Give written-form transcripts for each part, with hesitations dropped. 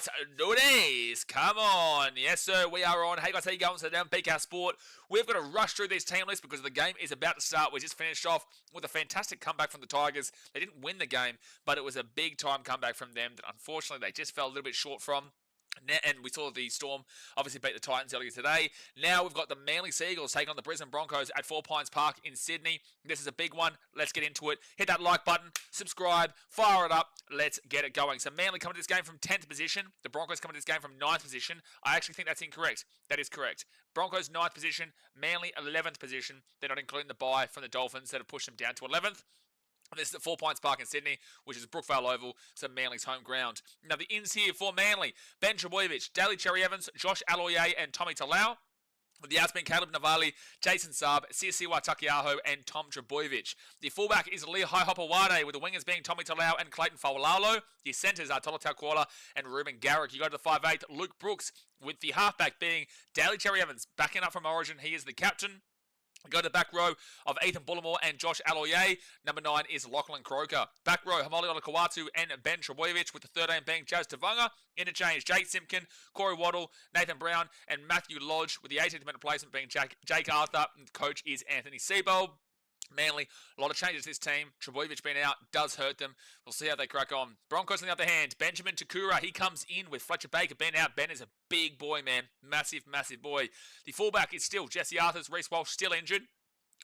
Let's do this. Come on. Yes, sir, we are on. Hey, guys, how you going? So down BK Sport. We've got to rush through this team list because the game is about to start. We just finished off with a fantastic comeback from the Tigers. They didn't win the game, but it was a big-time comeback from them that unfortunately they just fell a little bit short from. And we saw the Storm obviously beat the Titans earlier today. Now we've got the Manly Seagulls taking on the Brisbane Broncos at 4 Pines Park in Sydney. This is a big one. Let's get into it. Hit that like button, subscribe, fire it up. Let's get it going. So Manly coming to this game from 10th position. The Broncos coming to this game from 9th position. I actually think that's incorrect. That is correct. Broncos 9th position, Manly 11th position. They're not including the bye from the Dolphins that have pushed them down to 11th. This is at 4 Pines Park in Sydney, which is Brookvale Oval, so Manly's home ground. Now, the ins here for Manly: Ben Trbojevic, Daly Cherry Evans, Josh Aloiai, and Tommy Talau. The outs being Caleb Navali, Jason Saab, Siasiwa Takiaho, and Tom Trbojevic. The fullback is Leah Hopewade, with the wingers being Tommy Talau and Clayton Fawalalo. The centres are Tola Taukola and Ruben Garrick. You go to the 5'8", Luke Brooks, with the halfback being Daly Cherry Evans, backing up from Origin. He is the captain. Go to the back row of Ethan Bullimore and Josh Aloiai. Number 9 is Lachlan Croker. Back row, Hamali Olakawatu and Ben Trbojevic, with the 13 being Jazz Tavunga. Interchange, Jake Simpkin, Corey Waddle, Nathan Brown, and Matthew Lodge, with the 18th minute replacement being Jake Arthur. And the coach is Anthony Seibold. Manly, a lot of changes to this team. Trbojevic being out does hurt them. We'll see how they crack on. Broncos on the other hand, Benjamin Takura, he comes in with Fletcher Baker being out. Ben is a big boy, man. Massive, massive boy. The fullback is still Jesse Arthurs. Reece Walsh still injured,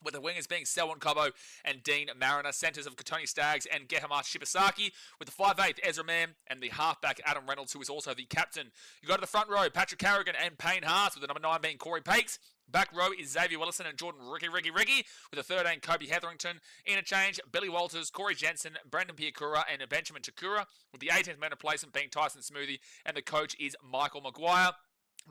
with the wingers being Selwyn Cobbo and Dean Mariner. Centres of Katoni Staggs and Gehamar Shibasaki, with the 5'8", Ezra Mann, and the halfback Adam Reynolds, who is also the captain. You go to the front row, Patrick Carrigan and Payne Haas, with the number 9 being Corey Pakes. Back row is Xavier Willison and Jordan Ricky, with the 13, Kobe Hetherington. Interchange, Billy Walters, Corey Jensen, Brandon Piakura, and Benjamin Takura, with the 18th man replacement being Tyson Smoothie, and the coach is Michael Maguire.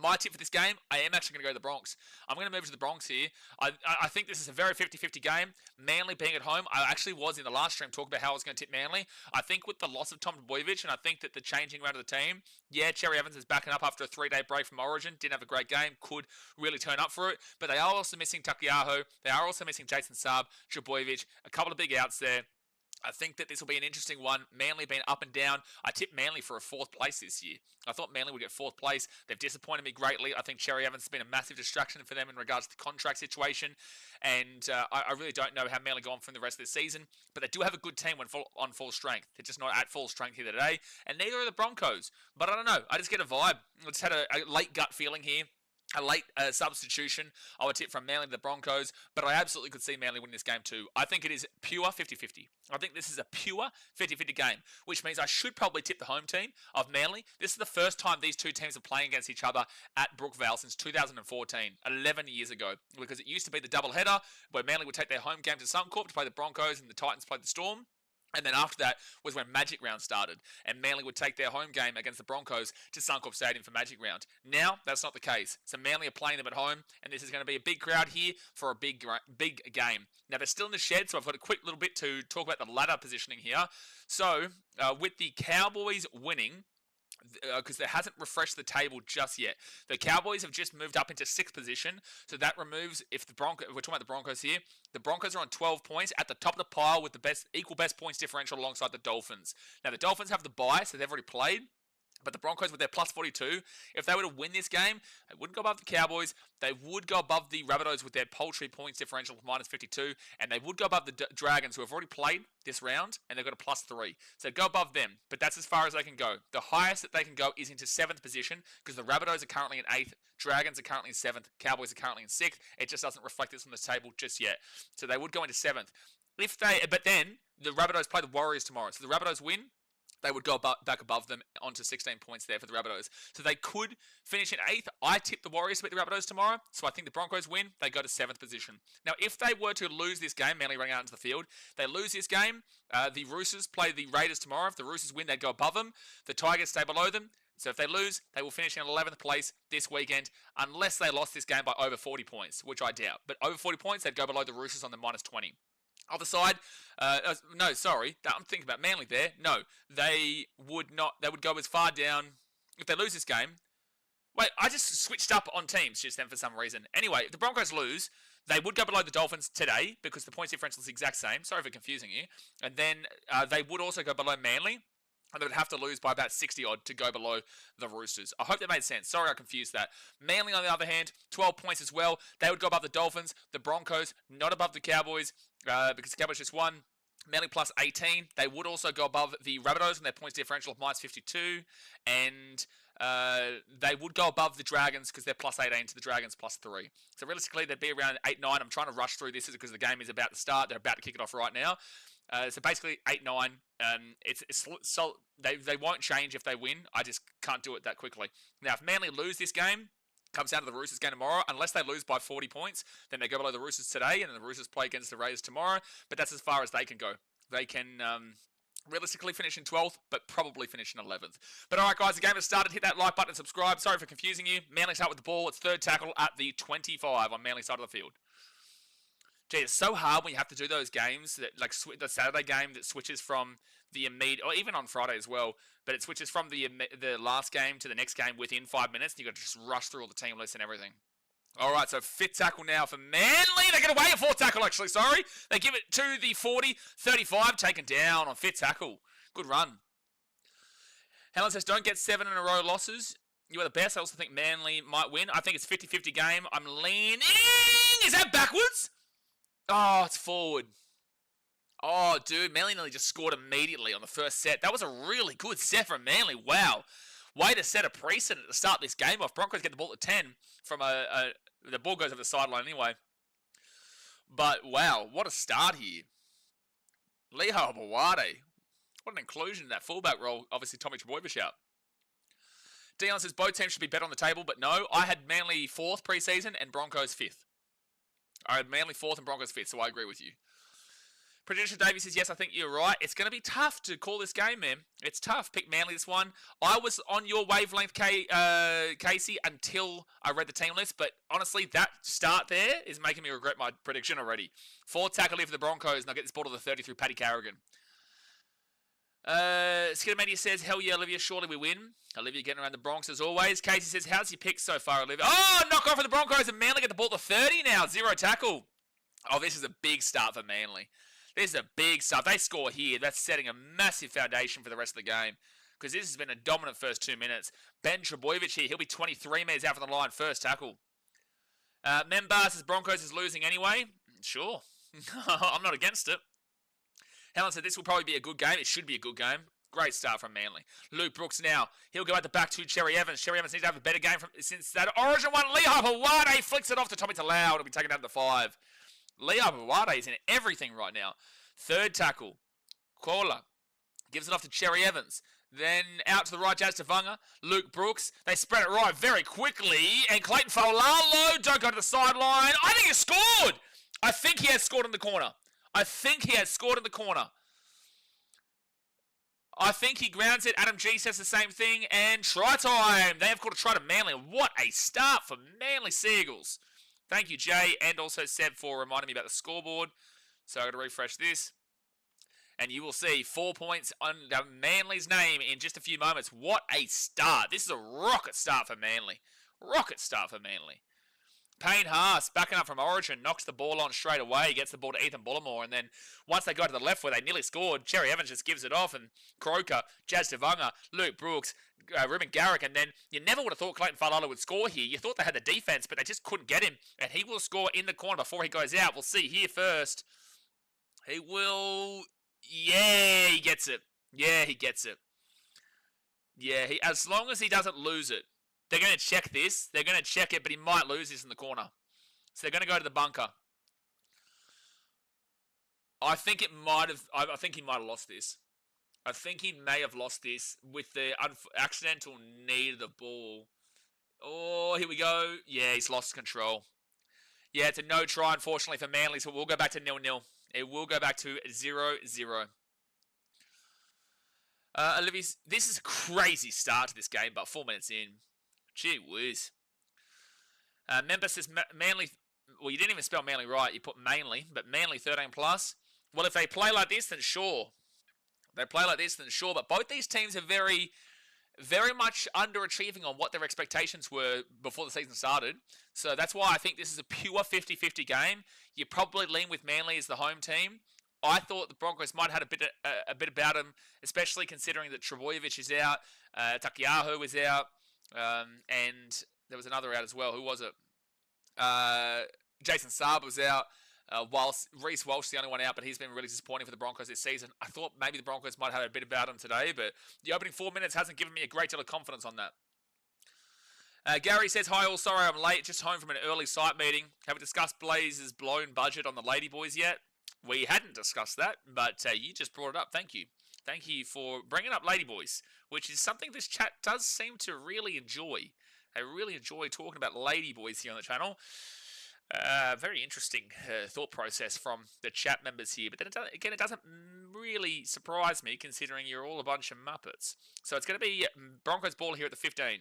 My tip for this game, I am actually going to go to the Bronx. I'm going to move to the Bronx here. I think this is a very 50-50 game. Manly being at home, I actually was in the last stream talking about how I was going to tip Manly. I think with the loss of Tom Trbojevic, and I think that the changing around of the team, yeah, Cherry Evans is backing up after a 3-day break from Origin. Didn't have a great game, could really turn up for it. But they are also missing Takiaho. They are also missing Jason Saab, Trbojevic, a couple of big outs there. I think that this will be an interesting one. Manly been up and down. I tipped Manly for a 4th place this year. I thought Manly would get 4th place. They've disappointed me greatly. I think Cherry Evans has been a massive distraction for them in regards to the contract situation. And I really don't know how Manly go on from the rest of the season. But they do have a good team when on full strength. They're just not at full strength here today. And neither are the Broncos. But I don't know. I just get a vibe. I just had a late gut feeling here. A late substitution, I would tip from Manly to the Broncos, but I absolutely could see Manly win this game too. I think it is pure 50-50. I think this is a pure 50-50 game, which means I should probably tip the home team of Manly. This is the first time these two teams are playing against each other at Brookvale since 2014, 11 years ago, because it used to be the doubleheader where Manly would take their home game to Suncorp to play the Broncos and the Titans played the Storm. And then after that was when Magic Round started, and Manly would take their home game against the Broncos to Suncorp Stadium for Magic Round. Now, that's not the case. So Manly are playing them at home, and this is going to be a big crowd here for a big game. Now, they're still in the shed, so I've got a quick little bit to talk about the ladder positioning here. So, with the Cowboys winning, because it hasn't refreshed the table just yet. The Cowboys have just moved up into 6th position, so that removes, if we're talking about the Broncos here, the Broncos are on 12 points at the top of the pile with the equal best points differential alongside the Dolphins. Now, the Dolphins have the bye, so they've already played. But the Broncos with their plus 42, if they were to win this game, they wouldn't go above the Cowboys. They would go above the Rabbitohs with their paltry points differential of minus 52. And they would go above the Dragons, who have already played this round, and they've got a plus 3. So go above them. But that's as far as they can go. The highest that they can go is into 7th position, because the Rabbitohs are currently in 8th. Dragons are currently in 7th. Cowboys are currently in 6th. It just doesn't reflect this on the table just yet. So they would go into 7th. But then, the Rabbitohs play the Warriors tomorrow. So the Rabbitohs win, they would go back above them onto 16 points there for the Rabbitohs. So they could finish in 8th. I tip the Warriors to beat the Rabbitohs tomorrow. So I think the Broncos win. They go to 7th position. Now, if they were to lose this game, Manly running out into the field, they lose this game, the Roosters play the Raiders tomorrow. If the Roosters win, they'd go above them. The Tigers stay below them. So if they lose, they will finish in 11th place this weekend, unless they lost this game by over 40 points, which I doubt. But over 40 points, they'd go below the Roosters on the minus 20. Other side, no, sorry, I'm thinking about Manly there. No, they would not. They would go as far down if they lose this game. Wait, I just switched up on teams just then for some reason. Anyway, if the Broncos lose, they would go below the Dolphins today because the points differential is the exact same. Sorry for confusing you. And then they would also go below Manly. and they would have to lose by about 60-odd to go below the Roosters. I hope that made sense. Sorry I confused that. Manly, on the other hand, 12 points as well. They would go above the Dolphins, the Broncos, not above the Cowboys, because the Cowboys just won. Manly plus 18. They would also go above the Rabbitohs in their points differential of minus 52. And they would go above the Dragons because they're plus 18 to the Dragons plus 3. So realistically, they'd be around 8-9. I'm trying to rush through this because the game is about to start. They're about to kick it off right now. So basically 8-9. They won't change if they win. I just can't do it that quickly. Now, if Manly lose this game, comes down to the Roosters game tomorrow. Unless they lose by 40 points, then they go below the Roosters today, and then the Roosters play against the Raiders tomorrow. But that's as far as they can go. They can realistically finish in 12th, but probably finish in 11th. But all right, guys, the game has started. Hit that like button and subscribe. Sorry for confusing you. Manly start with the ball. It's third tackle at the 25 on Manly side of the field. Gee, it's so hard when you have to do those games, that like the Saturday game that switches from the immediate, or even on Friday as well, but it switches from the last game to the next game within 5 minutes, and you've got to just rush through all the team lists and everything. All right, so fifth tackle now for Manly. They get away a fourth tackle, actually, sorry. They give it to the 40, 35, taken down on fifth tackle. Good run. Helen says, don't get 7 in a row losses. You are the best. I also think Manly might win. I think it's 50-50 game. I'm leaning. Is that backwards? Oh, it's forward. Oh, dude, Manly nearly just scored immediately on the first set. That was a really good set from Manly. Wow. Way to set a precedent to start this game off. Broncos get the ball at 10 from the ball goes over the sideline anyway. But, wow, what a start here. Leo Bawade. What an inclusion in that fullback role. Obviously, Tommy Trbojevic out. Dion says both teams should be better on the table, but no. I had Manly 4th preseason and Broncos 5th. I had Manly 4th and Broncos 5th, so I agree with you. Producer Davey says, yes, I think you're right. It's going to be tough to call this game, man. It's tough. Pick Manly this one. I was on your wavelength, Casey, until I read the team list. But honestly, that start there is making me regret my prediction already. 4th tackle here for the Broncos, and I'll get this ball to the 30 through Paddy Carrigan. Skidamania says, hell yeah, Olivia, surely we win. Olivia getting around the Bronx as always. Casey says, how's your pick so far, Olivia? Oh, knock off for the Broncos, and Manly get the ball to 30 now. 0 tackle. Oh, this is a big start for Manly. This is a big start. They score here. That's setting a massive foundation for the rest of the game. Because this has been a dominant first 2 minutes. Ben Trbojevic here. He'll be 23 metres out from the line. First tackle. Membar says Broncos is losing anyway. Sure. I'm not against it. Helen said this will probably be a good game. It should be a good game. Great start from Manly. Luke Brooks now. He'll go at the back to Cherry Evans. Cherry Evans needs to have a better game since that Origin one. Lehigh Hawade flicks it off to Tommy Talau. It'll be taken down to 5. Lehigh Hawade is in everything right now. Third tackle. Kola gives it off to Cherry Evans. Then out to the right, Jazz Tavanga. Luke Brooks. They spread it right very quickly. And Clayton Faulalo don't go to the sideline. I think he scored. I think he has scored in the corner. I think he grounds it. Adam G says the same thing. And try time. They have called a try to Manly. What a start for Manly Seagulls. Thank you, Jay, and also Seb for reminding me about the scoreboard. So I'm going to refresh this. And you will see 4 points under Manly's name in just a few moments. What a start. This is a rocket start for Manly. Payne Haas, backing up from Origin, knocks the ball on straight away, gets the ball to Ethan Bullimore, and then once they go to the left where they nearly scored, Cherry Evans just gives it off, and Croker, Jazz Tavanga, Luke Brooks, Ruben Garrick, and then you never would have thought Clayton Faulalo would score here. You thought they had the defense, but they just couldn't get him, and he will score in the corner before he goes out. We'll see here first. He will... Yeah, he gets it. As long as he doesn't lose it. They're going to check this. They're going to check it, but he might lose this in the corner. So they're going to go to the bunker. I think he might have lost this. I think he may have lost this with the accidental knee to the ball. Oh, here we go. Yeah, he's lost control. Yeah, it's a no try, unfortunately, for Manly, so we'll go back to 0-0. It will go back to 0-0. Olivia, this is a crazy start to this game, but 4 minutes in. Gee whiz. Member says Manly... Well, you didn't even spell Manly right. You put Manly, but Manly 13 plus. Well, if they play like this, then sure. But both these teams are very, very much underachieving on what their expectations were before the season started. So that's why I think this is a pure 50-50 game. You probably lean with Manly as the home team. I thought the Broncos might have had a bit about them, especially considering that Trebojevic is out, Takiaho is out, and there was another out as well. Who was it? Jason Saab was out. Whilst Reece Walsh is the only one out, but he's been really disappointing for the Broncos this season. I thought maybe the Broncos might have had a bit about him today, but the opening 4 minutes hasn't given me a great deal of confidence on that. Gary says, hi all, sorry I'm late, just home from an early site meeting. Have we discussed Blaze's blown budget on the Ladyboys yet? We hadn't discussed that, but you just brought it up. Thank you. Thank you for bringing up Ladyboys, which is something this chat does seem to really enjoy. They really enjoy talking about Ladyboys here on the channel. Very interesting thought process from the chat members here. But then, it doesn't really surprise me considering you're all a bunch of Muppets. So it's going to be Broncos ball here at the 15.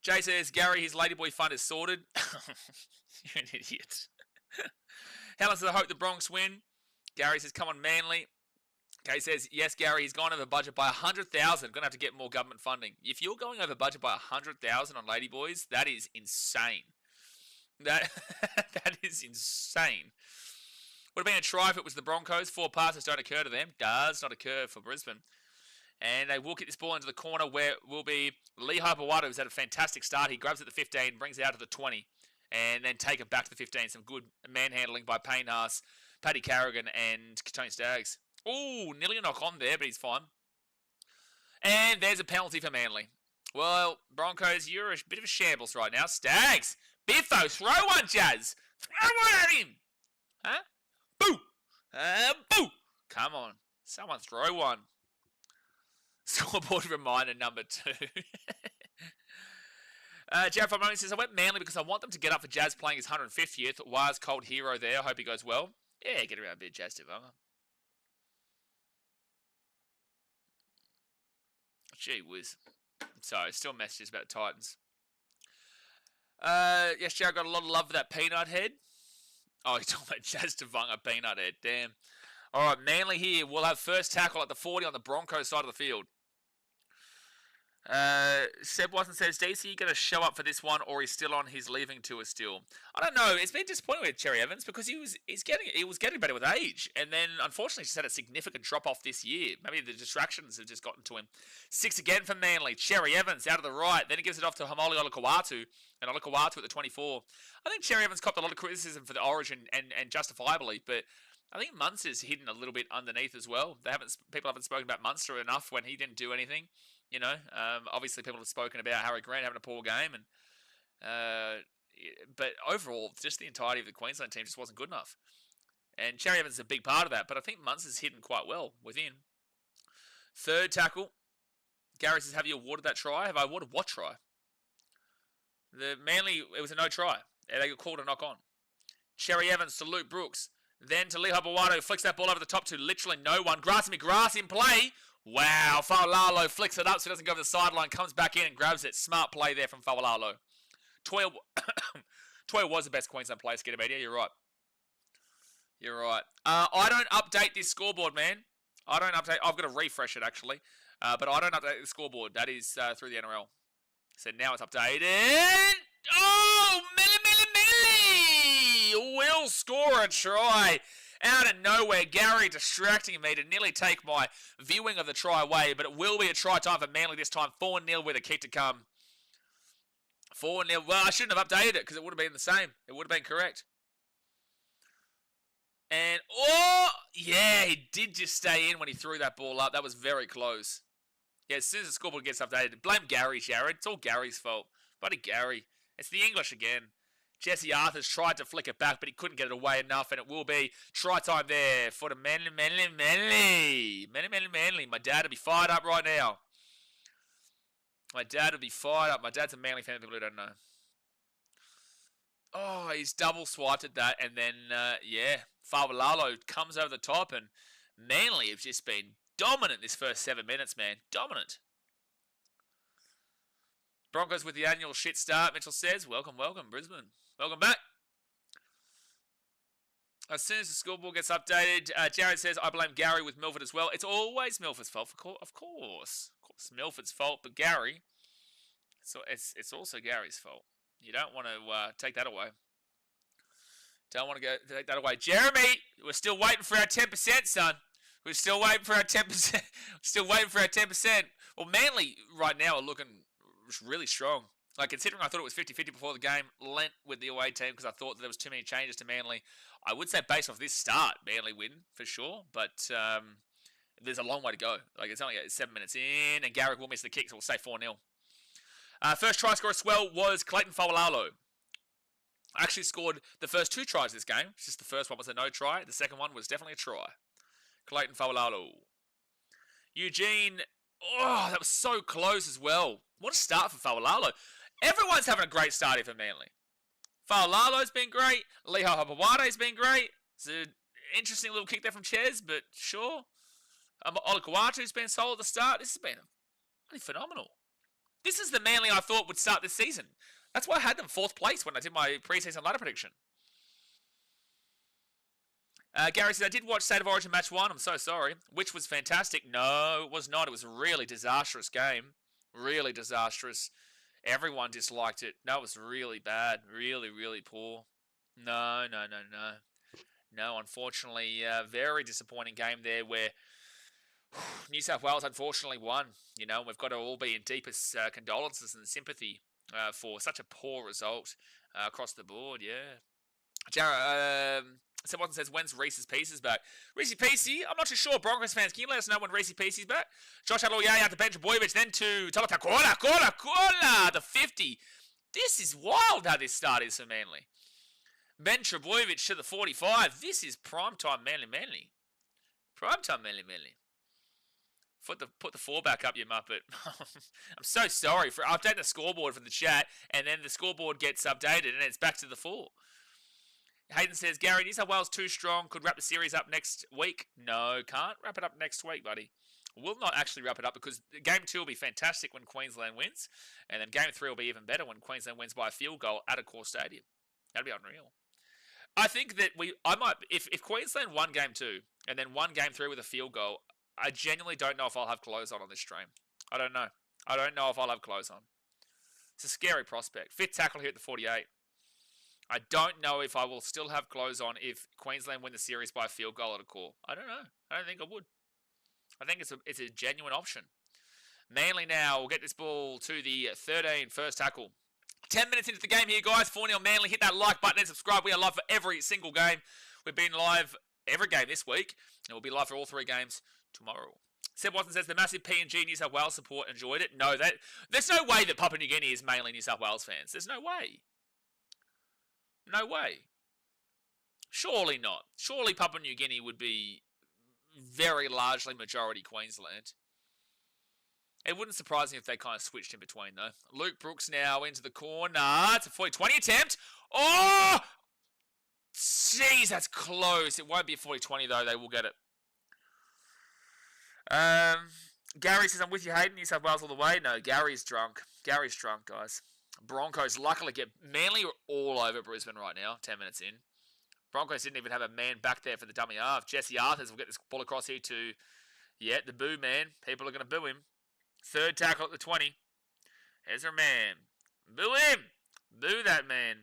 Jay says, Gary, his Ladyboy fund is sorted. You're an idiot. Helen says, I hope the Bronx win. Gary says, come on, Manly. Kay says, yes, Gary, he's gone over budget by 100,000. Going to have to get more government funding. If you're going over budget by 100,000 on Ladyboys, that is insane. That is insane. Would have been a try if it was the Broncos. 4 passes don't occur to them. Does not occur for Brisbane. And they will get this ball into the corner where it will be Lehigh Bawada, who's had a fantastic start. He grabs it at the 15, brings it out to the 20, and then take it back to the 15. Some good manhandling by Payne Haas, Paddy Carrigan, and Tony Staggs. Ooh, nearly a knock on there, but he's fine. And there's a penalty for Manly. Well, Broncos, you're a bit of a shambles right now. Staggs! Biffo, throw one, Jazz! Throw one at him! Huh? Boo! Boo! Come on. Someone throw one. Scoreboard reminder number 2. Jared Famoni says, I went Manly because I want them to get up for Jazz playing his 150th. Wise cold hero there. I hope he goes well. Yeah, get around a bit, Jazz Devanga. Gee whiz. Sorry, still messages about Titans. Yes, Jared got a lot of love for that peanut head. Oh, he's talking about Jazz Devanga peanut head. Damn. All right, Manly here. We'll have first tackle at the 40 on the Broncos side of the field. Seb Watson says, DC, you going to show up for this one, or he's still on his leaving tour still? I don't know. It's been disappointing with Cherry Evans because he was getting better with age, and then unfortunately just had a significant drop off this year. Maybe the distractions have just gotten to him. 6 again for Manly. Cherry Evans out of the right. Then he gives it off to Hamoli Olakawatu, and Olakawatu at the 24. I think Cherry Evans copped a lot of criticism for the Origin, and justifiably, but I think Munster's hidden a little bit underneath as well. People haven't spoken about Munster enough when he didn't do anything. You know, obviously people have spoken about Harry Grant having a poor game, but overall, just the entirety of the Queensland team just wasn't good enough. And Cherry Evans is a big part of that, but I think Munster's hidden quite well within. Third tackle. Gary says, have you awarded that try? Have I awarded what try? The Manly, it was a no try. They got called a knock on. Cherry Evans to Luke Brooks. Then to Lehigh Bawada, who flicks that ball over the top to literally no one. Grassy McGrath in play. Wow, Fa'alalo flicks it up so he doesn't go over the sideline, comes back in and grabs it. Smart play there from Fa'alalo. Toyle was the best Queensland player, Skidder Media. You're right. You're right. I don't update this scoreboard, man. I don't update. I've got to refresh it, actually. But I don't update the scoreboard. That is through the NRL. So now it's updated. Oh, Millie will score a try. Out of nowhere, Gary distracting me to nearly take my viewing of the try away, but it will be a try time for Manly this time. 4-0 with a kick to come. 4-0. Well, I shouldn't have updated it because it would have been the same. It would have been correct. And, oh, yeah, he did just stay in when he threw that ball up. That was very close. Yeah, as soon as the scoreboard gets updated, blame Gary, Jared. It's all Gary's fault. Bloody Gary. It's the English again. Jesse Arthurs tried to flick it back, but he couldn't get it away enough, and it will be try time there for the Manly. My dad will be fired up right now. My dad will be fired up. My dad's a Manly fan, people who don't know. Oh, he's double swiped at that, and then, yeah, Fa'alalo comes over the top, and Manly have just been dominant this first 7 minutes, man. Dominant. Broncos with the annual shit start, Mitchell says. Welcome, welcome, Brisbane. Welcome back. As soon as the scoreboard gets updated, Jared says, I blame Gary with Milford as well. It's always Milford's fault, of course. Of course, Milford's fault, but Gary, so it's also Gary's fault. You don't want to take that away. Don't want to take that away. Jeremy, we're still waiting for our 10%, son. We're still waiting for our 10%. Still waiting for our 10%. Well, Manly right now are looking really strong. Like, considering I thought it was 50-50 before the game, lent with the away team because I thought that there was too many changes to Manly. I would say based off this start, Manly win for sure, but there's a long way to go. Like, it's only 7 minutes in, and Garrick will miss the kick, so we'll say 4-0. First try scorer as well was Clayton Fa'alalo. Actually scored the first 2 tries this game. Just the first one was a no try. The second one was definitely a try. Clayton Fa'alalo. Eugene. Oh, that was so close as well. What a start for Fa'alalo. Everyone's having a great start here for Manly. Fa'alalo's been great. Leho Hapawade's been great. It's an interesting little kick there from Ches, but sure. Olakawatu's been solid at the start. This has been really phenomenal. This is the Manly I thought would start this season. That's why I had them 4th place when I did my preseason ladder prediction. Gary says, I did watch State of Origin Match 1. I'm so sorry. Which was fantastic. No, it was not. It was a really disastrous game. Really disastrous. Everyone disliked it. No, it was really bad. Really, really poor. No. No, unfortunately, very disappointing game there where New South Wales unfortunately won. You know, we've got to all be in deepest condolences and sympathy for such a poor result across the board, yeah. Jared, someone says, when's Reese's Pieces back? Reese's Pieces, I'm not too sure. Broncos fans, can you let us know when Reese's Pieces back? Josh Aloye out to Ben Trbojevic, then to Tolota Kola, the 50. This is wild how this start is for Manly. Ben Trbojevic to the 45. This is primetime Manly. Primetime Manly. Put the 4 back up, you muppet. I'm so sorry for updating the scoreboard from the chat, and then the scoreboard gets updated, and it's back to the 4. Hayden says, Gary, New South Wales too strong. Could wrap the series up next week. No, can't wrap it up next week, buddy. We'll not actually wrap it up because Game 2 will be fantastic when Queensland wins, and then Game 3 will be even better when Queensland wins by a field goal at a core stadium. That'd be unreal. I think that I might, if Queensland won Game 2 and then won Game 3 with a field goal, I genuinely don't know if I'll have clothes on this stream. I don't know. I don't know if I'll have clothes on. It's a scary prospect. 5th tackle here at the 48. I don't know if I will still have clothes on if Queensland win the series by a field goal at a core. I don't know. I don't think I would. I think it's a genuine option. Manly now will get this ball to the 13, first tackle. 10 minutes into the game here, guys. 4-0 Manly. Hit that like button and subscribe. We are live for every single game. We've been live every game this week, and we'll be live for all 3 games tomorrow. Seb Watson says the massive PNG New South Wales support enjoyed it. No, there's no way that Papua New Guinea is mainly New South Wales fans. There's no way. No way. Surely not. Surely Papua New Guinea would be very largely majority Queensland. It wouldn't surprise me if they kind of switched in between, though. Luke Brooks now into the corner. It's a 40-20 attempt. Oh! Jeez, that's close. It won't be a 40-20, though. They will get it. Gary says, I'm with you, Hayden. New South Wales all the way. No, Gary's drunk. Gary's drunk, guys. Broncos luckily get... Manly are all over Brisbane right now, 10 minutes in. Broncos didn't even have a man back there for the dummy half. Jesse Arthurs will get this ball across here to... Yeah, the boo man. People are going to boo him. 3rd tackle at the 20. Here's our man. Boo him! Boo that man.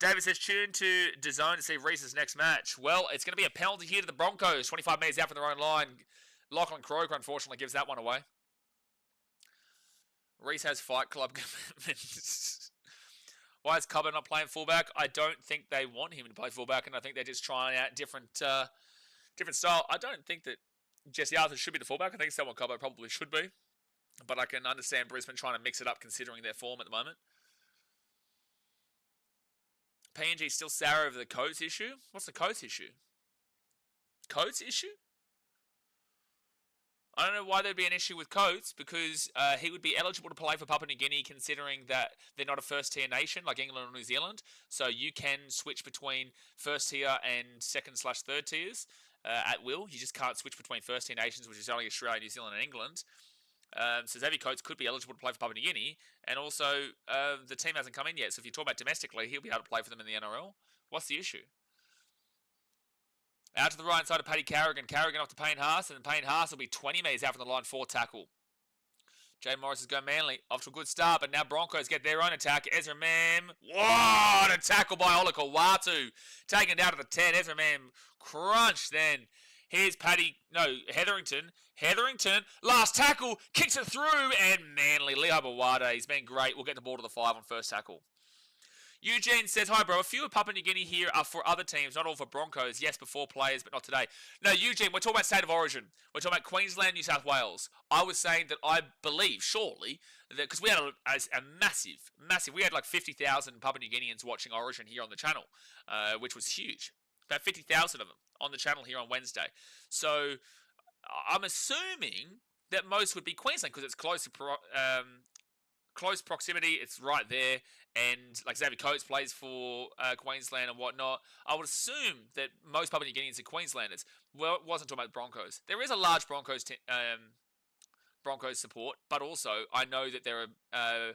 David says, tune to DAZN to see Reese's next match. Well, it's going to be a penalty here to the Broncos. 25 metres out from their own line. Lachlan Croker, unfortunately, gives that one away. Reese has Fight Club commitments. Why is Cubber not playing fullback? I don't think they want him to play fullback, and I think they're just trying out different style. I don't think that Jesse Arthur should be the fullback. I think someone Cubber probably should be. But I can understand Brisbane trying to mix it up considering their form at the moment. PNG still sour over the Coates issue? What's the Coates issue? Coates issue? I don't know why there'd be an issue with Coates because he would be eligible to play for Papua New Guinea considering that they're not a first-tier nation like England or New Zealand. So you can switch between first-tier and second/third tiers at will. You just can't switch between first-tier nations, which is only Australia, New Zealand and England. So Xavier Coates could be eligible to play for Papua New Guinea. And also, the team hasn't come in yet. So if you talk about domestically, he'll be able to play for them in the NRL. What's the issue? Out to the right side of Paddy Carrigan. Carrigan off to Payne Haas. And Payne Haas will be 20 metres out from the line for tackle. Jay Morris has gone Manly. Off to a good start, but now Broncos get their own attack. Ezra Mam. What a tackle by Olakawatu. Taken down to the 10. Ezra Mam crunch then. Here's Hetherington. Hetherington, last tackle, kicks it through, and Manly. Lehigh Bawada, he's been great. We'll get the ball to the 5 on first tackle. Eugene says, hi, bro. A few of Papua New Guinea here are for other teams, not all for Broncos. Yes, before players, but not today. No, Eugene, we're talking about state of origin. We're talking about Queensland, New South Wales. I was saying that I believe, surely, that because we had a massive, we had like 50,000 Papua New Guineans watching Origin here on the channel, which was huge. About 50,000 of them on the channel here on Wednesday. So I'm assuming that most would be Queensland because it's close proximity. It's right there, and like Xavier Coates plays for Queensland and whatnot. I would assume that most Papua New Guineans are Queenslanders. Well, it wasn't talking about Broncos. There is a large Broncos support, but also I know that there are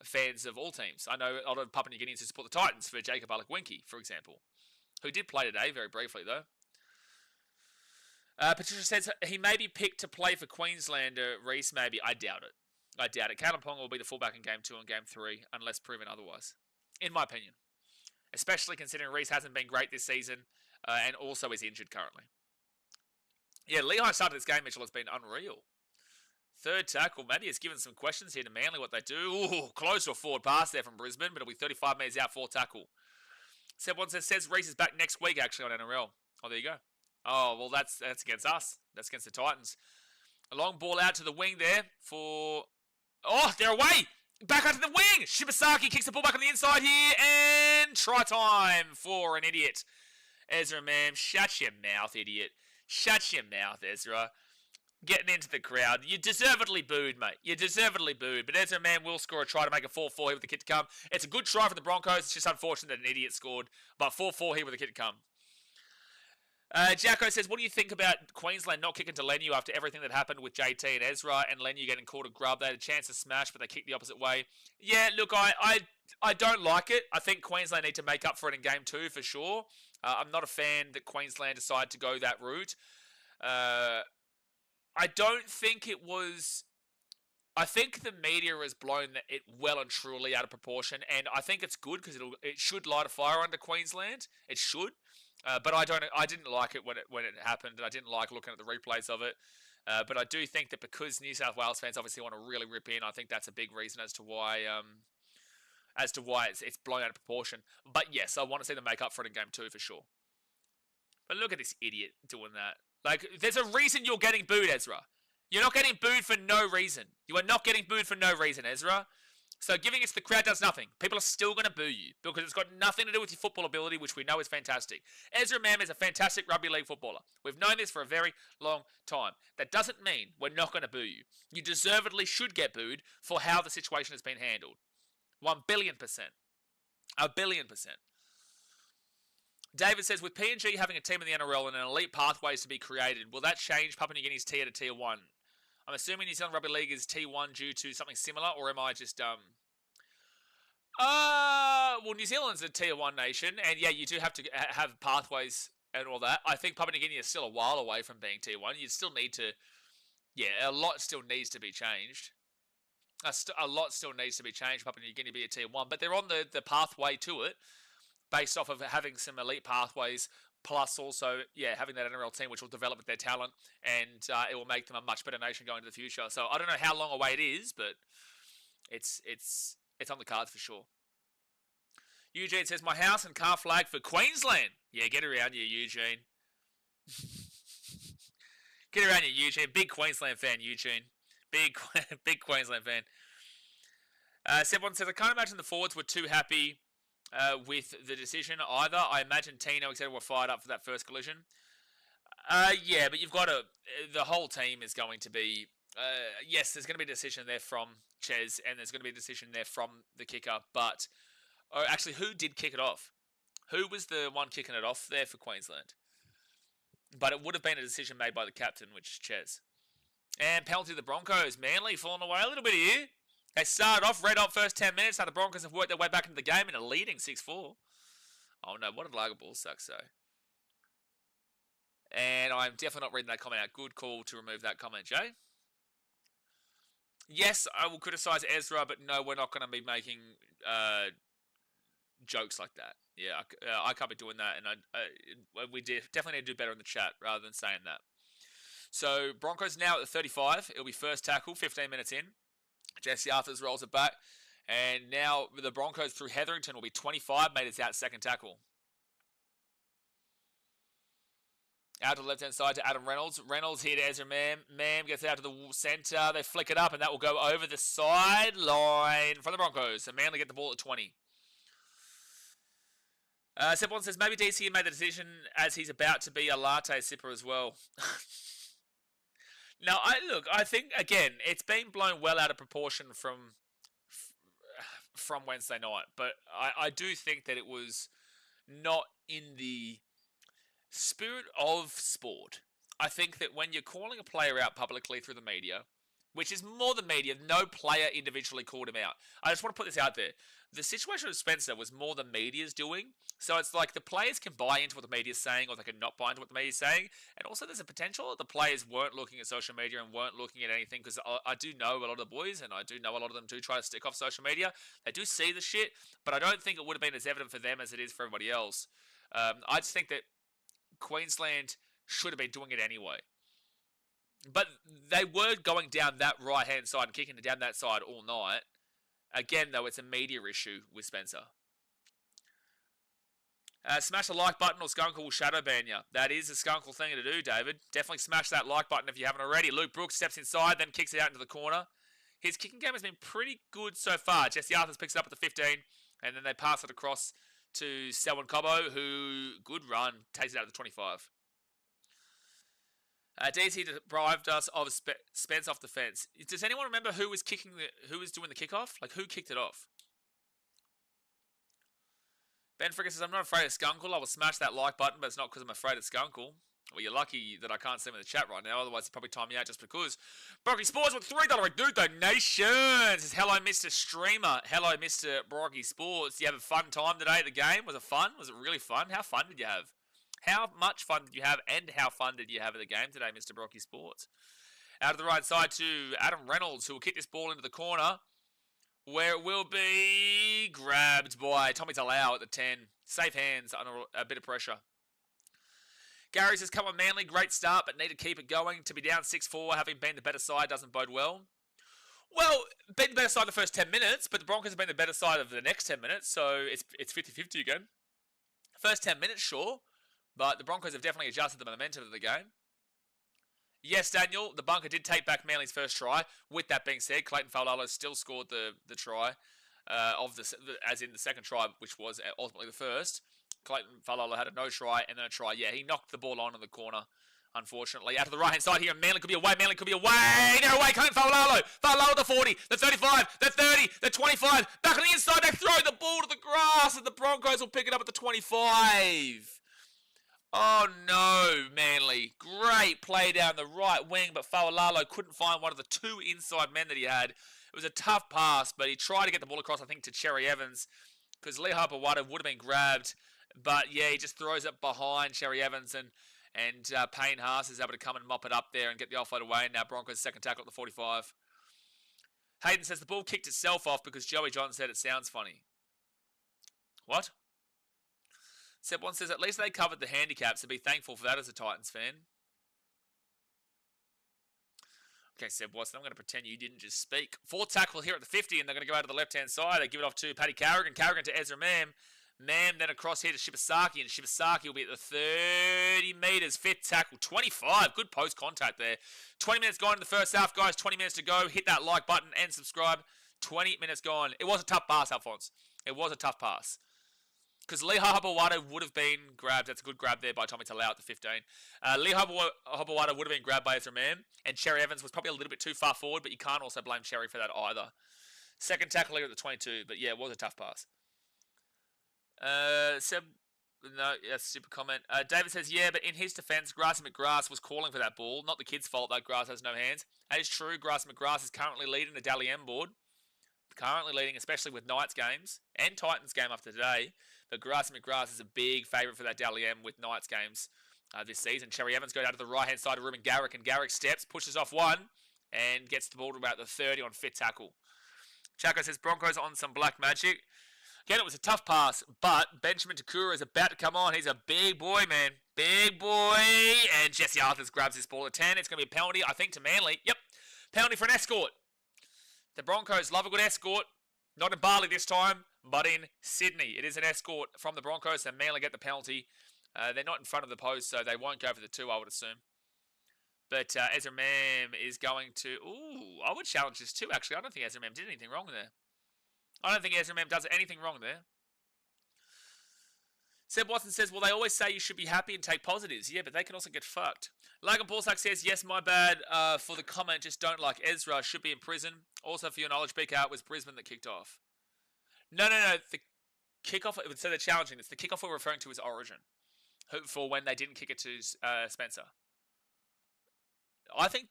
fans of all teams. I know a lot of Papua New Guineans who support the Titans for Jacob Alakwinki, for example, who did play today very briefly though. Patricia says he may be picked to play for Queenslander. Reese, maybe. I doubt it. Kalaponga will be the fullback in Game 2 and Game 3, unless proven otherwise, in my opinion. Especially considering Reese hasn't been great this season, and also is injured currently. Yeah, Lehigh started this game, Mitchell, has been unreal. Third tackle, Matty has given some questions here to Manly, what they do. Ooh, close to a forward pass there from Brisbane, but it'll be 35 metres out, 4th tackle. Someone says Reese is back next week, actually, on NRL. Oh, there you go. Oh, well, that's against us. That's against the Titans. A long ball out to the wing there for... Oh, they're away! Back out to the wing! Shibasaki kicks the ball back on the inside here, and try time for an idiot. Ezra, man, shut your mouth, idiot. Shut your mouth, Ezra. Getting into the crowd. You deservedly booed, mate. You deservedly booed. But Ezra, man, will score a try to make a 4-4 here with the kid to come. It's a good try for the Broncos. It's just unfortunate that an idiot scored. But 4-4 here with the kid to come. Jacko says, what do you think about Queensland not kicking to Lenu after everything that happened with JT and Ezra and Lenu getting called a grub? They had a chance to smash, but they kicked the opposite way. Yeah, look, I don't like it. I think Queensland need to make up for it in Game 2 for sure. I'm not a fan that Queensland decided to go that route. I don't think it was... I think the media has blown it well and truly out of proportion, and I think it's good because it should light a fire under Queensland. It should. But I didn't like it when it happened, and I didn't like looking at the replays of it. But I do think that because New South Wales fans obviously want to really rip in, I think that's a big reason as to why it's blown out of proportion. But yes, I want to see them make up for it in Game 2 for sure. But look at this idiot doing that. Like, there's a reason you're getting booed, Ezra. You're not getting booed for no reason. You are not getting booed for no reason, Ezra. So giving it to the crowd does nothing. People are still going to boo you because it's got nothing to do with your football ability, which we know is fantastic. Ezra Mam is a fantastic rugby league footballer. We've known this for a very long time. That doesn't mean we're not going to boo you. You deservedly should get booed for how the situation has been handled. 1 billion%. 1 billion%. David says, with PNG having a team in the NRL and an elite pathways to be created, will that change Papua New Guinea's tier to tier 1? I'm assuming New Zealand Rugby League is T1 due to something similar, or am I just, well, New Zealand's a Tier 1 nation, and yeah, you do have to have pathways and all that. I think Papua New Guinea is still a while away from being Tier 1. You still need to, yeah, a lot still needs to be changed. A lot still needs to be changed for Papua New Guinea to be a Tier 1, but they're on the pathway to it, based off of having some elite pathways, plus also, yeah, having that NRL team which will develop with their talent, and it will make them a much better nation going into the future. So I don't know how long away it is, but it's on the cards for sure. Eugene says, my house and car flag for Queensland. Yeah, get around you, Eugene. Get around you, Eugene. Big Queensland fan, Eugene. Big Queensland fan. Someone says, I can't imagine the forwards were too happy with the decision either. I imagine Tino, etc. were fired up for that first collision. Yeah, but you've got the whole team is going to be, yes, there's going to be a decision there from Ches, and there's going to be a decision there from the kicker, but, actually, who did kick it off? Who was the one kicking it off there for Queensland? But it would have been a decision made by the captain, which is Ches. And penalty to the Broncos. Manly falling away a little bit here. They started off red hot first 10 minutes. Now the Broncos have worked their way back into the game in a leading 6-4. Oh no, what a lager ball sucks though. And I'm definitely not reading that comment out. Good call to remove that comment, Jay. Yes, I will criticise Ezra, but no, we're not going to be making jokes like that. Yeah, I can't be doing that, and we definitely need to do better in the chat rather than saying that. So Broncos now at the 35. It'll be first tackle, 15 minutes in. Jesse Arthurs rolls it back. And now the Broncos through Hetherington will be 25 metres out second tackle. Out to the left-hand side to Adam Reynolds. Reynolds here to Ezra Mam. Mam gets out to the centre. They flick it up, and that will go over the sideline for the Broncos. And Manly get the ball at 20. Sepon says, maybe DC made the decision as he's about to be a latte sipper as well. Now, I think, again, it's been blown well out of proportion from Wednesday night. But I do think that it was not in the spirit of sport. I think that when you're calling a player out publicly through the media, which is more than media, no player individually called him out. I just want to put this out there. The situation with Spencer was more than media's doing. So it's like the players can buy into what the media's saying, or they can not buy into what the media's saying. And also there's a potential that the players weren't looking at social media and weren't looking at anything, because I do know a lot of the boys, and I do know a lot of them do try to stick off social media. They do see the shit, but I don't think it would have been as evident for them as it is for everybody else. I just think that Queensland should have been doing it anyway. But they were going down that right-hand side and kicking it down that side all night. Again, though, it's a media issue with Spencer. Smash the like button or Skunkle will shadow ban you. That is a Skunkle thing to do, David. Definitely smash that like button if you haven't already. Luke Brooks steps inside, then kicks it out into the corner. His kicking game has been pretty good so far. Jesse Arthurs picks it up at the 15, and then they pass it across to Selwyn Cobbo, who, good run, takes it out at the 25. DC deprived us of Spence off the fence. Does anyone remember who was doing the kickoff? Like, who kicked it off? Ben Fricker says, I'm not afraid of Skunkle. I will smash that like button, but it's not because I'm afraid of Skunkle. Well, you're lucky that I can't see him in the chat right now. Otherwise, he'd probably time me out just because. Brocky Sports with $3 dude donation. Says, hello, Mr. Streamer. Hello, Mr. Brocky Sports. You have a fun time today at the game? Was it fun? Was it really fun? How fun did you have? How much fun did you have, and how fun did you have at the game today, Mr. Brocky Sports? Out of the right side to Adam Reynolds, who will kick this ball into the corner, where it will be grabbed by Tommy Talau at the 10. Safe hands under a bit of pressure. Gary says, come on, Manly, great start, but need to keep it going. To be down 6-4, having been the better side, doesn't bode well. Well, been the better side the first 10 minutes, but the Broncos have been the better side of the next 10 minutes, so it's 50-50 again. First 10 minutes, sure. But the Broncos have definitely adjusted the momentum of the game. Yes, Daniel, the bunker did take back Manly's first try. With that being said, Clayton Faulalo still scored the try, as in the second try, which was ultimately the first. Clayton Faulalo had a no try and then a try. Yeah, he knocked the ball on in the corner, unfortunately. Out to the right-hand side here, Manly could be away. Manly could be away. They're away. Clayton Faulalo. Faulalo the 40, the 35, the 30, the 25. Back on the inside, they throw the ball to the grass, and the Broncos will pick it up at the 25. Oh no, Manly. Great play down the right wing, but Faulalo couldn't find one of the two inside men that he had. It was a tough pass, but he tried to get the ball across, I think, to Cherry Evans, because Lee Harper-Wada would have been grabbed. But yeah, he just throws it behind Cherry Evans, and Payne Haas is able to come and mop it up there and get the offload away. And now Broncos second tackle at the 45. Hayden says the ball kicked itself off because Joey John said it sounds funny. What? Seb One says, at least they covered the handicap, so be thankful for that as a Titans fan. Okay, Seb Watson, I'm going to pretend you didn't just speak. Fourth tackle here at the 50, and they're going to go out to the left-hand side. They give it off to Paddy Carrigan. Carrigan to Ezra Mam. Mam then across here to Shibasaki, and Shibasaki will be at the 30 metres. Fifth tackle, 25. Good post-contact there. 20 minutes gone in the first half, guys. 20 minutes to go. Hit that like button and subscribe. 20 minutes gone. It was a tough pass, Alphonse. It was a tough pass. Because Lee Harper-Wada would have been grabbed. That's a good grab there by Tommy Talau at the 15. Lee Harper-Wada would have been grabbed by Ezra Mam. And Cherry Evans was probably a little bit too far forward, but you can't also blame Cherry for that either. Second tackle here at the 22. But yeah, it was a tough pass. No, that's a super comment. David says, yeah, but in his defense, Grassy McGrath was calling for that ball. Not the kid's fault that Grass has no hands. That is true. Grassy McGrath is currently leading the Dally M board. Currently leading, especially with Knights games and Titans game after today. But Grassy McGrath is a big favourite for that Dally M with Knights games this season. Cherry Evans goes out to the right-hand side of Ruben Garrick, and Garrick steps, pushes off one, and gets the ball to about the 30 on fit tackle. Chaco says Broncos on some black magic. Again, it was a tough pass, but Benjamin Takura is about to come on. He's a big boy, man. Big boy. And Jesse Arthurs grabs this ball at 10. It's going to be a penalty, I think, to Manly. Yep, penalty for an escort. The Broncos love a good escort. Not in Bali this time, but in Sydney. It is an escort from the Broncos, and Manly get the penalty. They're not in front of the post, so they won't go for the 2, I would assume. But Ezra Mam is going to... Ooh, I would challenge this too, actually. I don't think Ezra Mam did anything wrong there. I don't think Ezra Mam does anything wrong there. Seb Watson says, well, they always say you should be happy and take positives. Yeah, but they can also get fucked. Logan Paulsack says, yes, my bad for the comment. Just don't like Ezra. Should be in prison. Also, for your knowledge, BK, it was Brisbane that kicked off. No. The kickoff, so they're challenging this. The kickoff we're referring to is Origin. For when they didn't kick it to Spencer. I think,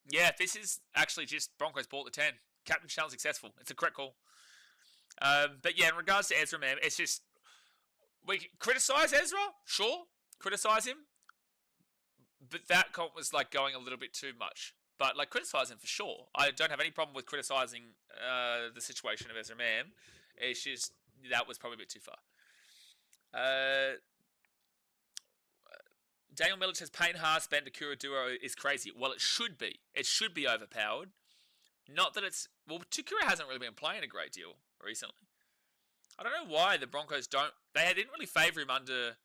yeah, this is actually just Broncos ball at 10. Captain challenge successful. It's a correct call. But yeah, in regards to Ezra, man, it's just, we can criticise Ezra, sure, criticise him, but that comment was like going a little bit too much. But like criticise him for sure. I don't have any problem with criticising the situation of Ezra Mam. It's just that was probably a bit too far. Daniel Miller says Payne Haas Ben Takura duo is crazy. Well, it should be. It should be overpowered. Not that it's... Well, Takura hasn't really been playing a great deal recently. I don't know why the Broncos don't... They didn't really favour him under...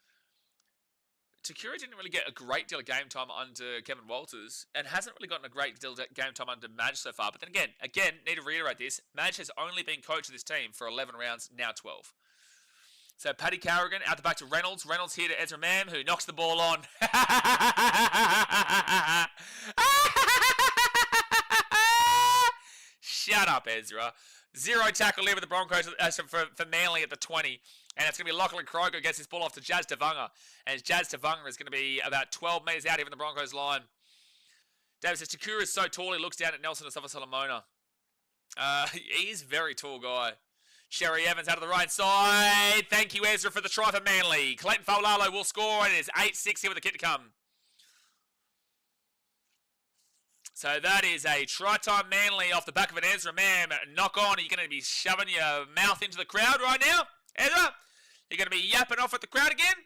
Takura didn't really get a great deal of game time under Kevin Walters and hasn't really gotten a great deal of game time under Madge so far. But then again, need to reiterate this. Madge has only been coach of this team for 11 rounds, now 12. So Paddy Carrigan out the back to Reynolds. Reynolds here to Ezra Mam, who knocks the ball on. Shut up, Ezra. 0 tackle here with the Broncos for Manly at the 20. And it's going to be Lachlan Kroger gets this ball off to Jazz Tavanga. And Jazz Tavanga is going to be about 12 metres out here from the Broncos line. David says, Takura is so tall, he looks down at Nelson Asafa-Solomona. He is a very tall guy. Sherry Evans out of the right side. Thank you, Ezra, for the try for Manly. Clayton Faulalo will score, and it is 8-6 here with the kick to come. So that is a try-time Manly off the back of an Ezra Mam knock on. Are you going to be shoving your mouth into the crowd right now, Ezra? You're going to be yapping off at the crowd again?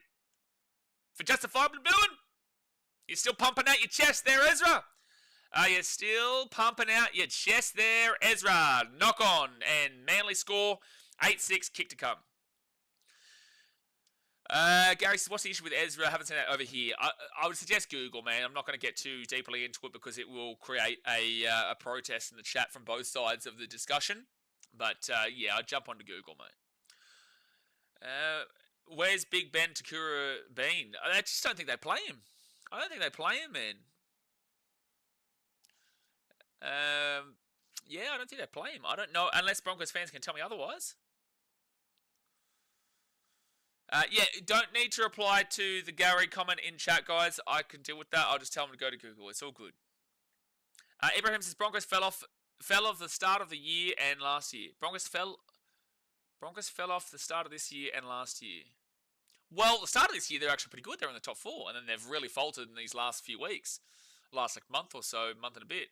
For justifiable booing? You're still pumping out your chest there, Ezra? Are you still pumping out your chest there, Ezra? Knock on, and Manly score, 8-6, kick to come. Gary says, what's the issue with Ezra? I haven't seen that over here. I would suggest Google, man. I'm not going to get too deeply into it because it will create a protest in the chat from both sides of the discussion. But, yeah, I'd jump onto Google, mate. Where's Big Ben Takura been? I just don't think they play him. I don't think they play him, man. Yeah, I don't think they play him. I don't know, unless Broncos fans can tell me otherwise. Yeah, don't need to reply to the Gary comment in chat, guys. I can deal with that. I'll just tell them to go to Google. It's all good. Ibrahim says Broncos fell off the start of the year and last year. Broncos fell off the start of this year and last year. Well, the start of this year, they're actually pretty good. They're in the top 4, and then they've really faltered in these last few weeks. Last, like, month or so, month and a bit.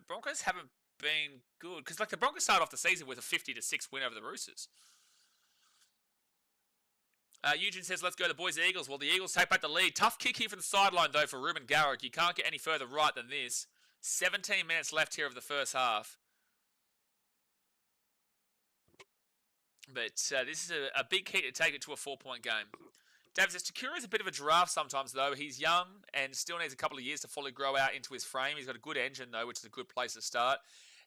Broncos haven't been good. Because, like, the Broncos started off the season with a 50-6 win over the Roosters. Eugene says, let's go the boys Eagles. Well, the Eagles take back the lead. Tough kick here from the sideline, though, for Ruben Garrick. You can't get any further right than this. 17 minutes left here of the first half. But this is a big key to take it to a 4-point game. David says, Takura is a bit of a giraffe sometimes, though. He's young and still needs a couple of years to fully grow out into his frame. He's got a good engine, though, which is a good place to start.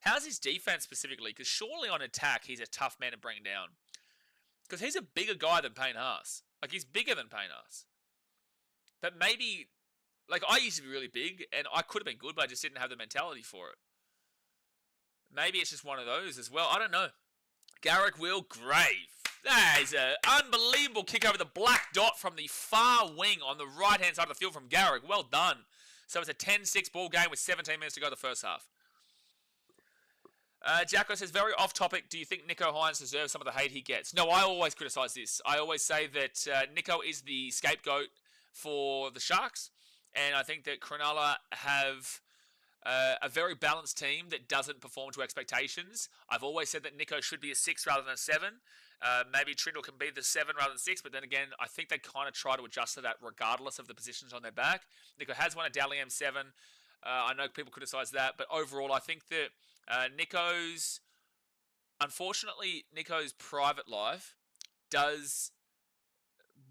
How's his defense specifically? Because surely on attack, he's a tough man to bring down. Because he's a bigger guy than Payne Haas. Like, he's bigger than Payne Haas. But maybe, like, I used to be really big, and I could have been good, but I just didn't have the mentality for it. Maybe it's just one of those as well. I don't know. Garrick Will Grave. That is an unbelievable kick over the black dot from the far wing on the right-hand side of the field from Garrick. Well done. So it's a 10-6 ball game with 17 minutes to go the first half. Jacko says, very off-topic, do you think Nico Hines deserves some of the hate he gets? No, I always criticise this. I always say that Nico is the scapegoat for the Sharks, and I think that Cronulla have A very balanced team that doesn't perform to expectations. I've always said that Nico should be a 6 rather than a 7. Maybe Trindle can be the 7 rather than 6, but then again, I think they kind of try to adjust to that regardless of the positions on their back. Nico has won a Dally M7. I know people criticise that, but overall, I think that unfortunately, Nico's private life does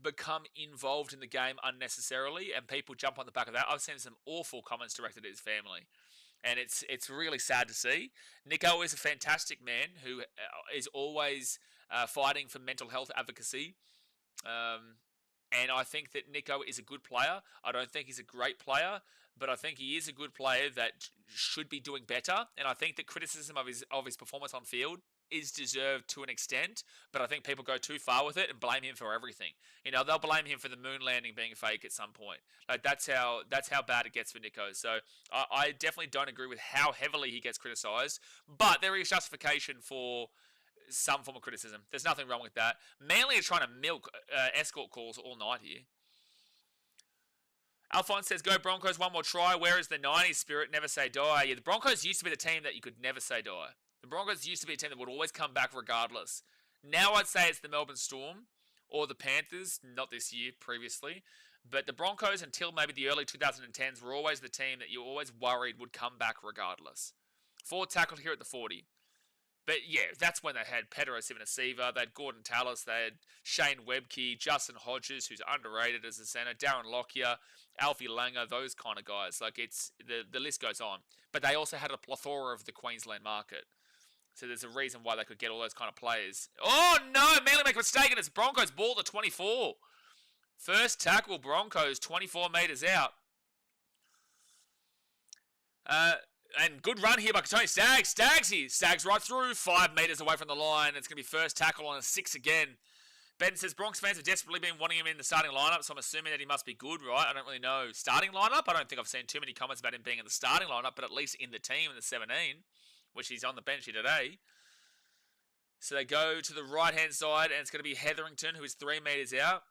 become involved in the game unnecessarily, and people jump on the back of that. I've seen some awful comments directed at his family, and it's really sad to see. Nico is a fantastic man who is always fighting for mental health advocacy, and I think that Nico is a good player. I don't think he's a great player, but I think he is a good player that should be doing better, and I think that criticism of his performance on field is deserved to an extent, but I think people go too far with it and blame him for everything. They'll blame him for the moon landing being fake at some point. Like that's how bad it gets for Nico. So I definitely don't agree with how heavily he gets criticised, but there is justification for some form of criticism. There's nothing wrong with that. Manly are trying to milk escort calls all night here. Alphonse says, go Broncos, one more try. Where is the 90s spirit? Never say die. Yeah, the Broncos used to be the team that you could never say die. The Broncos used to be a team that would always come back regardless. Now I'd say it's the Melbourne Storm or the Panthers, not this year, previously. But the Broncos, until maybe the early 2010s, were always the team that you always worried would come back regardless. 4 tackled here at the 40. But yeah, that's when they had Pedro Sivanasiva, they had Gordon Tallis, they had Shane Webke, Justin Hodges, who's underrated as a centre, Darren Lockyer, Alfie Langer, those kind of guys. Like the list goes on. But they also had a plethora of the Queensland market. So there's a reason why they could get all those kind of players. Oh no, Manly make a mistake and it's Broncos ball to 24. First tackle, Broncos, 24 metres out. And good run here by Tony Staggs. Staggs right through, 5 metres away from the line. It's going to be first tackle on a 6 again. Ben says, Bronx fans have desperately been wanting him in the starting lineup, so I'm assuming that he must be good, right? I don't really know. Starting lineup? I don't think I've seen too many comments about him being in the starting lineup, but at least in the team in the 17. Which he's on the bench here today. So they go to the right-hand side, and it's going to be Hetherington, who is 3 metres out.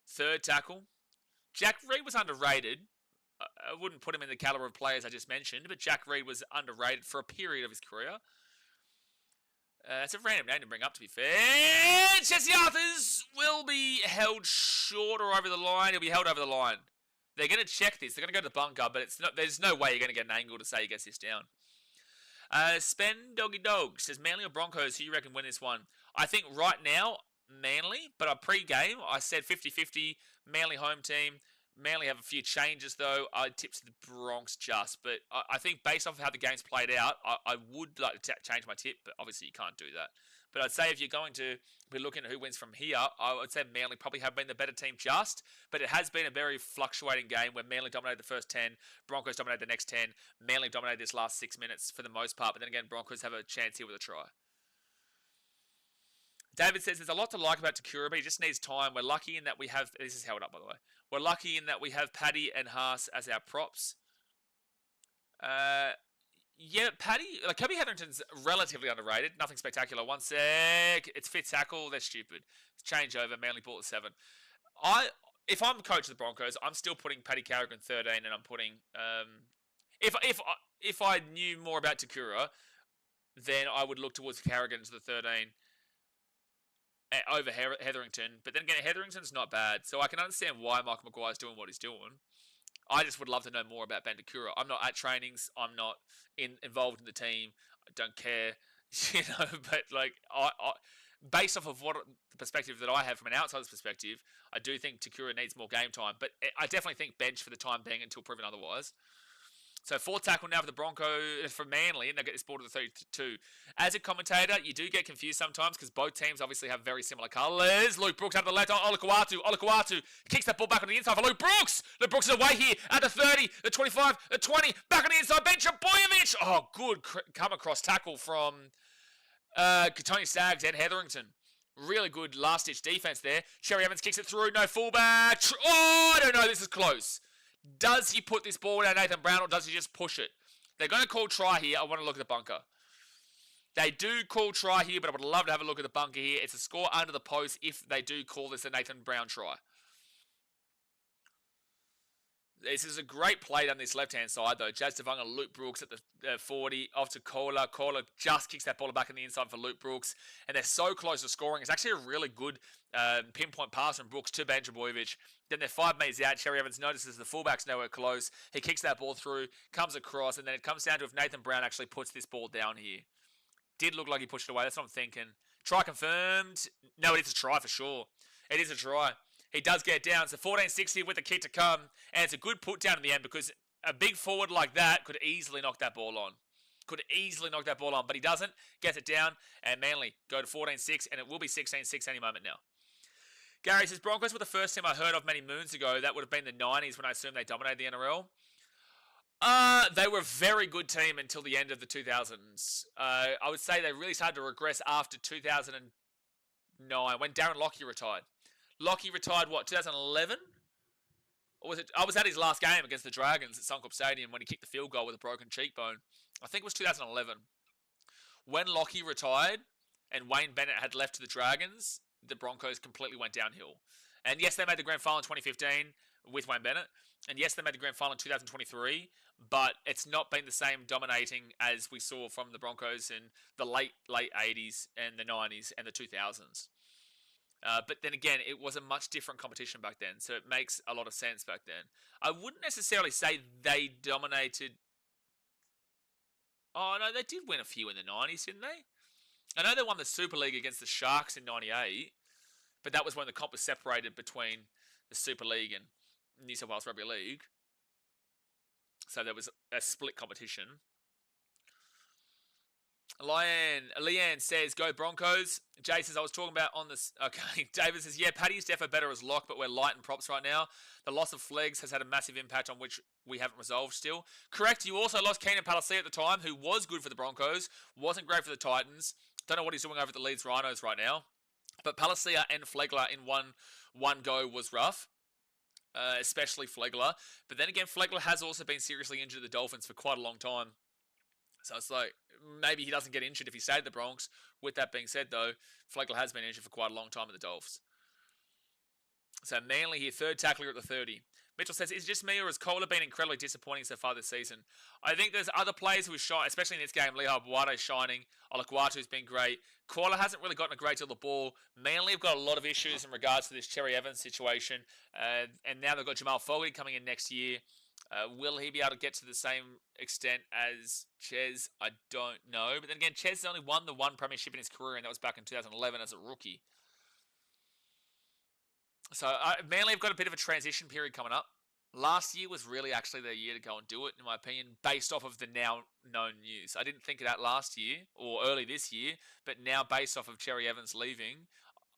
Third tackle. Jack Reed was underrated. I wouldn't put him in the calibre of players I just mentioned, but Jack Reed was underrated for a period of his career. It's a random name to bring up, to be fair. Jesse Arthurs will be held short or over the line. He'll be held over the line. They're going to check this. They're going to go to the bunker, but there's no way you're going to get an angle to say he gets this down. Spen Doggy Dog says, Manly or Broncos, who you reckon win this one? I think right now, Manly, but pre-game, I said 50-50, Manly home team. Manly have a few changes, though. I tipped the Bronx just, but I think based off of how the game's played out, I would like to change my tip, but obviously you can't do that. But I'd say if you're going to be looking at who wins from here, I would say Manly probably have been the better team just, but it has been a very fluctuating game where Manly dominated the first 10, Broncos dominated the next 10, Manly dominated this last 6 minutes for the most part, but then again, Broncos have a chance here with a try. David says, there's a lot to like about Takura, but he just needs time. We're lucky in that we have, this is held up by the way, we're lucky in that we have Paddy and Haas as our props. Yeah, Paddy, Kobe Hetherington's relatively underrated. Nothing spectacular. One sec. It's fifth tackle. They're stupid. Change over. Manly ball at 7. If I'm coach of the Broncos, I'm still putting Paddy Carrigan 13, and I'm putting if I knew more about Takura, then I would look towards Carrigan to the 13 over Hetherington. But then again, Hetherington's not bad, so I can understand why Michael Maguire's doing what he's doing. I just would love to know more about Bandakura. I'm not at trainings. I'm not involved in the team. I don't care, But I based off of the perspective that I have from an outsider's perspective, I do think Takura needs more game time. But I definitely think bench for the time being until proven otherwise. So 4th tackle now for the Broncos for Manly, and they get this ball to the 32. As a commentator, you do get confused sometimes because both teams obviously have very similar colours. Luke Brooks out to the left. Olakau'atu kicks that ball back on the inside for Luke Brooks. Luke Brooks is away here at the 30, the 25, the 20, back on the inside bench. Boyovich. Oh, good come across tackle from Tony Staggs and Hetherington. Really good last-ditch defense there. Cherry Evans kicks it through. No fullback. Oh, I don't know. This is close. Does he put this ball down Nathan Brown or does he just push it? They're going to call try here. I want to look at the bunker. They do call try here, but I would love to have a look at the bunker here. It's a score under the post if they do call this a Nathan Brown try. This is a great play down this left-hand side, though. Jazz Devanga, Luke Brooks at the 40, off to Kohler. Kohler just kicks that ball back in the inside for Luke Brooks, and they're so close to scoring. It's actually a really good pinpoint pass from Brooks to Ben Trbojevic. Then they're 5 metres out. Cherry Evans notices the fullback's nowhere close. He kicks that ball through, comes across, and then it comes down to if Nathan Brown actually puts this ball down here. Did look like he pushed it away. That's what I'm thinking. Try confirmed. No, it is a try for sure. It is a try. He does get down. So 14-60 with the kick to come. And it's a good put down in the end because a big forward like that could easily knock that ball on. But he doesn't. Gets it down. And Manly go to 14-6. And it will be 16-6 any moment now. Gary says, Broncos were the first team I heard of many moons ago. That would have been the 90s when I assumed they dominated the NRL. They were a very good team until the end of the 2000s. I would say they really started to regress after 2009 when Darren Lockyer retired. Lockyer retired, 2011? Or was it? I was at his last game against the Dragons at Suncorp Stadium when he kicked the field goal with a broken cheekbone. I think it was 2011. When Lockyer retired and Wayne Bennett had left to the Dragons, the Broncos completely went downhill. And yes, they made the grand final in 2015 with Wayne Bennett. And yes, they made the grand final in 2023. But it's not been the same dominating as we saw from the Broncos in the late 80s and the 90s and the 2000s. But then again, it was a much different competition back then, so it makes a lot of sense back then. I wouldn't necessarily say they dominated. Oh, no, they did win a few in the 90s, didn't they? I know they won the Super League against the Sharks in 98, but that was when the comp was separated between the Super League and New South Wales Rugby League. So there was a split competition. Leanne says, go Broncos. Jay says, I was talking about on this. Okay. David says, yeah, Paddy's defo better as lock, but we're light in props right now. The loss of Fleggs has had a massive impact on which we haven't resolved still. Correct. You also lost Keenan Palasia at the time, who was good for the Broncos, wasn't great for the Titans. Don't know what he's doing over at the Leeds Rhinos right now. But Palasia and Flegler in one go was rough. Especially Flegler. But then again, Flegler has also been seriously injured at the Dolphins for quite a long time. So it's like, maybe he doesn't get injured if he stayed at the Bronx. With that being said, though, Flegler has been injured for quite a long time at the Dolphins. So Manly here, third tackler at the 30. Mitchell says, is it just me or has Kohler been incredibly disappointing so far this season? I think there's other players who have shot, especially in this game. Lehigh Buato's shining. Olakwatu's been great. Kohler hasn't really gotten a great deal of the ball. Manly have got a lot of issues in regards to this Cherry Evans situation. And now they've got Jamal Fogarty coming in next year. Will he be able to get to the same extent as Ches? I don't know. But then again, Ches has only won the one premiership in his career, and that was back in 2011 as a rookie. So Manly have got a bit of a transition period coming up. Last year was really actually their year to go and do it, in my opinion, based off of the now known news. I didn't think of that last year or early this year, but now based off of Cherry Evans leaving,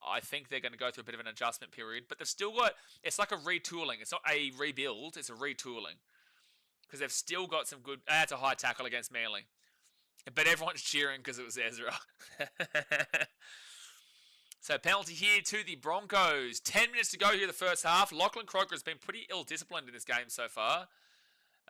I think they're going to go through a bit of an adjustment period. But they've still got, it's like a retooling. It's not a rebuild, it's a retooling. Because they've still got some good, that's a high tackle against Manly. But everyone's cheering because it was Ezra. So penalty here to the Broncos. 10 minutes to go here in the first half. Lachlan Croker has been pretty ill-disciplined in this game so far.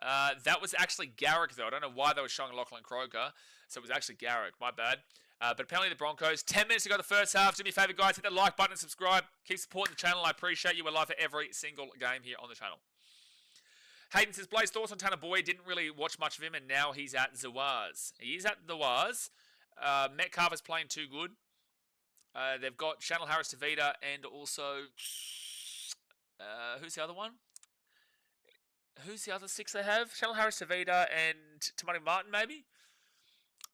That was actually Garrick, though. I don't know why they were showing Lachlan Croker. So it was actually Garrick. My bad. But penalty to the Broncos. 10 minutes to go the first half. Do me a favour, guys. Hit that like button and subscribe. Keep supporting the channel. I appreciate you. We're live for every single game here on the channel. Hayden says, Blaze, thoughts on Tanner Boyd? Didn't really watch much of him, and now he's at Zawaz. He is at the Waz. Metcalf is playing too good. They've got Chanel Harris Tavita and also, who's the other one? Who's the other six they have? Chanel Harris Tavita and Tamati Martin, maybe?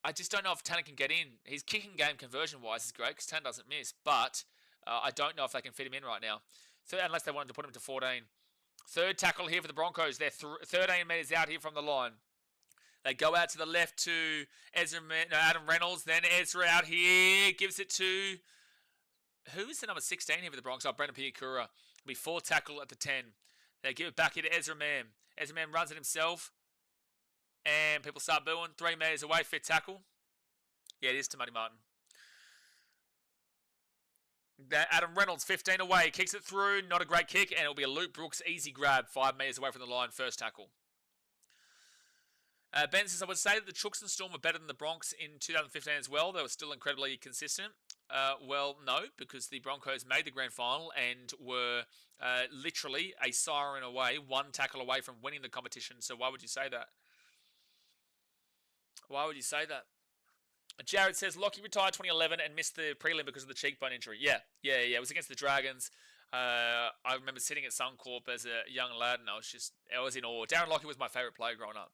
I just don't know if Tanner can get in. His kicking game conversion-wise is great because Tanner doesn't miss, but I don't know if they can fit him in right now. So unless they wanted to put him to 14. Third tackle here for the Broncos. They're 13 metres out here from the line. They go out to the left to Adam Reynolds. Then Ezra out here. Gives it to... Who is the number 16 here for the Broncos? Oh, Brendan Piakura. Be 4 tackle at the 10. They give it back here to Ezra Mann. Ezra Mann runs it himself. And people start booing. 3 metres away. 5th tackle. Yeah, it is to Muddy Martin. Adam Reynolds, 15 away. Kicks it through. Not a great kick. And it'll be a Luke Brooks easy grab. 5 metres away from the line. First tackle. Ben says, I would say that the Chooks and Storm were better than the Bronx in 2015 as well. They were still incredibly consistent. Well, no, because the Broncos made the grand final and were literally a siren away, one tackle away from winning the competition. So why would you say that? Why would you say that? Jared says, Lockie retired 2011 and missed the prelim because of the cheekbone injury. Yeah. It was against the Dragons. I remember sitting at Suncorp as a young lad and I was in awe. Darren Lockie was my favourite player growing up.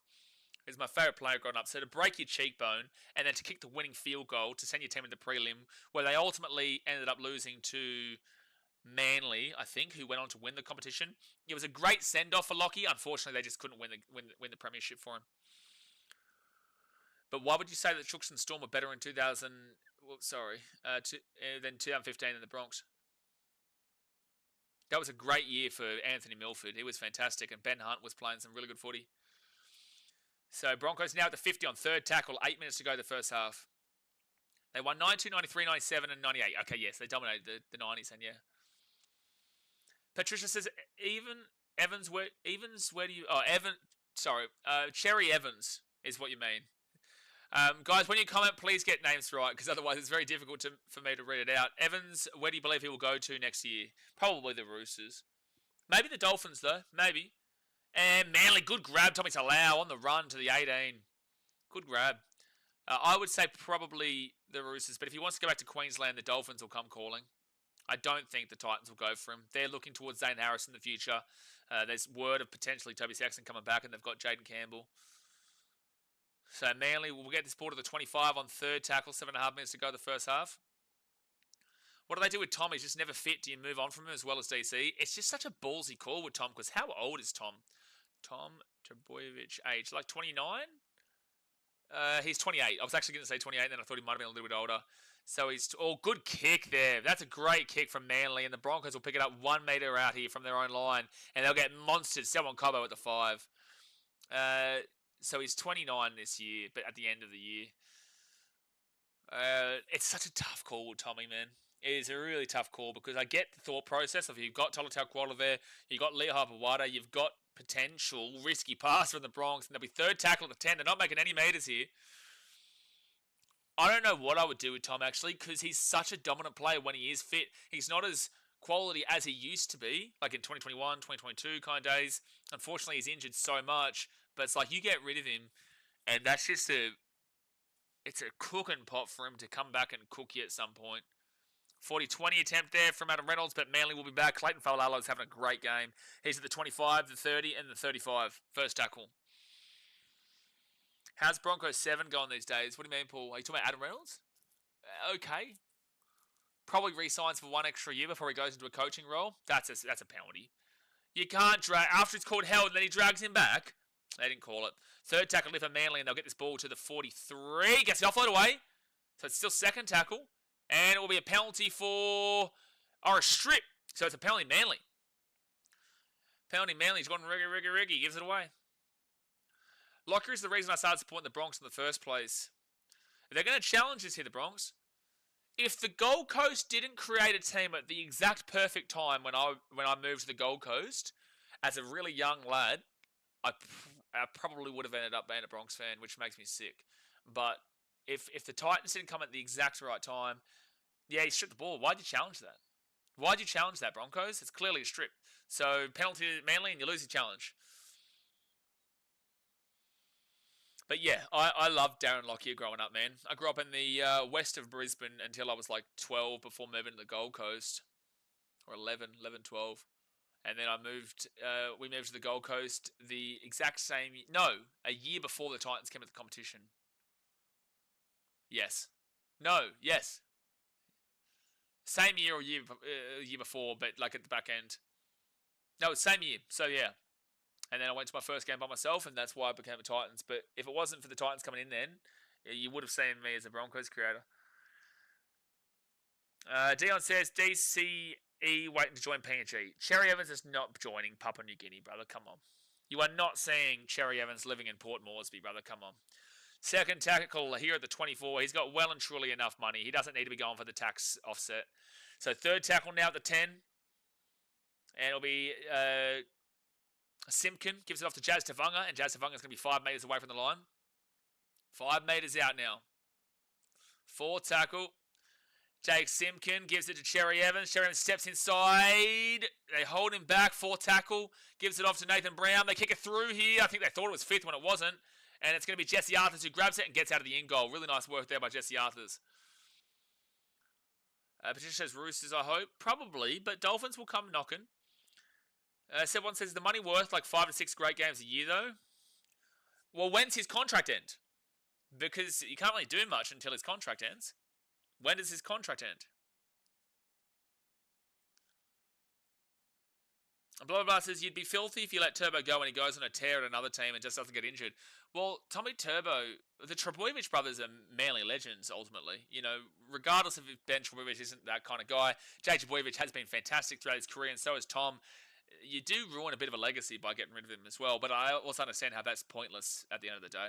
He was my favourite player growing up. So to break your cheekbone and then to kick the winning field goal to send your team into prelim, where they ultimately ended up losing to Manly, I think, who went on to win the competition. It was a great send-off for Lockie. Unfortunately, they just couldn't win the premiership for him. But why would you say that Chooks and Storm were better in 2000? Than 2015 in the Bronx? That was a great year for Anthony Milford. He was fantastic, and Ben Hunt was playing some really good footy. So Broncos now at the 50 on third tackle. 8 minutes to go the first half. They won 92, 93, 97, and 98. Okay, yes, they dominated the 90s, and yeah. Patricia says, Cherry Evans is what you mean. Guys, when you comment, please get names right, because otherwise it's very difficult for me to read it out. Evans, where do you believe he will go to next year? Probably the Roosters. Maybe the Dolphins, though. Maybe. And Manly, good grab. Tommy Talau on the run to the 18. Good grab. I would say probably the Roosters, but if he wants to go back to Queensland, the Dolphins will come calling. I don't think the Titans will go for him. They're looking towards Zane Harris in the future. There's word of potentially Toby Saxon coming back, and they've got Jaden Campbell. So Manly will get this ball to the 25 on third tackle, 7.5 minutes to go the first half. What do they do with Tom? He's just never fit. Do you move on from him as well as DC? It's just such a ballsy call with Tom, because how old is Tom? Tom Trbojevic, age like 29? He's 28. I was actually going to say 28, and then I thought he might have been a little bit older. So he's... Oh, good kick there. That's a great kick from Manly, and the Broncos will pick it up 1 metre out here from their own line, and they'll get monstered. Selwyn Cobbo at the 5. So he's 29 this year, but at the end of the year. It's such a tough call with Tommy, man. It is a really tough call, because I get the thought process of you've got Tolutau Quadra there, you've got Lehigh Pawada, you've got potential risky pass from the Bronx, and there'll be third tackle at the 10. They're not making any meters here. I don't know what I would do with Tom, actually, because he's such a dominant player when he is fit. He's not as quality as he used to be, like in 2021, 2022 kind of days. Unfortunately, he's injured so much, but it's like you get rid of him, and that's just it's a cooking pot for him to come back and cook you at some point. 40-20 attempt there from Adam Reynolds, but Manly will be back. Clayton Fa'alalo's having a great game. He's at the 25, the 30, and the 35. First tackle. How's Broncos 7 going these days? What do you mean, Paul? Are you talking about Adam Reynolds? Okay. Probably re-signs for 1 extra year before he goes into a coaching role. That's a penalty. You can't drag... After it's called held, and then he drags him back. They didn't call it. Third tackle lift for Manly, and they'll get this ball to the 43. Gets the offload away. So it's still second tackle. And it will be a penalty or a strip. So it's a penalty Manly. Penalty Manly. He's gone riggy. Gives it away. Locker is the reason I started supporting the Bronx in the first place. They're going to challenge this here, the Bronx. If the Gold Coast didn't create a team at the exact perfect time when I moved to the Gold Coast, as a really young lad, I probably would have ended up being a Bronx fan, which makes me sick. But if the Titans didn't come at the exact right time, yeah, he stripped the ball. Why'd you challenge that? Why'd you challenge that, Broncos? It's clearly a strip. So penalty to Manly, and you lose your challenge. But yeah, I loved Darren Lockyer growing up, man. I grew up in the west of Brisbane until I was like 12 before moving to the Gold Coast. Or 11, 12. And then we moved to the Gold Coast the exact same... No, a year before the Titans came to the competition. Yes. No, yes. Same year or year before, but like at the back end. No, same year. So yeah. And then I went to my first game by myself, and that's why I became a Titans. But if it wasn't for the Titans coming in then, you would have seen me as a Broncos creator. Dion says, DCE waiting to join PNG. Cherry Evans is not joining Papua New Guinea, brother. Come on. You are not seeing Cherry Evans living in Port Moresby, brother. Come on. Second tackle here at the 24. He's got well and truly enough money. He doesn't need to be going for the tax offset. So third tackle now at the 10. And it'll be... Simpkin gives it off to Jazz Tavunga, and Jazz Tavunga is going to be 5 metres away from the line. 5 metres out now. Fourth tackle. Jake Simpkin gives it to Cherry Evans. Cherry Evans steps inside. They hold him back. 4th tackle. Gives it off to Nathan Brown. They kick it through here. I think they thought it was 5th when it wasn't. And it's going to be Jesse Arthurs who grabs it and gets out of the in goal. Really nice work there by Jesse Arthurs. Patricia says Roosters, I hope. Probably, but Dolphins will come knocking. Someone says, the money worth like 5 to 6 great games a year, though? Well, when's his contract end? Because you can't really do much until his contract ends. When does his contract end? Blah, blah, blah says, you'd be filthy if you let Turbo go when he goes on a tear at another team and just doesn't get injured. Well, Tommy Turbo, the Trebojevic brothers are Manly legends, ultimately. You know, regardless of if Ben Trebojevic isn't that kind of guy, Jay Trebojevic has been fantastic throughout his career, and so has Tom. You do ruin a bit of a legacy by getting rid of him as well, but I also understand how that's pointless at the end of the day.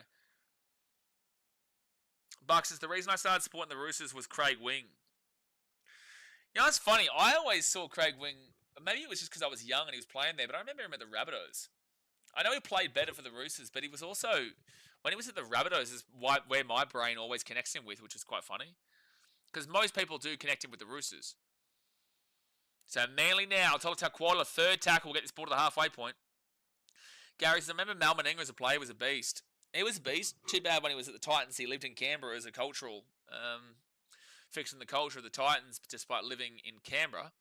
Bucks says, the reason I started supporting the Roosters was Craig Wing. You know, it's funny. I always saw Craig Wing, maybe it was just because I was young and he was playing there, but I remember him at the Rabbitohs. I know he played better for the Roosters, but he was also, when he was at the Rabbitohs, is where my brain always connects him with, which is quite funny. Because most people do connect him with the Roosters. So Manly now, Tolotau Quarter, 3rd tackle, will get this ball to the halfway point. Gary says, I remember Mal Meninga as a player was a beast. He was a beast. Too bad when he was at the Titans, he lived in Canberra as a cultural, fixing the culture of the Titans, despite living in Canberra.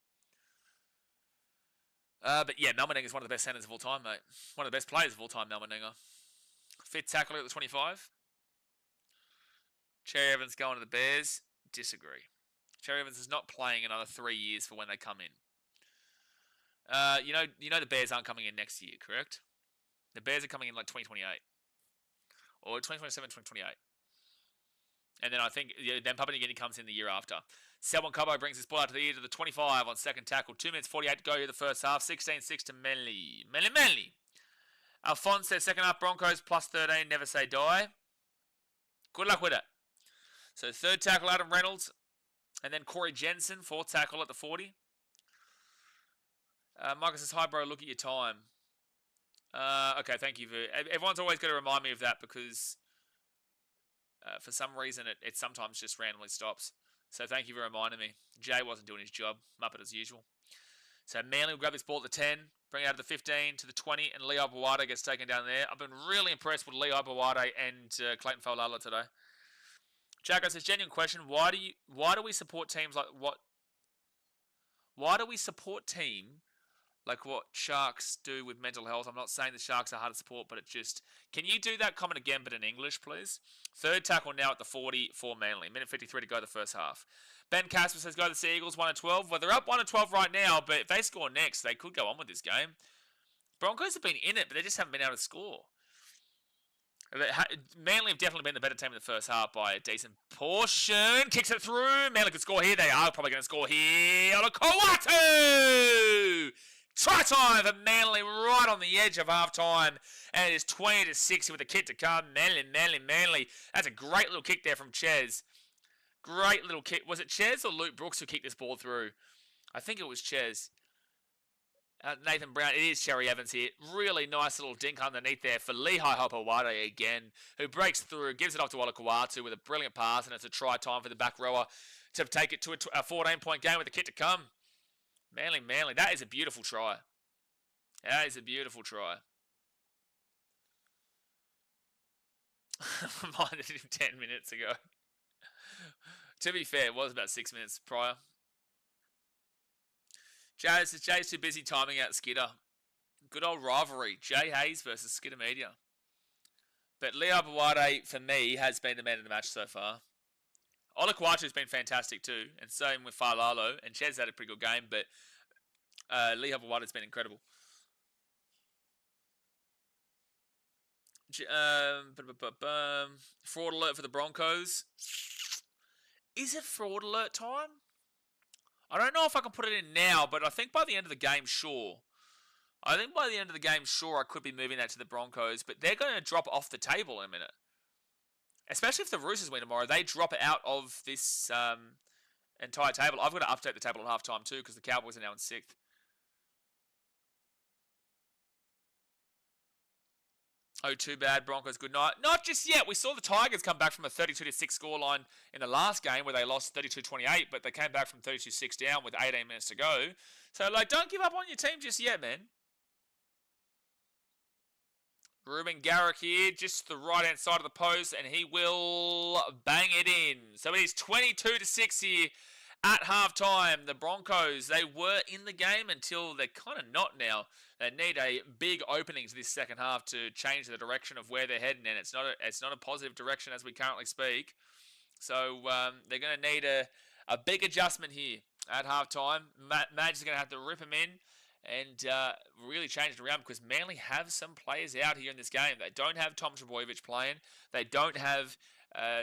But yeah, Mal Meninga is one of the best centers of all time, mate. One of the best players of all time, Mal Meninga. 5th tackle at the 25. Cherry Evans going to the Bears. Disagree. Cherry Evans is not playing another 3 years for when they come in. You know the Bears aren't coming in next year, correct? The Bears are coming in like 2028. Or 2027, 2028. And then I think then Papaniagini comes in the year after. Selwyn Cobbo brings his ball out to the ear to the 25 on 2nd tackle. 2 minutes 48 to go here in the first half. 16-6 to Manly. Manly. Alphonse says 2nd half Broncos plus 13. Never say die. Good luck with it. So 3rd tackle Adam Reynolds. And then Corey Jensen. 4th tackle at the 40. Michael says, hi bro, look at your time. Okay, thank you. Everyone's always got to remind me of that because for some reason it sometimes just randomly stops. So thank you for reminding me. Jay wasn't doing his job. Muppet as usual. So Manly will grab this ball at the 10, bring it out to the 15, to the 20, and Leo Bawade gets taken down there. I've been really impressed with Leo Bawade and Clayton Faulala today. Jacko says, genuine question, why do we support teams like what? Why do we support team like what Sharks do with mental health? I'm not saying the Sharks are hard to support, but it just... Can you do that comment again, but in English, please? 3rd tackle now at the 40 for Manly. Minute 53 to go the first half. Ben Casper says, go the Sea Eagles, 1-12. Well, they're up 1-12 right now, but if they score next, they could go on with this game. Broncos have been in it, but they just haven't been able to score. Manly have definitely been the better team in the first half by a decent portion. Kicks it through. Manly could score here. They are probably going to score here. Olakau'atu! Try time for Manly right on the edge of half-time. And it is 20-6 with a kick to come. Manly. That's a great little kick there from Ches. Great little kick. Was it Ches or Luke Brooks who kicked this ball through? I think it was Ches. Nathan Brown, it is Cherry Evans here. Really nice little dink underneath there for Lehigh Hopewade again, who breaks through, gives it off to Olakau'atu with a brilliant pass, and it's a try time for the back rower to take it to a 14-point game with a kick to come. Manly. That is a beautiful try. That is a beautiful try. Reminded him 10 minutes ago. To be fair, it was about 6 minutes prior. Jay's too busy timing out Skidder. Good old rivalry. Jay Hayes versus Skidder Media. But Leo Bawade, for me, has been the man of the match so far. Olakau'atu's been fantastic too. And same with Failalo. And Ches had a pretty good game. But Leo Bawade's been incredible. Fraud alert for the Broncos. Is it fraud alert time? I don't know if I can put it in now, but I think by the end of the game, sure. I could be moving that to the Broncos, but they're going to drop off the table in a minute. Especially if the Roosters win tomorrow, they drop out of this entire table. I've got to update the table at halftime too, because the Cowboys are now in 6th. Oh, too bad. Broncos, good night. Not just yet. We saw the Tigers come back from a 32-6 scoreline in the last game where they lost 32-28, but they came back from 32-6 down with 18 minutes to go. So, don't give up on your team just yet, man. Ruben Garrick here, just the right-hand side of the post, and he will bang it in. So it is 22-6 here at halftime. The Broncos, they were in the game until they're kind of not now. They need a big opening to this second half to change the direction of where they're heading, and it's not a positive direction as we currently speak. So they're going to need a big adjustment here at halftime. Madge is going to have to rip him in and really change it around because Manly have some players out here in this game. They don't have Tom Trbojevic playing. They don't have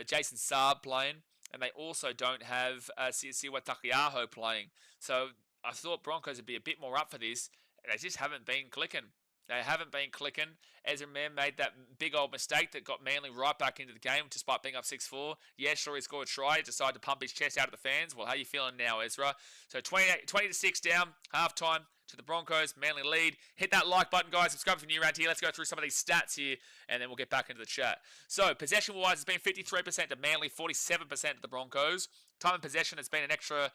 Jason Saab playing. And they also don't have Siwa Takiaho playing. So I thought Broncos would be a bit more up for this. They just haven't been clicking. They haven't been clicking. Ezra Mann made that big old mistake that got Manly right back into the game despite being up 6-4. Yeah, sure, he scored a try. He decided to pump his chest out at the fans. Well, how are you feeling now, Ezra? So 20-6 down, halftime to the Broncos. Manly lead. Hit that like button, guys. Subscribe if you're new around here. Let's go through some of these stats here, and then we'll get back into the chat. So, possession-wise, it's been 53% to Manly, 47% to the Broncos. Time of possession has been an extra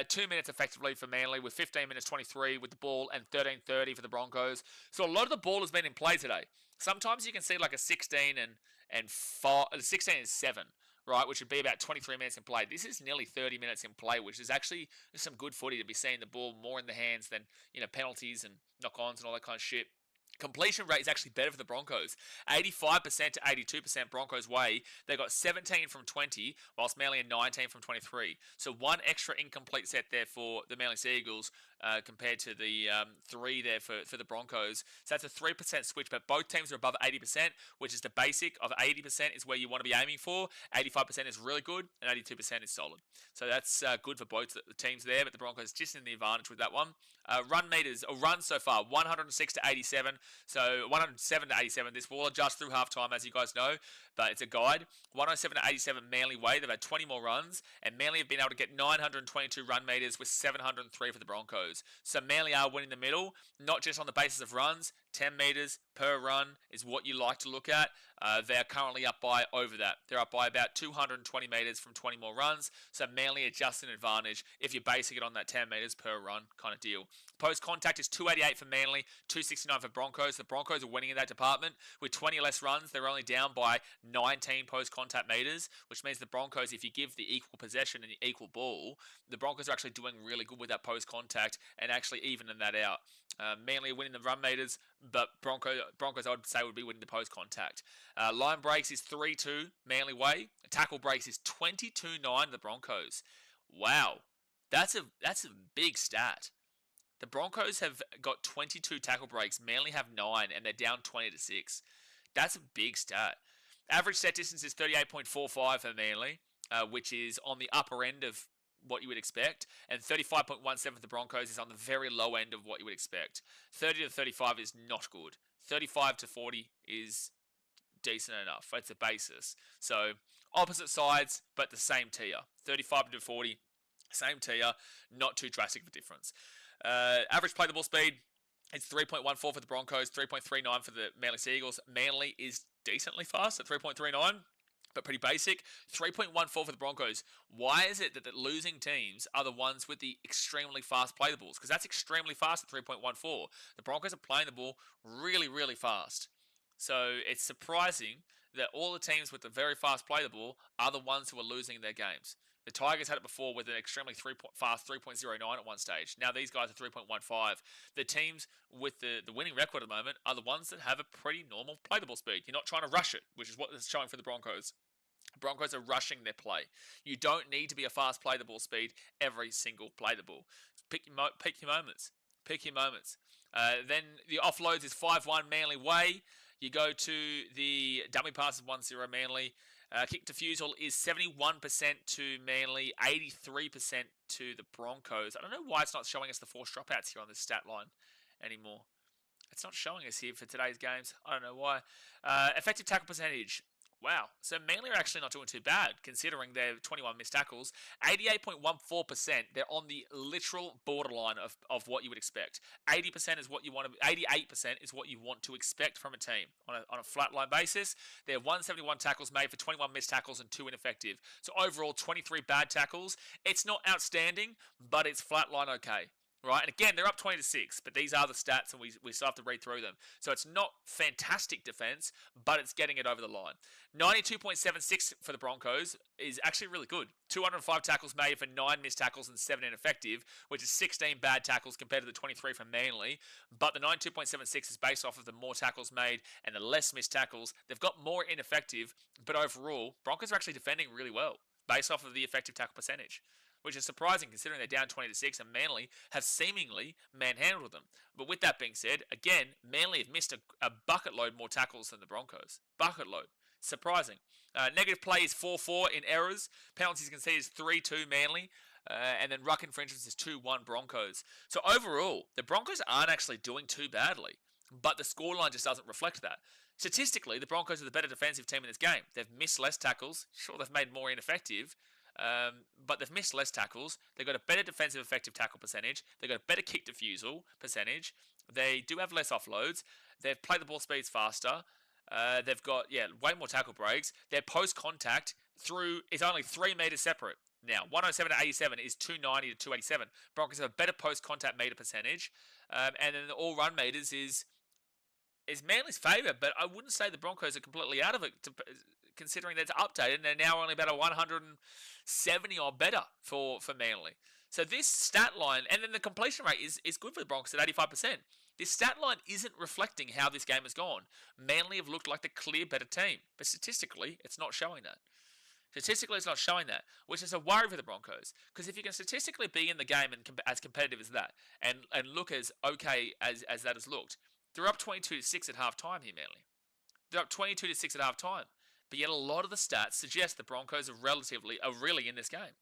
2 minutes effectively for Manly, with 15 minutes 23 with the ball and 13:30 for the Broncos. So a lot of the ball has been in play today. Sometimes you can see like a 16 and 7, right, which would be about 23 minutes in play. This is nearly 30 minutes in play, which is actually some good footy to be seeing the ball more in the hands than penalties and knock-ons and all that kind of shit. Completion rate is actually better for the Broncos. 85% to 82% Broncos way. They got 17 from 20, whilst Manly had 19 from 23. So one extra incomplete set there for the Manly Sea Eagles compared to the 3 there for the Broncos. So that's a 3% switch, but both teams are above 80%, which is the basic of 80% is where you want to be aiming for. 85% is really good, and 82% is solid. So that's good for both the teams there, but the Broncos just in the advantage with that one. Run meters, or runs so far, 106 to 87. So 107 to 87. This will adjust through halftime, as you guys know, but it's a guide. 107 to 87 Manly way. They've had 20 more runs, and Manly have been able to get 922 run meters with 703 for the Broncos. So Manly are winning the middle, not just on the basis of runs. 10 meters per run is what you like to look at. They are currently up by over that. They're up by about 220 meters from 20 more runs. So Manly are just an advantage if you're basing it on that 10 meters per run kind of deal. Post contact is 288 for Manly, 269 for Broncos. The Broncos are winning in that department. With 20 less runs, they're only down by 19 post contact meters, which means the Broncos, if you give the equal possession and the equal ball, the Broncos are actually doing really good with that post contact and actually evening that out. Manly are winning the run meters, but Broncos I would say would be winning the post contact. Line breaks is 3-2 Manly way. Tackle breaks is 22-9 the Broncos. Wow, that's a big stat. The Broncos have got 22 tackle breaks. Manly have 9, and they're down 20-6. That's a big stat. Average set distance is 38.45 for Manly, which is on the upper end of what you would expect, and 35.17 for the Broncos is on the very low end of what you would expect. 30 to 35 is not good. 35 to 40 is decent enough. That's a basis. So opposite sides, but the same tier. 35 to 40, same tier. Not too drastic of a difference. Average play the ball speed is 3.14 for the Broncos, 3.39 for the Manly Sea Eagles. Manly is decently fast at 3.39. But pretty basic. 3.14 for the Broncos. Why is it that the losing teams are the ones with the extremely fast play the balls? Because that's extremely fast at 3.14. The Broncos are playing the ball really, really fast. So it's surprising that all the teams with the very fast play the ball are the ones who are losing their games. The Tigers had it before with an extremely fast 3.09 at one stage. Now these guys are 3.15. The teams with the winning record at the moment are the ones that have a pretty normal play the ball speed. You're not trying to rush it, which is what it's showing for the Broncos. Broncos are rushing their play. You don't need to be a fast play the ball speed every single play the ball. Pick your moments. Pick your moments. Then the offloads is 5-1 Manly way. You go to the dummy passes 1-0 Manly. Kick defusal is 71% to Manly, 83% to the Broncos. I don't know why it's not showing us the forced dropouts here on this stat line anymore. It's not showing us here for today's games. I don't know why. Effective tackle percentage. Wow. So Manly are actually not doing too bad considering their 21 missed tackles. 88.14%. They're on the literal borderline of what you would expect. 80% is what you want to 88% is what you want to expect from a team on a flat line basis. They have 171 tackles made for 21 missed tackles and 2 ineffective. So overall 23 bad tackles. It's not outstanding, but it's flat line okay. Right, and again, they're up 20-6, but these are the stats, and we still have to read through them. So it's not fantastic defense, but it's getting it over the line. 92.76 for the Broncos is actually really good. 205 tackles made for 9 missed tackles and 7 ineffective, which is 16 bad tackles compared to the 23 from Manly. But the 92.76 is based off of the more tackles made and the less missed tackles. They've got more ineffective, but overall, Broncos are actually defending really well based off of the effective tackle percentage, which is surprising considering they're down 20-6 and Manly have seemingly manhandled them. But with that being said, again, Manly have missed a bucket load more tackles than the Broncos. Bucket load. Surprising. Negative play is 4-4 in errors. Penalties conceded is 3-2 Manly. And then ruck infringements is 2-1 Broncos. So overall, the Broncos aren't actually doing too badly, but the scoreline just doesn't reflect that. Statistically, the Broncos are the better defensive team in this game. They've missed less tackles. Sure, they've made more ineffective, but they've missed less tackles. They've got a better defensive effective tackle percentage. They've got a better kick defusal percentage. They do have less offloads. They've played the ball speeds faster. They've got, way more tackle breaks. Their post-contact through is only 3 metres separate. Now, 107 to 87 is 290 to 287. Broncos have a better post-contact metre percentage. And then the all-run meters is Manly's favour, but I wouldn't say the Broncos are completely out of it, considering that's updated and they're now only about a 170 or better for Manly. So this stat line, and then the completion rate is good for the Broncos at 85%. This stat line isn't reflecting how this game has gone. Manly have looked like the clear better team, but statistically, it's not showing that. Statistically, it's not showing that, which is a worry for the Broncos. Because if you can statistically be in the game and as competitive as that, and look as okay as that has looked, they're up 22-6 at halftime here, Manly. They're up 22-6 at halftime. But yet a lot of the stats suggest the Broncos are really in this game.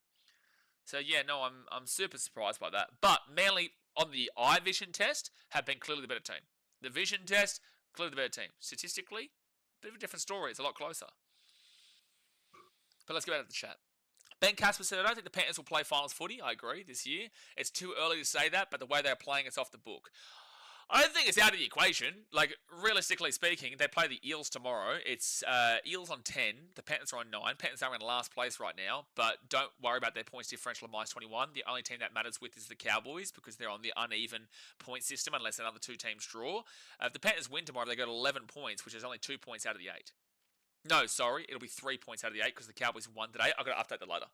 So yeah, no, I'm super surprised by that. But Manly, on the eye vision test, have been clearly the better team. The vision test, clearly the better team. Statistically, a bit of a different story. It's a lot closer. But let's go back to the chat. Ben Casper said, I don't think the Panthers will play finals footy. I agree, this year. It's too early to say that, but the way they're playing, it's off the book. I don't think it's out of the equation. Like, realistically speaking, they play the Eels tomorrow. It's Eels on 10. The Panthers are on 9. Panthers are in last place right now, but don't worry about their points differential of -21. The only team that matters with is the Cowboys because they're on the uneven point system unless another 2 teams draw. If the Panthers win tomorrow, they go to 11 points, which is only 2 points out of the 8. No, sorry, it'll be 3 points out of the 8 because the Cowboys won today. I've got to update that later.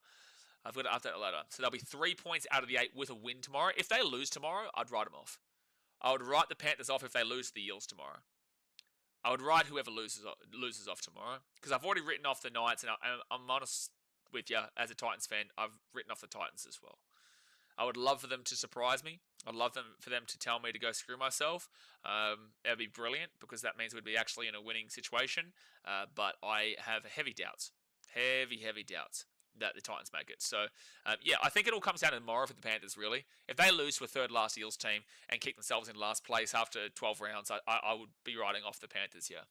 So there'll be 3 points out of the 8 with a win tomorrow. If they lose tomorrow, I'd write them off. I would write the Panthers off if they lose to the Eels tomorrow. I would write whoever loses off tomorrow because I've already written off the Knights, and I'm honest with you, as a Titans fan, I've written off the Titans as well. I would love for them to surprise me. I'd love for them to tell me to go screw myself. It'd be brilliant because that means we'd be actually in a winning situation. But I have heavy doubts that the Titans make it. So, I think it all comes down to tomorrow for the Panthers, really. If they lose to a third last Eels team and kick themselves in last place after 12 rounds, I would be writing off the Panthers here.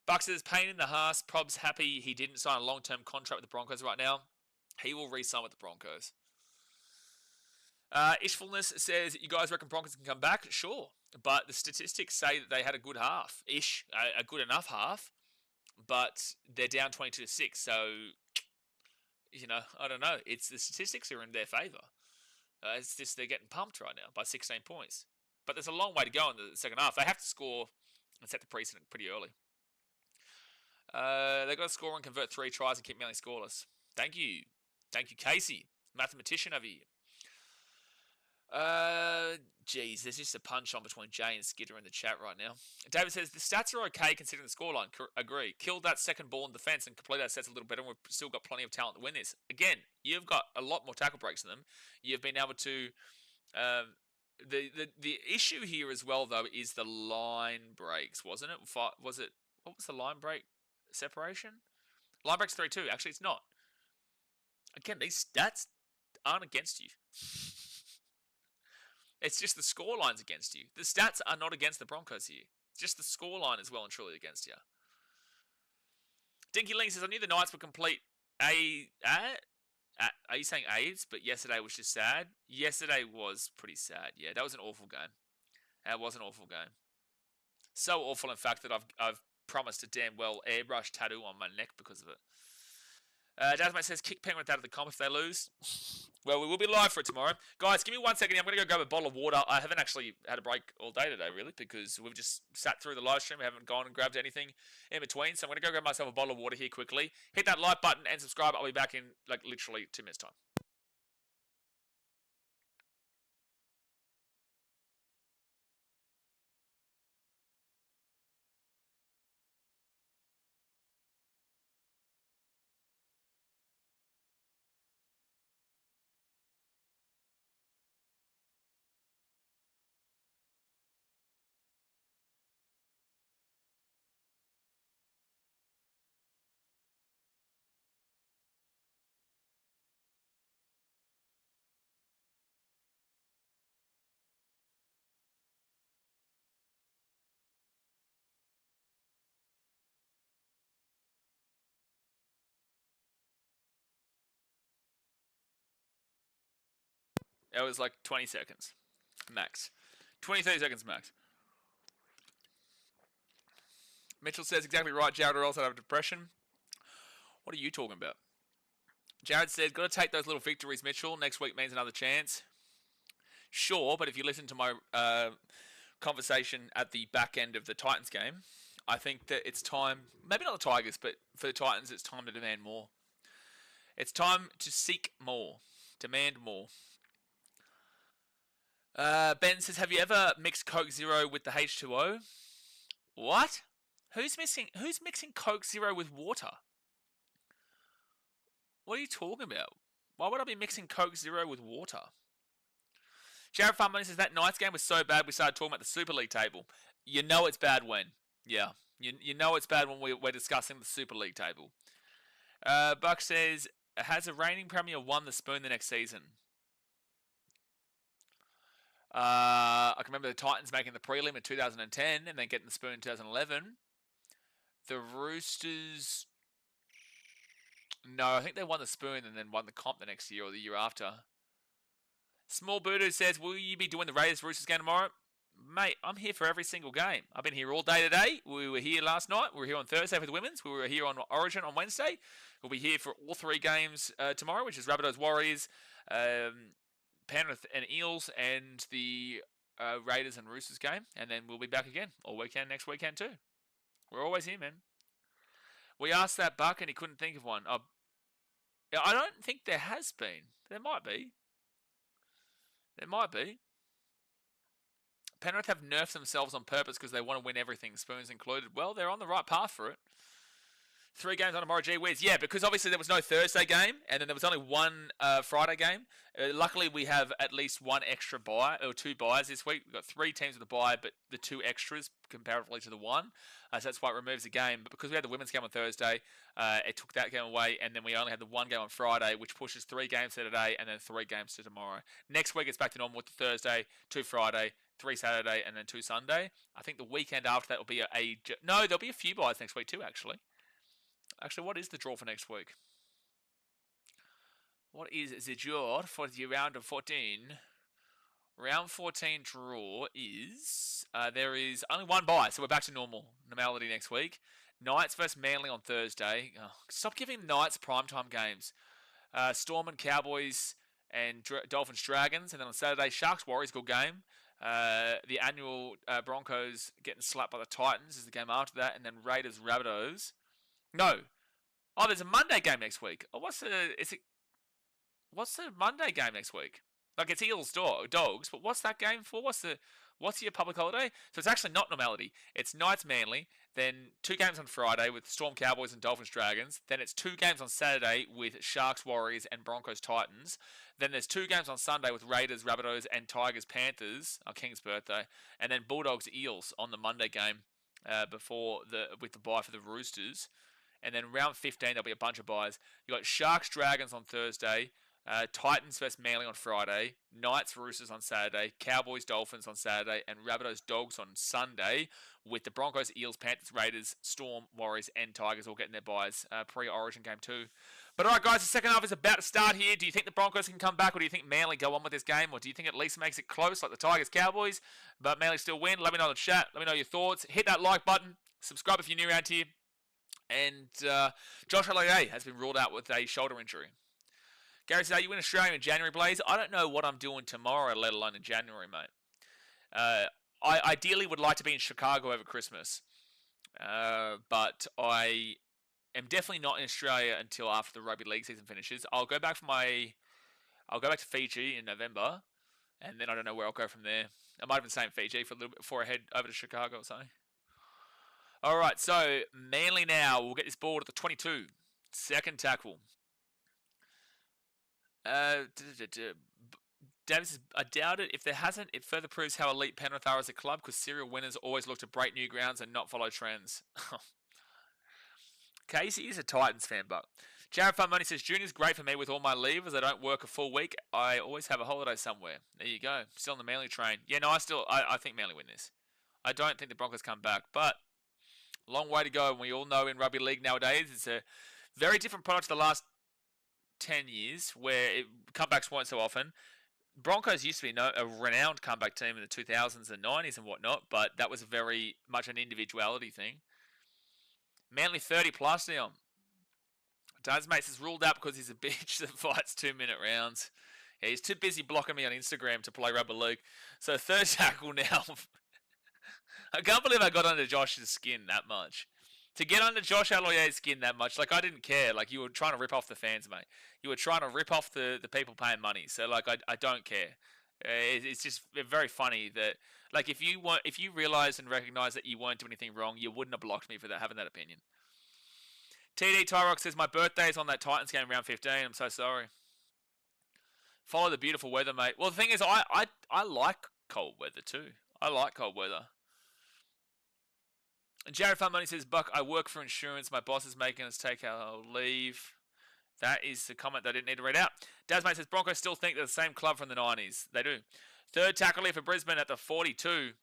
Buck says, pain in the ass. Prob's happy he didn't sign a long-term contract with the Broncos right now. He will re-sign with the Broncos. Ishfulness says, you guys reckon Broncos can come back? Sure. But the statistics say that they had a good half. A good enough half. But they're down 22-6, so I don't know. It's the statistics are in their favour. It's just they're getting pumped right now by 16 points. But there's a long way to go in the second half. They have to score and set the precedent pretty early. They've got to score and convert 3 tries and keep Manly scoreless. Thank you, Casey, mathematician over here. Geez, there's just a punch on between Jay and Skidder in the chat right now. David says, the stats are okay considering the scoreline. Agree. Killed that second ball in defence and completed that sets a little better, and we've still got plenty of talent to win this. Again, you've got a lot more tackle breaks than them. You've been able to... The issue here as well, though, is the line breaks, wasn't it? What was the line break separation? Line breaks 3-2. Actually, it's not. Again, these stats aren't against you. It's just the scoreline's against you. The stats are not against the Broncos here. It's just the scoreline is well and truly against you. Dinky Ling says, I knew the Knights would complete are you saying AIDS? But yesterday was just sad. Yesterday was pretty sad. Yeah, that was an awful game. That was an awful game. So awful, in fact, that I've promised a damn well airbrush tattoo on my neck because of it. Jasmine says, kick Penrith out of the comp if they lose. Well, we will be live for it tomorrow. Guys, give me 1 second. I'm going to go grab a bottle of water. I haven't actually had a break all day today, really, because we've just sat through the live stream. We haven't gone and grabbed anything in between. So I'm going to go grab myself a bottle of water here quickly. Hit that like button and subscribe. I'll be back in, literally 2 minutes' time. It was like 20 seconds max. 20, 30 seconds max. Mitchell says exactly right. Jared or else I'd have depression. What are you talking about? Jared says, got to take those little victories, Mitchell. Next week means another chance. Sure, but if you listen to my conversation at the back end of the Titans game, I think that it's time, maybe not the Tigers, but for the Titans, it's time to demand more. It's time to seek more. Demand more. Ben says, have you ever mixed Coke Zero with the H2O? What? Who's mixing Coke Zero with water? What are you talking about? Why would I be mixing Coke Zero with water? Jared Farmoney says, that Knights game was so bad we started talking about the Super League table. You know it's bad when. Yeah. You know it's bad when we're discussing the Super League table. Buck says, has a reigning premier won the spoon the next season? I can remember the Titans making the prelim in 2010 and then getting the spoon in 2011. The Roosters... No, I think they won the spoon and then won the comp the next year or the year after. Small Voodoo says, will you be doing the Raiders-Roosters game tomorrow? Mate, I'm here for every single game. I've been here all day today. We were here last night. We were here on Thursday for the women's. We were here on Origin on Wednesday. We'll be here for all 3 games tomorrow, which is Rabbitohs-Warriors, Penrith and Eels, and the Raiders and Roosters game. And then we'll be back again all weekend, next weekend too. We're always here, man. We asked that Buck and he couldn't think of one. I don't think there has been. There might be. There might be. Penrith have nerfed themselves on purpose because they want to win everything, spoons included. Well, they're on the right path for it. 3 games on tomorrow, gee whiz. Yeah, because obviously there was no Thursday game, and then there was only 1 Friday game. Luckily, we have at least 1 extra bye, or 2 byes this week. We've got 3 teams with a bye, but the 2 extras comparatively to the 1. So that's why it removes a game. But because we had the women's game on Thursday, it took that game away, and then we only had the 1 game on Friday, which pushes 3 games to today, and then 3 games to tomorrow. Next week, it's back to normal with the Thursday, 2 Friday, 3 Saturday, and then 2 Sunday. I think the weekend after that will be no, there'll be a few byes next week too, actually. Actually, what is the draw for next week? What is the draw for the round of 14? Round 14 draw is... there is only 1 bye, so we're back to normality next week. Knights versus Manly on Thursday. Oh, stop giving Knights primetime games. Storm and Cowboys and Dolphins Dragons. And then on Saturday, Sharks Warriors, good game. The annual Broncos getting slapped by the Titans is the game after that. And then Raiders Rabbitohs. No. Oh, there's a Monday game next week. Oh, what's the Monday game next week? Like, it's Eels Dogs, but what's that game for? What's your public holiday? So it's actually not normality. It's Knights Manly, then 2 games on Friday with Storm Cowboys and Dolphins Dragons. Then it's 2 games on Saturday with Sharks Warriors and Broncos Titans. Then there's 2 games on Sunday with Raiders Rabbitohs and Tigers Panthers on King's birthday. And then Bulldogs Eels on the Monday game with the bye for the Roosters. And then round 15, there'll be a bunch of byes. You got Sharks Dragons on Thursday, Titans versus Manly on Friday, Knights Roosters on Saturday, Cowboys Dolphins on Saturday, and Rabbitohs Dogs on Sunday, with the Broncos, Eels, Panthers, Raiders, Storm, Warriors, and Tigers all getting their buys pre-Origin game 2. But all right, guys, the second half is about to start here. Do you think the Broncos can come back, or do you think Manly go on with this game, or do you think at least makes it close like the Tigers, Cowboys, but Manly still win? Let me know in the chat. Let me know your thoughts. Hit that like button. Subscribe if you're new around here. And Josh Aloiai has been ruled out with a shoulder injury. Gary says, are you in Australia in January, Blaze? I don't know what I'm doing tomorrow, let alone in January, mate. I ideally would like to be in Chicago over Christmas. But I am definitely not in Australia until after the rugby league season finishes. I'll go back to Fiji in November, and then I don't know where I'll go from there. I might have been staying Fiji for a little bit before I head over to Chicago or something. All right, so Manly now will get this ball at the 22. Second tackle. Davis says, I doubt it. If there hasn't, it further proves how elite Penrith are as a club, because serial winners always look to break new grounds and not follow trends. Casey is a Titans fan, but Jared Fun Money says, Junior's great for me with all my leave, as I don't work a full week. I always have a holiday somewhere. There you go. Still on the Manly train. Yeah, no, I think Manly win this. I don't think the Broncos come back, but long way to go. And we all know in rugby league nowadays, it's a very different product to the last 10 years, where comebacks weren't so often. Broncos used to be a renowned comeback team in the 2000s and 90s and whatnot, but that was very much an individuality thing. Manly 30 plus now. Mates is ruled out because he's a bitch that fights 2-minute rounds. Yeah, he's too busy blocking me on Instagram to play rugby league. So third tackle now. I can't believe I got under Josh's skin that much. To get under Josh Aloiai's skin that much, like, I didn't care. Like, you were trying to rip off the fans, mate. You were trying to rip off the people paying money. So, like, I don't care. It's just very funny that, like, if you realised and recognised that you weren't doing anything wrong, you wouldn't have blocked me for that, having that opinion. TD Tyrock says, my birthday is on that Titans game round 15. I'm so sorry. Follow the beautiful weather, mate. Well, the thing is, I like cold weather too. I like cold weather. And Jared Fun Money says, Buck, I work for insurance. My boss is making us take our leave. That is the comment that I didn't need to read out. Dasmate says, Broncos still think they're the same club from the 90s. They do. Third tackle here for Brisbane at the 42.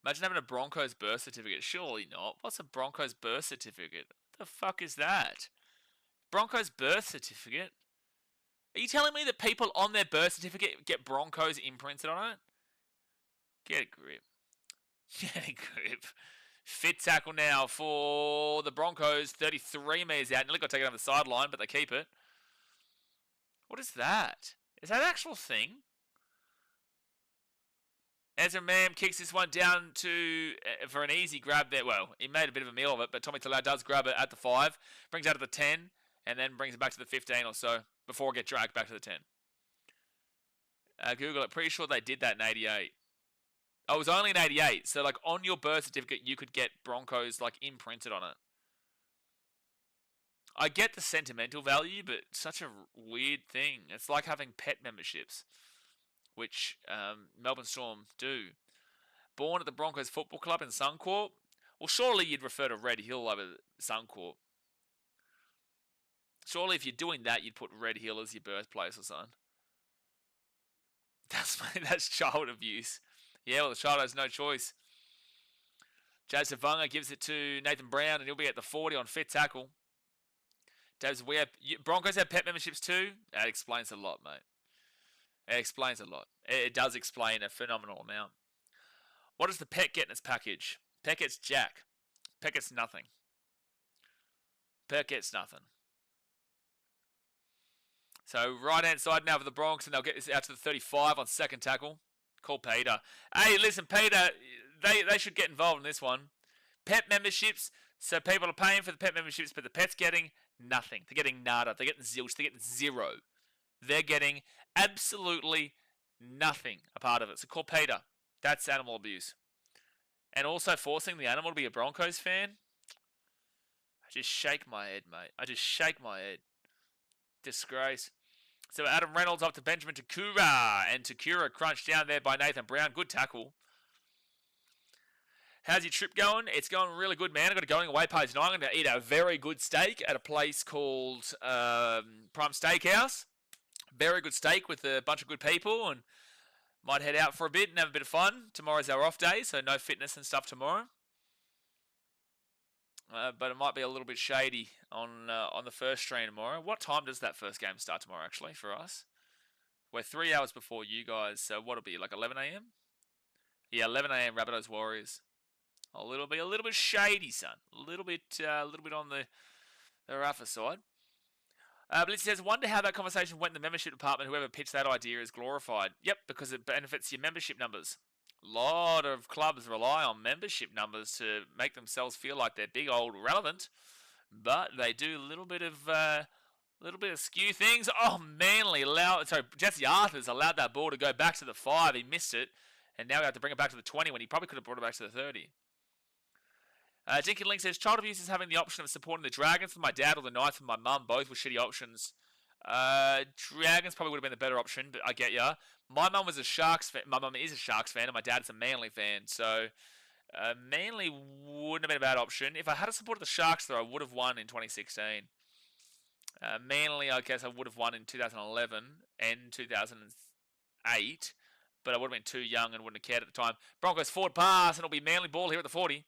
Imagine having a Broncos birth certificate. Surely not. What's a Broncos birth certificate? What the fuck is that? Broncos birth certificate? Are you telling me that people on their birth certificate get Broncos imprinted on it? Get a grip. Get a grip. Fit tackle now for the Broncos. 33 metres out. Nearly got taken over the sideline, but they keep it. What is that? Is that an actual thing? Ezra Mam kicks this one down for an easy grab there. Well, he made a bit of a meal of it, but Tommy Talau does grab it at the 5. Brings it out to the 10, and then brings it back to the 15 or so before it gets dragged back to the 10. Google it. Pretty sure they did that in 88. Oh, it was only in 88. So, like, on your birth certificate, you could get Broncos, like, imprinted on it. I get the sentimental value, but it's such a weird thing. It's like having pet memberships, which Melbourne Storm do. Born at the Broncos Football Club in Suncorp. Well, surely you'd refer to Red Hill over Suncorp. Surely if you're doing that, you'd put Red Hill as your birthplace or something. That's child abuse. Yeah, well, the child has no choice. Jazz Savunga gives it to Nathan Brown, and he'll be at the 40 on fit tackle. Daz, Broncos have pet memberships too? That explains a lot, mate. It explains a lot. It does explain a phenomenal amount. What does the pet get in its package? Pet gets Jack. Pet gets nothing. Pet gets nothing. So right-hand side now for the Broncos, and they'll get this out to the 35 on second tackle. Call Peter. Hey, listen, Peter, they should get involved in this one. Pet memberships, so people are paying for the pet memberships, but the pet's getting nothing. They're getting nada. They're getting zilch. They're getting zero. They're getting absolutely nothing a part of it. So call Peter. That's animal abuse. And also forcing the animal to be a Broncos fan. I just shake my head, mate. I just shake my head. Disgrace. So Adam Reynolds up to Benjamin Takura. And Takura crunched down there by Nathan Brown. Good tackle. How's your trip going? It's going really good, man. I've got a going away page 9. I'm going to eat a very good steak at a place called Prime Steakhouse. Very good steak with a bunch of good people, and might head out for a bit and have a bit of fun. Tomorrow's our off day, so no fitness and stuff tomorrow. But it might be a little bit shady on the first stream tomorrow. What time does that first game start tomorrow, actually, for us? We're 3 hours before you guys, so what'll be, like 11 a.m.? Yeah, 11 a.m. Rabbitohs Warriors. A little bit shady, son. A little bit on the rougher side. But it says, wonder how that conversation went in the membership department. Whoever pitched that idea is glorified. Yep, because it benefits your membership numbers. A lot of clubs rely on membership numbers to make themselves feel like they're big old relevant, but they do a little bit of skew things. Oh, Manly Jesse Arthur's allowed that ball to go back to the 5. He missed it, and now we have to bring it back to the 20 when he probably could have brought it back to the 30. Dinky Link says, child abuse is having the option of supporting the Dragons for my dad or the Knights for my mum. Both were shitty options. Dragons probably would have been the better option, but I get ya. My mum was a Sharks fan. My mum is a Sharks fan, and my dad's a Manly fan. So, Manly wouldn't have been a bad option. If I had supported the Sharks, though, I would have won in 2016. Manly, I guess I would have won in 2011 and 2008, but I would have been too young and wouldn't have cared at the time. Broncos forward pass, and it'll be Manly ball here at the 40.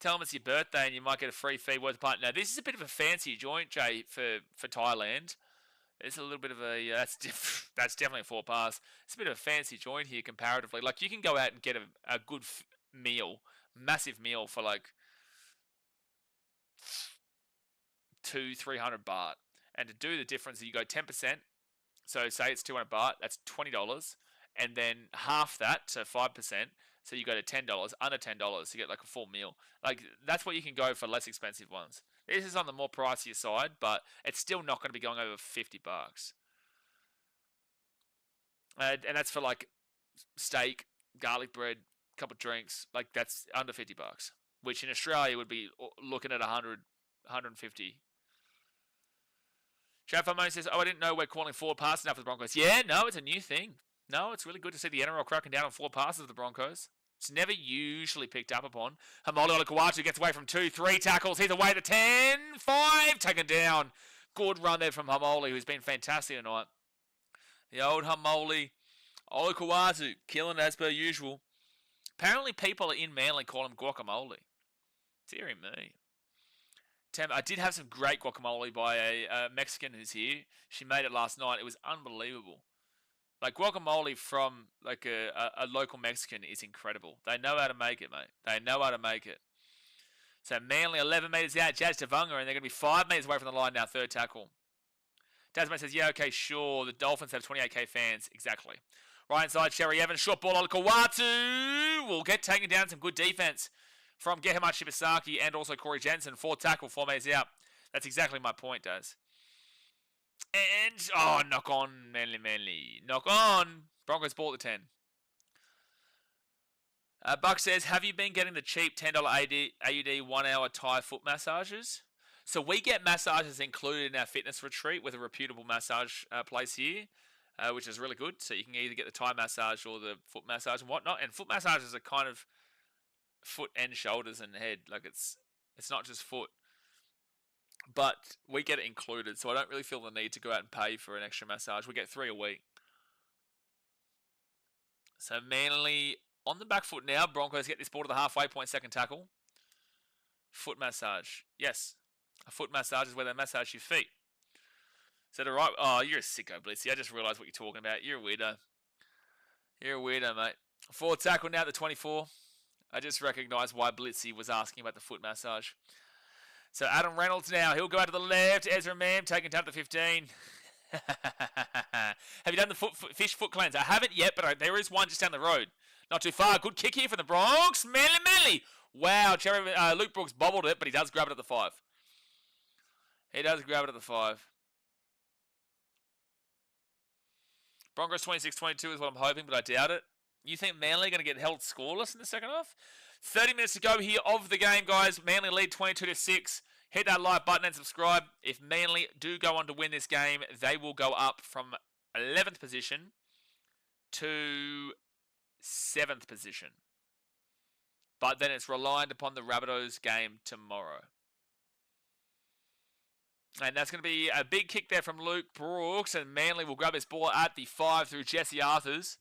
Tell them it's your birthday and you might get a free feed worth a pint. Now, this is a bit of a fancy joint, Jay, for Thailand. It's a little bit of a... that's definitely a 4 pass. It's a bit of a fancy joint here comparatively. Like, you can go out and get a good meal, massive meal for like 200-300 baht. And to do the difference, you go 10%. So say it's 200 baht, that's $20. And then half that, so 5%. So you go to $10, under $10, you get like a full meal. Like, that's what you can go for less expensive ones. This is on the more pricier side, but it's still not going to be going over $50. And that's for like steak, garlic bread, couple of drinks. Like, that's under $50, which in Australia would be looking at 100, 150. Shafamone says, I didn't know we're calling 4 passes now for the Broncos. Yeah, no, it's a new thing. No, it's really good to see the NRL cracking down on 4 passes of the Broncos. It's never usually picked up upon. Hamoli Olakawatu gets away from 2, 3 tackles. He's away to 10, 5, taken down. Good run there from Hamoli, who's been fantastic tonight. The old Hamoli Olakawatu, killing as per usual. Apparently people in Manly call him guacamole. Deary me. I did have some great guacamole by a Mexican who's here. She made it last night. It was unbelievable. Like, guacamole from like a local Mexican is incredible. They know how to make it, mate. They know how to make it. So Manly 11 metres out, Jazz Tavunga, and they're going to be 5 metres away from the line now, 3rd tackle. Tasman says, yeah, okay, sure. The Dolphins have 28k fans. Exactly. Right inside, Sherry Evans. Short ball, Olakawatu will get taken down. Some good defence from Gehamat Shibasaki and also Corey Jensen. 4th tackle, 4 metres out. That's exactly my point, Daz. And, knock on, Manly. Knock on. Broncos ball at the 10. Buck says, have you been getting the cheap $10 AUD 1 hour Thai foot massages? So we get massages included in our fitness retreat with a reputable massage place here, which is really good. So you can either get the Thai massage or the foot massage and whatnot. And foot massages are kind of foot and shoulders and head. Like, it's not just foot. But we get it included, so I don't really feel the need to go out and pay for an extra massage. We get 3 a week. So Manly on the back foot now. Broncos get this ball to the halfway point, 2nd tackle. Foot massage. Yes, a foot massage is where they massage your feet. Is that alright? Oh, you're a sicko, Blitzy. I just realised what you're talking about. You're a weirdo. You're a weirdo, mate. 4th tackle now at the 24. I just recognised why Blitzy was asking about the foot massage. So Adam Reynolds now, he'll go out to the left. Ezra Mam taking down to the 15. Have you done the fish foot cleanse? I haven't yet, but there is one just down the road. Not too far. Good kick here from the Bronx. Manly. Wow, Luke Brooks bobbled it, but he does grab it at the 5. He does grab it at the 5. Broncos 26-22 is what I'm hoping, but I doubt it. You think Manly are going to get held scoreless in the second half? 30 minutes to go here of the game, guys. Manly lead 22-6. Hit that like button and subscribe. If Manly do go on to win this game, they will go up from 11th position to 7th position. But then it's reliant upon the Rabbitohs game tomorrow. And that's going to be a big kick there from Luke Brooks. And Manly will grab this ball at the 5 through Jesse Arthurs.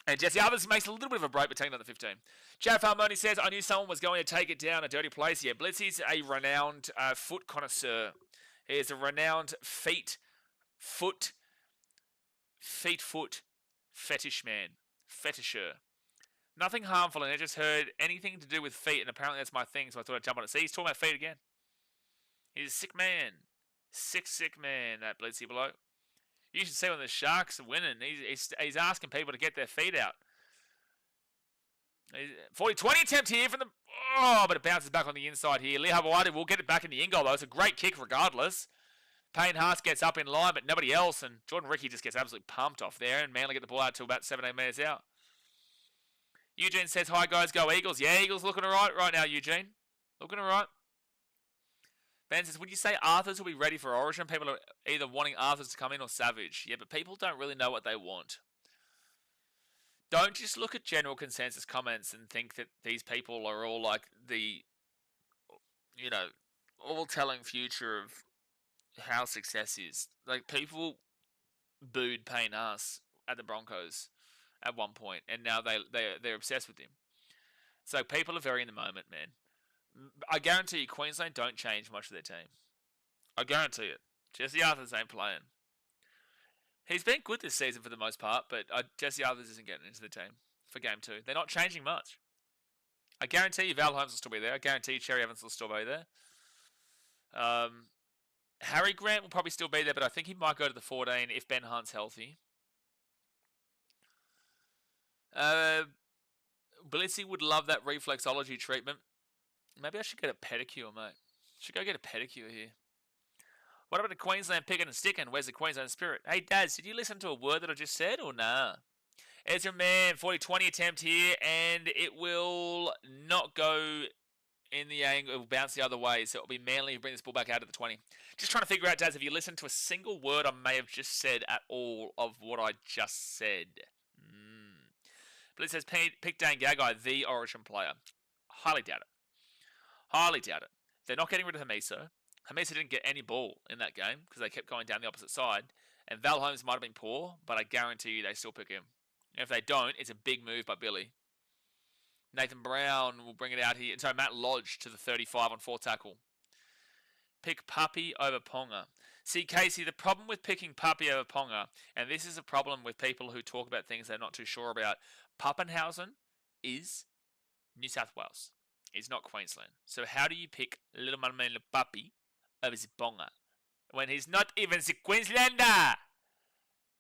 And Jesse Arthurs makes a little bit of a break, but taking on the 15. Jared Farmoni says, I knew someone was going to take it down a dirty place. Yeah, Blitzy's a renowned foot connoisseur. He is a renowned foot fetish man. Fetisher. Nothing harmful, and I just heard anything to do with feet, and apparently that's my thing, so I thought I'd jump on it. See, he's talking about feet again. He's a sick man. Sick man, that Blitzy bloke. You should see when the Sharks are winning. He's asking people to get their feet out. 40-20 attempt here from the... Oh, but it bounces back on the inside here. Lee Habawadi will get it back in the in-goal, though. It's a great kick regardless. Payne Haas gets up in line, but nobody else, and Jordan Ricky just gets absolutely pumped off there, and Manly get the ball out to about 17 metres out. Eugene says, hi guys, go Eagles. Yeah, Eagles looking alright right now, Eugene. Looking alright. Ben says, would you say Arthurs will be ready for Origin? People are either wanting Arthurs to come in or Savage. Yeah, but people don't really know what they want. Don't just look at general consensus comments and think that these people are all like the, all telling future of how success is. Like, people booed Payne Haas at the Broncos at one point, and now they're obsessed with him. So people are very in the moment, man. I guarantee you, Queensland don't change much of their team. I guarantee it. Jesse Arthurs ain't playing. He's been good this season for the most part, but Jesse Arthurs isn't getting into the team for Game 2. They're not changing much. I guarantee you Val Holmes will still be there. I guarantee you Cherry Evans will still be there. Harry Grant will probably still be there, but I think he might go to the 14 if Ben Hunt's healthy. Blitzy would love that reflexology treatment. Maybe I should get a pedicure, mate. Should go get a pedicure here. What about the Queensland picking and sticking? Where's the Queensland spirit? Hey, Daz, did you listen to a word that I just said or nah? Ezra Man, 40-20 attempt here, and it will not go in the angle. It will bounce the other way, so it will be Manly who bring this ball back out of the 20. Just trying to figure out, Daz, have you listened to a single word I may have just said at all of what I just said? But it says, pick Dane Gagai, the Origin player. Highly doubt it. Highly doubt it. They're not getting rid of Hamiso. Hamiso didn't get any ball in that game because they kept going down the opposite side. And Val Holmes might have been poor, but I guarantee you they still pick him. And if they don't, it's a big move by Billy. Nathan Brown will bring it out here. So Matt Lodge to the 35 on 4 tackle. Pick Puppy over Ponga. See, Casey, the problem with picking Puppy over Ponga, and this is a problem with people who talk about things they're not too sure about, Pappenhausen is New South Wales. It's not Queensland. So how do you pick little man Puppy over Ponga when he's not even the Queenslander?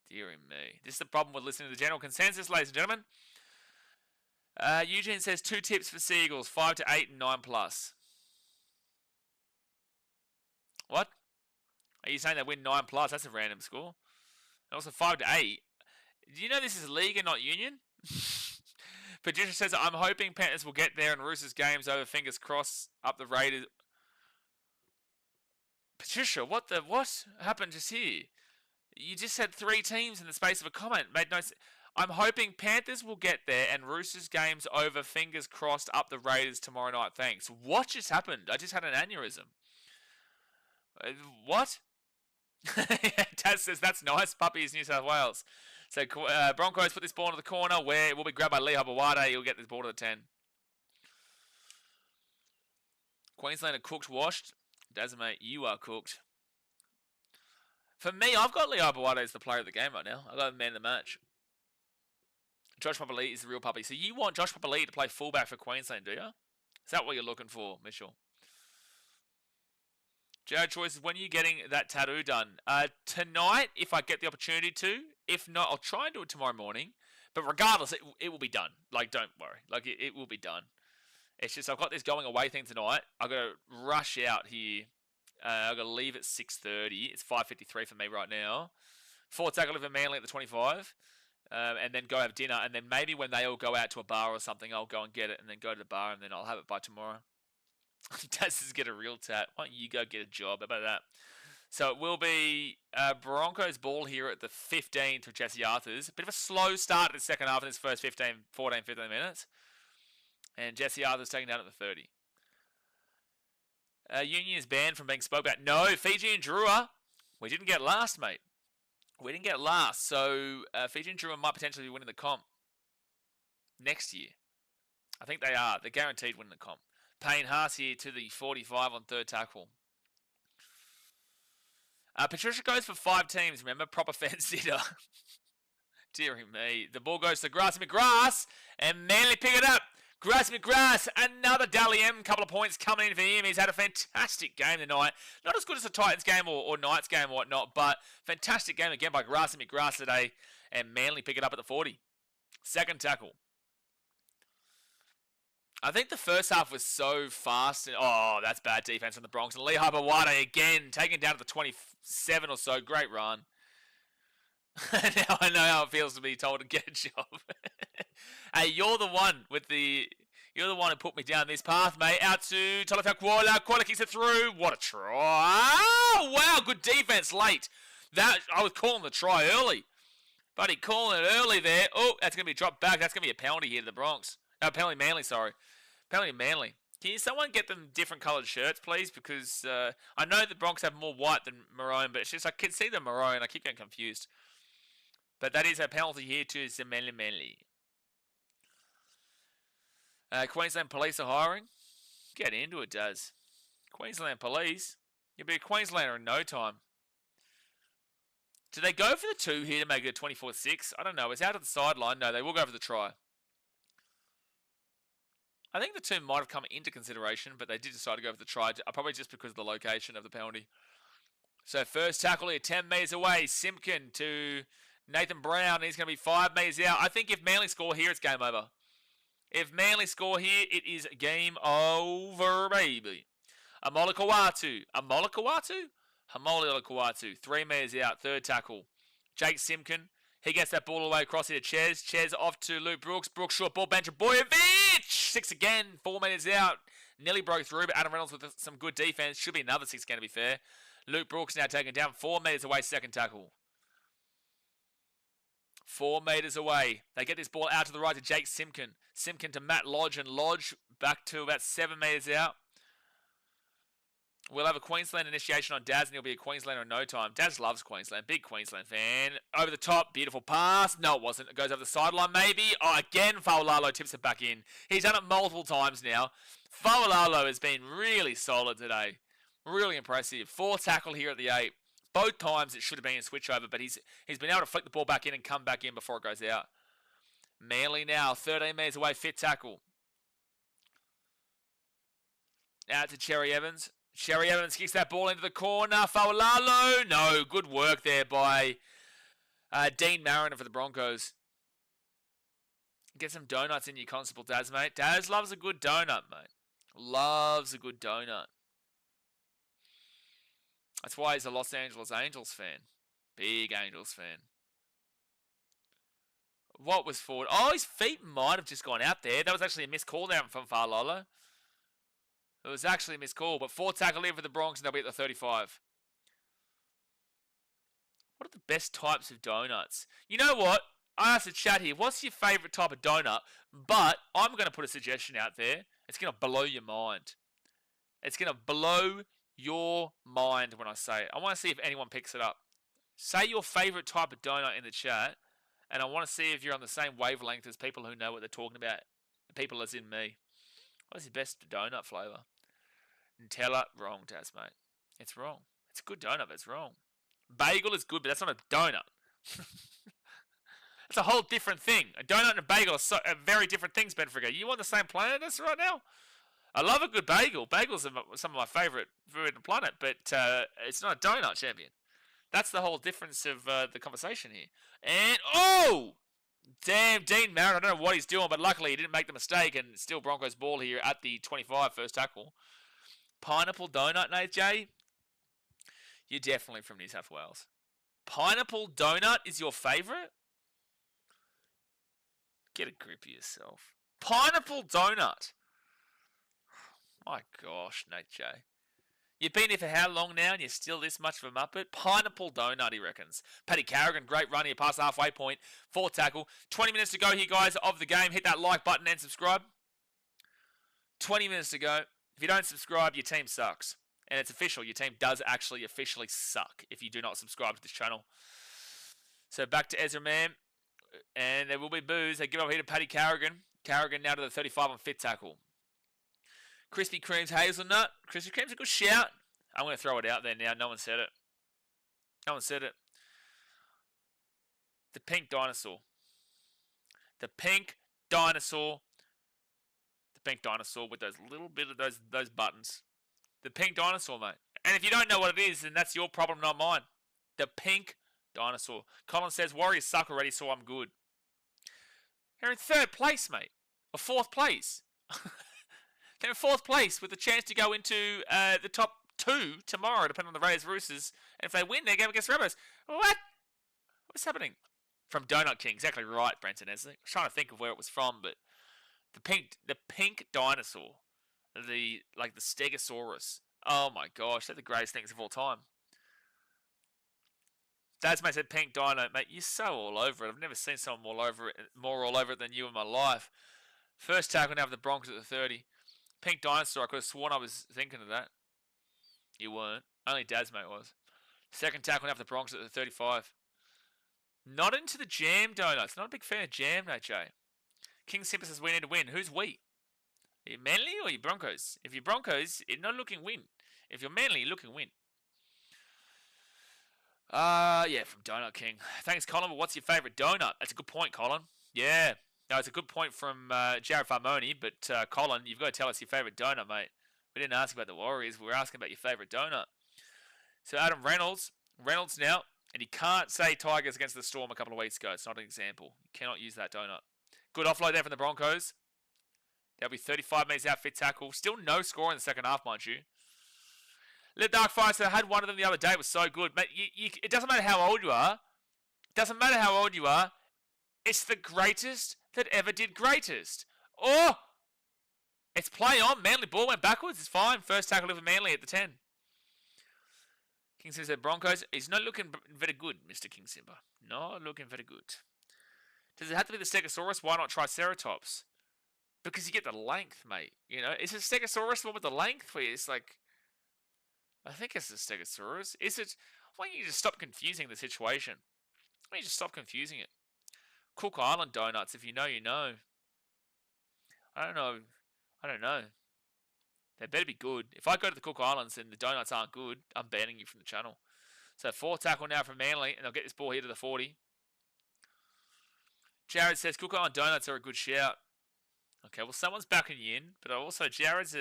Dearie me. This is the problem with listening to the general consensus, ladies and gentlemen. Eugene says 2 tips for Seagulls, 5 to 8 and 9 plus. What? Are you saying they win 9 plus? That's a random score. And also 5 to 8. Do you know this is league and not union? Patricia says, I'm hoping Panthers will get there and Roosters games over, fingers crossed, up the Raiders. Patricia, what happened just here? You just said 3 teams in the space of a comment. Made no sense. I'm hoping Panthers will get there and Roosters games over, fingers crossed, up the Raiders tomorrow night. Thanks. What just happened? I just had an aneurysm. What? Taz says, that's nice. Puppy is New South Wales. So Broncos put this ball into the corner where it will be grabbed by Lee Habawade. He'll get this ball to the 10. Queensland are cooked, washed. Daz, mate, you are cooked. For me, I've got Lee Habawade as the player of the game right now. I've got the man of the match. Josh Papali'i is the real puppy. So you want Josh Papali'i to play fullback for Queensland, do you? Is that what you're looking for, Mitchell? Jared Choice is, when are you getting that tattoo done? Tonight, if I get the opportunity to. If not, I'll try and do it tomorrow morning. But regardless, it will be done. Like, don't worry. Like, it will be done. It's just I've got this going away thing tonight. I've got to rush out here. I've got to leave at 6:30. It's 5:53 for me right now. 4 tackle live in Manly at the 25. And then go have dinner. And then maybe when they all go out to a bar or something, I'll go and get it and then go to the bar and then I'll have it by tomorrow. Daz says get a real tat. Why don't you go get a job? How about that? So it will be Broncos ball here at the 15 to Jesse Arthurs. A bit of a slow start at the second half in this first 15 minutes. And Jesse Arthurs taken down at the 30. Union is banned from being spoke about. No, Fiji and Drua. We didn't get last, mate. We didn't get last. So Fiji and Drua might potentially be winning the comp next year. I think they are. They're guaranteed winning the comp. Payne Haas here to the 45 on third tackle. Patricia goes for 5 teams, remember? Proper fan sitter. Deary me. The ball goes to Grass McGrass, and Manly pick it up. Grass McGrass, another Dally M, couple of points coming in for him. He's had a fantastic game tonight. Not as good as the Titans game or Knights game or whatnot, but fantastic game again by Grass McGrass today, and Manly pick it up at the 40. Second tackle. I think the first half was so fast. And, oh, that's bad defense from the Bronx. And Lehigh Bawade again, taken down to the 27 or so. Great run. Now I know how it feels to be told to get a job. Hey, you're the one who put me down this path, mate. Out to Talafau Kuala. Kuala kicks it through. What a try. Oh, wow, good defense late. I was calling the try early. Buddy, calling it early there. Oh, that's going to be dropped back. That's going to be a penalty here to the Bronx. Penalty Manly, sorry. Penalty Manly. Can someone get them different coloured shirts, please? Because I know the Bronx have more white than maroon, but it's just I can see the maroon. I keep getting confused. But that is a penalty here to Manly. Queensland Police are hiring. Get into it, Daz. Queensland Police. You'll be a Queenslander in no time. Do they go for the 2 here to make it a 24-6? I don't know. It's out of the sideline. No, they will go for the try. I think the 2 might have come into consideration, but they did decide to go for the try, probably just because of the location of the penalty. So first tackle here, 10 metres away. Simpkin to Nathan Brown. He's going to be 5 metres out. I think if Manly score here, it's game over. If Manly score here, it is game over, baby. Amola Kawatu, 3 metres out, third tackle. Jake Simpkin, he gets that ball away across here to Ches. Ches off to Luke Brooks. Brooks short ball, Benja Boyevich. 6 again, 4 metres out. Nearly broke through, but Adam Reynolds with some good defense. Should be another 6 again, to be fair. Luke Brooks now taken down, 4 metres away, second tackle. 4 metres away. They get this ball out to the right to Jake Simpkin. Simpkin to Matt Lodge, and Lodge back to about 7 metres out. We'll have a Queensland initiation on Daz, and he'll be a Queenslander in no time. Daz loves Queensland. Big Queensland fan. Over the top. Beautiful pass. No, it wasn't. It goes over the sideline, maybe. Oh, again, Fa'alalo tips it back in. He's done it multiple times now. Fa'alalo has been really solid today. Really impressive. 4 tackle here at the 8. Both times it should have been a switch over, but he's been able to flick the ball back in and come back in before it goes out. Manly now, 13 metres away, 5th tackle. Out to Cherry Evans. Cherry Evans kicks that ball into the corner. Fa'alalo. No, good work there by Dean Mariner for the Broncos. Get some donuts in your Constable Daz, mate. Daz loves a good donut, mate. Loves a good donut. That's why he's a Los Angeles Angels fan. Big Angels fan. What was forward? Oh, his feet might have just gone out there. That was actually a missed call down from Fa'alalo. It was actually a missed call, but 4 tackle here for the Bronx, and they'll be at the 35. What are the best types of donuts? You know what? I asked the chat here, what's your favourite type of donut? But I'm going to put a suggestion out there. It's going to blow your mind. It's going to blow your mind when I say it. I want to see if anyone picks it up. Say your favourite type of donut in the chat, and I want to see if you're on the same wavelength as people who know what they're talking about. People as in me. What's your best donut flavour? Nutella, wrong, Taz, mate. It's wrong. It's a good donut, but it's wrong. Bagel is good, but that's not a donut. It's a whole different thing. A donut and a bagel are very different things, Ben Frigga. You on the same planet as right now? I love a good bagel. Bagels are some of my favourite food on the planet, but it's not a donut, champion. That's the whole difference of the conversation here. And, oh! Damn, Dean Mariner, I don't know what he's doing, but luckily he didn't make the mistake, and still Broncos ball here at the 25, first tackle. Pineapple donut, Nate J? You're definitely from New South Wales. Pineapple donut is your favourite? Get a grip of yourself. Pineapple donut. My gosh, Nate J. You've been here for how long now and you're still this much of a muppet? Pineapple donut, he reckons. Paddy Carrigan, great run here past the halfway point. 4 tackle. 20 minutes to go here, guys, of the game. Hit that like button and subscribe. 20 minutes to go. If you don't subscribe, your team sucks. And it's official. Your team does actually officially suck if you do not subscribe to this channel. So back to Ezra Man. And there will be boos. They give up here to Paddy Carrigan. Carrigan now to the 35 on fit tackle. Krispy Kreme's hazelnut. Krispy Kreme's a good shout. I'm going to throw it out there now. No one said it. No one said it. The pink dinosaur. The pink dinosaur. The pink dinosaur with those little bit of those buttons. The pink dinosaur, mate. And if you don't know what it is, then that's your problem, not mine. The pink dinosaur. Colin says, Warriors suck already, so I'm good. They're in third place, mate. Or fourth place. They're in fourth place with a chance to go into the top 2 tomorrow, depending on the Raiders Roosters. And if they win their game against Rabbits, what? What's happening? From Donut King. Exactly right, Brenton Esley. I was trying to think of where it was from, but the pink dinosaur. The Stegosaurus. Oh my gosh, they're the greatest things of all time. Dasmate said pink dino, mate. You're so all over it. I've never seen someone more all over it than you in my life. First tackle now for the Broncos at the 30. Pink dinosaur. I could have sworn I was thinking of that. You weren't. Only Dasmate was. Second tackle now for the Broncos at the 35. Not into the jam donuts. Not a big fan of jam, no, Jay. King Simper says we need to win. Who's we? Are you Manly or are you Broncos? If you're Broncos, you're not looking win. If you're Manly, you're looking win. Yeah, from Donut King. Thanks, Colin. But what's your favourite donut? That's a good point, Colin. Yeah. No, it's a good point from Jared Farmoni. But, Colin, you've got to tell us your favourite donut, mate. We didn't ask about the Warriors. We were asking about your favourite donut. So, Adam Reynolds. Reynolds now. And he can't say Tigers against the Storm a couple of weeks ago. It's not an example. You cannot use that donut. Good offload there from the Broncos. There'll be 35 metres out, fit tackle. Still no score in the second half, mind you. Let Dark Fire say I had one of them the other day. It was so good. Mate, it doesn't matter how old you are. It doesn't matter how old you are. It's the greatest that ever did greatest. Oh! It's play on. Manly ball went backwards. It's fine. First tackle over Manly at the 10. King Simba said Broncos. He's not looking very good, Mr. King Simba. Not looking very good. Does it have to be the Stegosaurus? Why not Triceratops? Because you get the length, mate. You know, is it Stegosaurus the one with the length? Where it's like, I think it's the Stegosaurus. Is it? Why don't you just stop confusing the situation? Why don't you just stop confusing it? Cook Island donuts. If you know, you know. I don't know. I don't know. They better be good. If I go to the Cook Islands and the donuts aren't good, I'm banning you from the channel. So 4 tackle now from Manly, and they'll get this ball here to the 40. Jared says Cook Island donuts are a good shout. Okay, well someone's backing you in, but also Jared's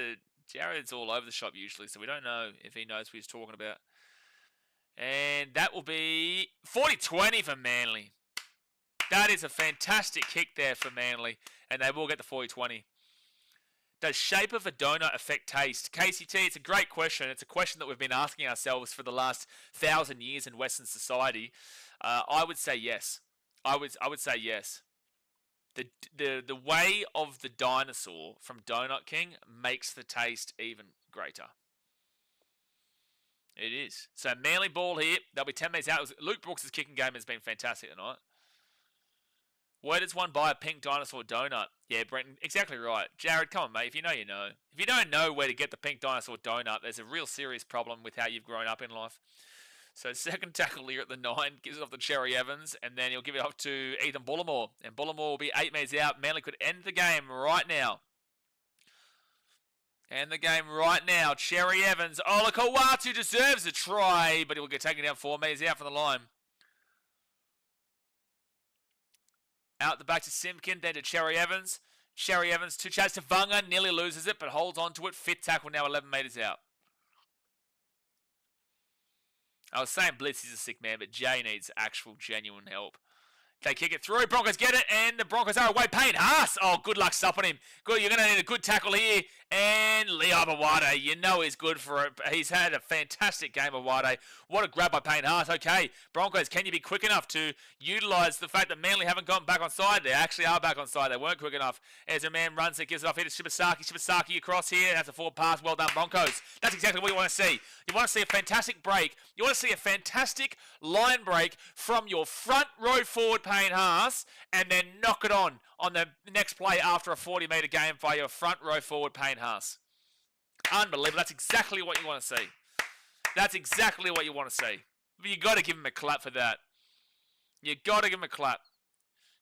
all over the shop usually, so we don't know if he knows what he's talking about. And that will be 40-20 for Manly. That is a fantastic kick there for Manly, and they will get the 40-20. Does shape of a donut affect taste? KCT, it's a great question. It's a question that we've been asking ourselves for the last 1,000 years in Western society. I would say yes. I would say yes. The way of the dinosaur from Donut King makes the taste even greater. It is. So Manly ball here. They'll be 10 metres out. Luke Brooks' kicking game has been fantastic tonight. Where does one buy a pink dinosaur donut? Yeah, Brenton, exactly right. Jared, come on, mate. If you know, you know. If you don't know where to get the pink dinosaur donut, there's a real serious problem with how you've grown up in life. So second tackle here at the 9, gives it off to Cherry Evans, and then he'll give it off to Ethan Bullimore. And Bullimore will be 8 metres out. Manly could end the game right now. End the game right now. Cherry Evans. Ola Kawatu deserves a try, but he will get taken down 4 metres out from the line. Out the back to Simpkin, then to Cherry Evans. Cherry Evans, 2 chats to Vunga, nearly loses it, but holds on to it. Fit tackle now 11 metres out. I was saying Blitz is a sick man, but Jay needs actual, genuine help. They kick it through. Broncos get it, and the Broncos are away. Payne Haas. Oh, good luck stopping him. Good. You're going to need a good tackle here. And Leo Awade, you know he's good for it. He's had a fantastic game, Awade. What a grab by Payne Haas. Okay, Broncos, can you be quick enough to utilise the fact that Manly haven't gone back on side? They actually are back on side. They weren't quick enough. As a man runs it, gives it off here to Shibasaki. Shibasaki across here. That's a forward pass. Well done, Broncos. That's exactly what you want to see. You want to see a fantastic break. You want to see a fantastic line break from your front row forward, Payne Haas, and then knock it on the next play after a 40-metre game by your front row forward, Payne Haas. Unbelievable. That's exactly what you want to see. That's exactly what you want to see. You got to give him a clap for that. You got to give him a clap.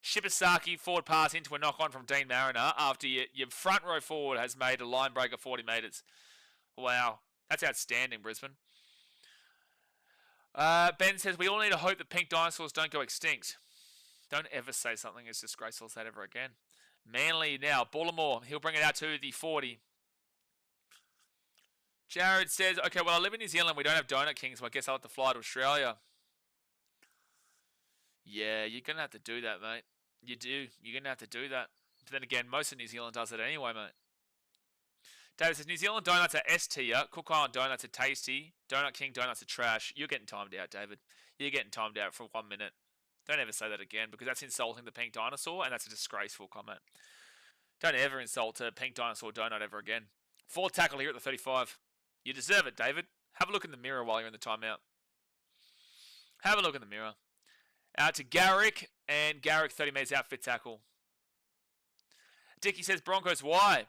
Shibasaki forward pass into a knock-on from Dean Mariner after your front row forward has made a line break of 40 metres. Wow. That's outstanding, Brisbane. Ben says, we all need to hope that pink dinosaurs don't go extinct. Don't ever say something as disgraceful as that ever again. Manly now. Baltimore. He'll bring it out to the 40. Jared says, okay, well, I live in New Zealand. We don't have Donut Kings, so I guess I'll have to fly to Australia. Yeah, you're going to have to do that, mate. You do. You're going to have to do that. But then again, most of New Zealand does it anyway, mate. David says, New Zealand donuts are S tier. Cook Island donuts are tasty. Donut King donuts are trash. You're getting timed out, David. You're getting timed out for 1 minute. Don't ever say that again, because that's insulting the pink dinosaur, and that's a disgraceful comment. Don't ever insult a pink dinosaur donut ever again. 4th tackle here at the 35. You deserve it, David. Have a look in the mirror while you're in the timeout. Have a look in the mirror. Out to Garrick, and Garrick 30 metres out, 5th tackle. Dickie says, Broncos, why?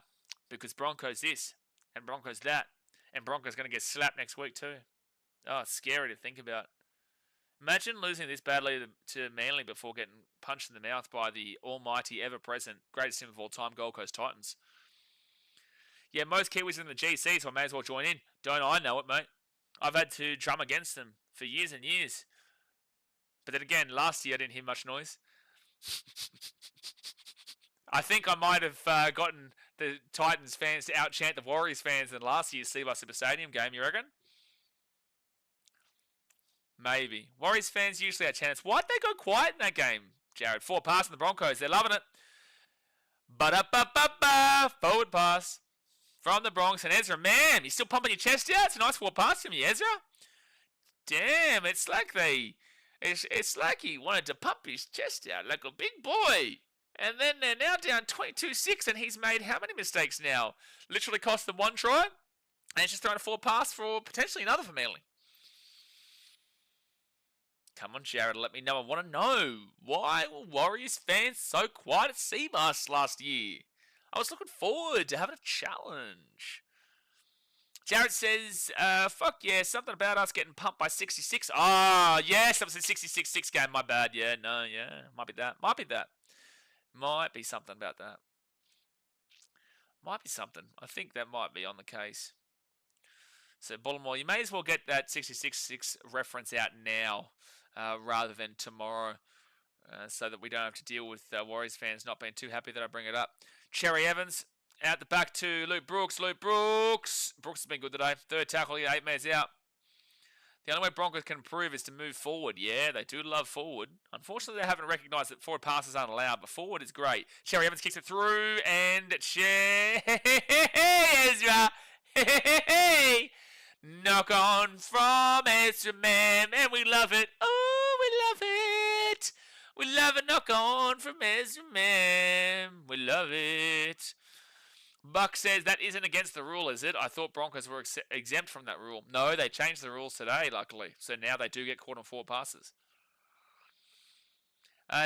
Because Broncos this, and Broncos that, and Broncos going to get slapped next week too. Oh, it's scary to think about. Imagine losing this badly to Manly before getting punched in the mouth by the almighty, ever-present, greatest team of all time, Gold Coast Titans. Yeah, most Kiwis are in the GC, so I may as well join in. Don't I know it, mate? I've had to drum against them for years and years. But then again, last year I didn't hear much noise. I think I might have gotten the Titans fans to out-chant the Warriors fans in last year's Seabus Super Stadium game, you reckon? Maybe. Warriors fans usually out-chant us. Why'd they go quiet in that game, Jared? 4 pass in the Broncos. They're loving it. Ba-da-ba-ba-ba. Forward pass from the Bronx. And Ezra, man, you still pumping your chest out? It's a nice 4 pass from you, Ezra. Damn, it's like it's like he wanted to pump his chest out like a big boy. And then they're now down 22-6, and he's made how many mistakes now? Literally cost them 1 try, and he's just thrown a 4 pass for potentially another for Manly. Come on, Jared, let me know. I want to know, why were Warriors fans so quiet at Seabus last year? I was looking forward to having a challenge. Jared says, fuck yeah, something about us getting pumped by 66. Ah, yes, that was a 66-6 game, my bad. Yeah, no, yeah, might be that. Might be something about that. Might be something. I think that might be on the case. So, Baltimore, you may as well get that 66-6 reference out now rather than tomorrow so that we don't have to deal with Warriors fans not being too happy that I bring it up. Cherry Evans out the back to Luke Brooks. Brooks has been good today. 3rd tackle here, 8 metres out. The only way Broncos can improve is to move forward. Yeah, they do love forward. Unfortunately, they haven't recognised that forward passes aren't allowed, but forward is great. Cherry Evans kicks it through, and Ezra. Knock on from Ezra, man, and we love it. Oh, we love it. We love a knock on from Ezra, man. We love it. Buck says, that isn't against the rule, is it? I thought Broncos were exempt from that rule. No, they changed the rules today, luckily. So now they do get caught on 4 passes.